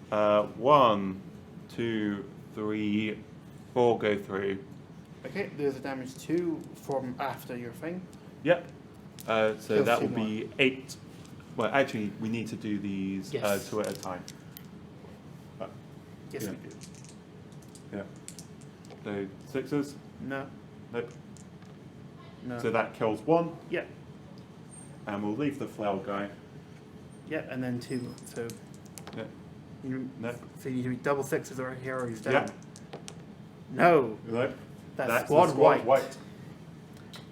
1, 2, 3, 4 go through. Okay, there's a damage 2 from after your thing. Yep. So Kills that 2 will be 8. Well, actually, we need to do these Yes. 2 at a time. Yes, Yeah. we do. Yeah. So 6s? No, Nope. No. So that kills 1, Yeah. and we'll leave the flail guy. Yeah, and then 2. So Yeah. so you do double 6s or here or he's down. Yeah. No. Nope. That's the squad white.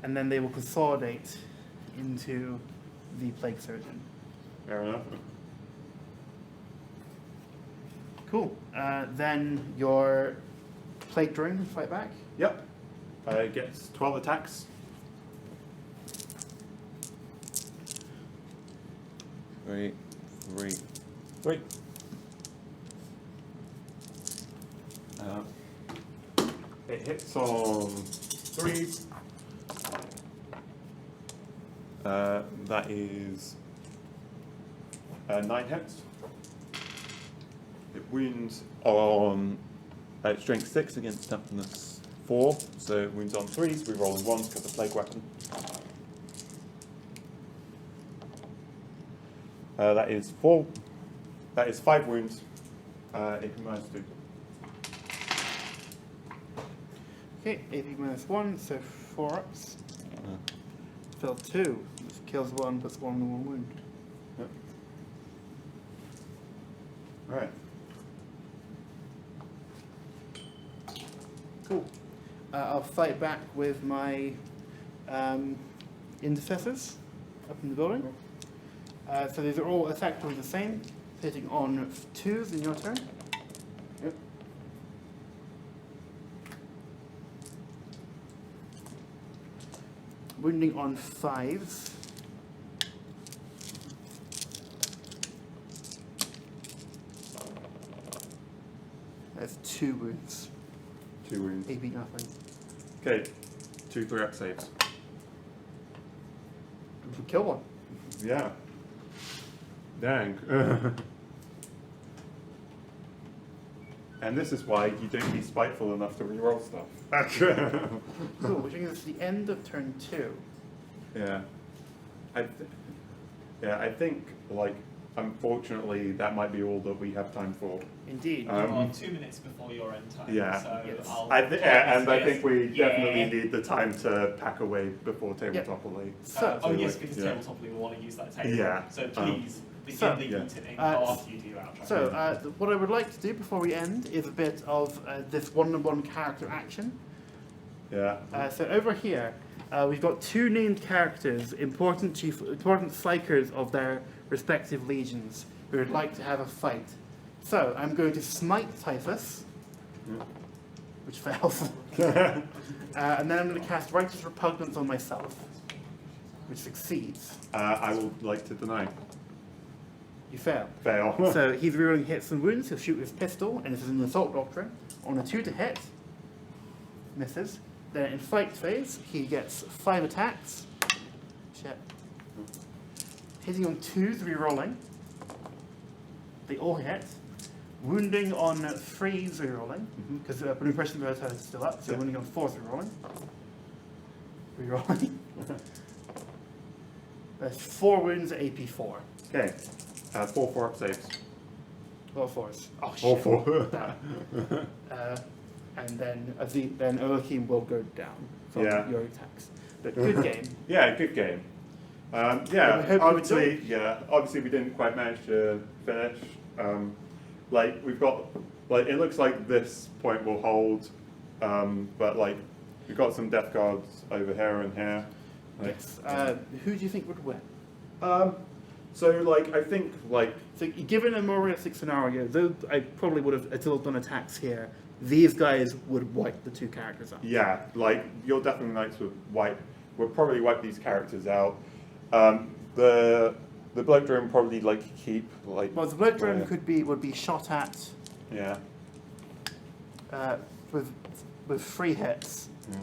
And then they will consolidate into the Plague Surgeon. Fair enough. Cool. Then your Plague Drone will fight back. Yep. It gets 12 attacks. Three. It hits on 3. That is 9 hits. It wounds on strength 6 against toughness 4, so it wounds on 3s. We roll 1s because of plague weapon. That is 4. That is 5 wounds. If you manage to. Okay, AP -1, so 4 ups. Fill 2, which kills 1, puts 1 on 1 wound. Yep. Alright. Cool. I'll fight back with my intercessors up in the building. So these are all effectively the same, hitting on 2s in your turn. Yep. Wounding on 5s. That's 2 wounds. 2 wounds. AP nothing. Okay. 2 3-up saves. You kill one. Yeah. Dang. And this is why you don't be spiteful enough to reroll stuff. Cool, which means it's the end of turn 2. Yeah. I think, like, unfortunately, that might be all that we have time for. Indeed. You are 2 minutes before your end time. Yeah. So Yes. I think we Yeah. definitely need the time to pack away before tabletop will leave. So, oh So, yes, like, because yeah. tabletop we will want to use that table. Yeah. So please begin So, the yeah. eating after you do your outro. So, what I would like to do before we end is a bit of this one-on-one character action. Yeah. So over here, we've got 2 named characters, important psychers of their respective legions, who would like to have a fight. So, I'm going to smite Typhus, which fails. And then I'm going to cast Righteous Repugnance on myself, which succeeds. I would like to deny. You fail. Fail. So he's rerolling hits and wounds. He'll shoot with his pistol, and this is an assault doctrine. On a 2 to hit, misses. Then in fight phase, he gets 5 attacks. Shit. Hitting on 2s, rerolling. They all hit. Wounding on 3s, rerolling. Because Blue Impression is still up, so Yeah. wounding on 4s, rerolling. Rerolling. That's 4 wounds at AP 4. Okay. 4 4-up saves. All 4s. Oh shit. All 4. Damn. And then Oakim will go down from Yeah. your attacks. But good game. Yeah, good game. I hope Yeah, you obviously we didn't quite manage to finish. Like we've got, like it looks like this point will hold, but like we've got some death guards over here and here. Like, Yes. Who do you think would win? So like I think like So given a more realistic scenario, though I probably would have still done attacks here, these guys would wipe the 2 characters out. yeah, like your Deafening Knights would probably wipe these characters out. The bloke drone probably like keep like. Well, the blood drone yeah. would be shot at Yeah. with 3 hits, Yeah.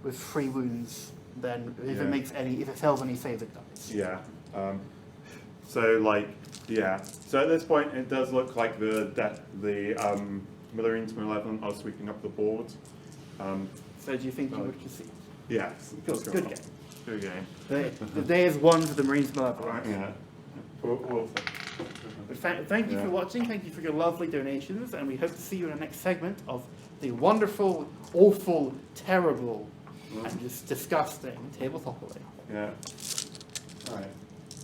with 3 wounds. Then if Yeah. if it fails any save, it dies. Yeah. So like yeah. So at this point, it does look like the Marines Malevolent are sweeping up the board. So do you think you would concede? Yeah. Good game. Good game. The day is won for the Marines Malevolent. Yeah. We'll But thank you Yeah. for watching, thank you for your lovely donations, and we hope to see you in the next segment of the wonderful, awful, terrible and just disgusting tabletopically. Yeah. Alright.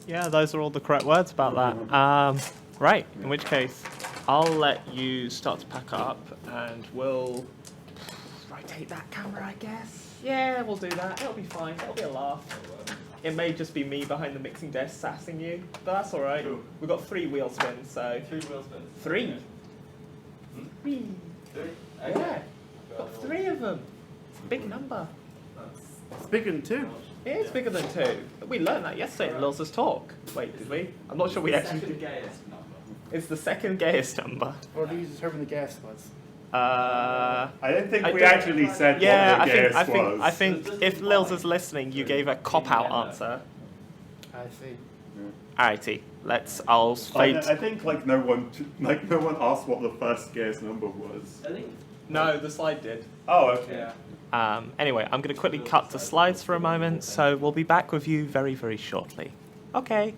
Yeah, those are all the correct words about that. Right, in which case, I'll let you start to pack up, and we'll rotate that camera, I guess. Yeah, we'll do that. It'll be fine. It'll be a laugh. It may just be me behind the mixing desk sassing you, but that's all right. Cool. We've got 3 wheel spins, so 3 wheel spins. 3. Okay. 3. 3? Yeah, got 3 of them. It's a big number. It's bigger than 2. It is bigger than 2. We learned that yesterday in Lil's talk. Wait, did we? I'm not sure we actually Second did. gayest number. It's the second gayest number. Or do you determine the gas was? I don't think I we don't- actually said Yeah, what the gayest was. I think if Lils is listening, you gave a cop-out answer. I see. Alrighty, I'll fade. I think like no one asked what the first gayest number was. I think. No, the slide did. Oh, okay. Yeah. Anyway, I'm going to quickly cut the slides for a moment, so we'll be back with you very, very shortly. Okay.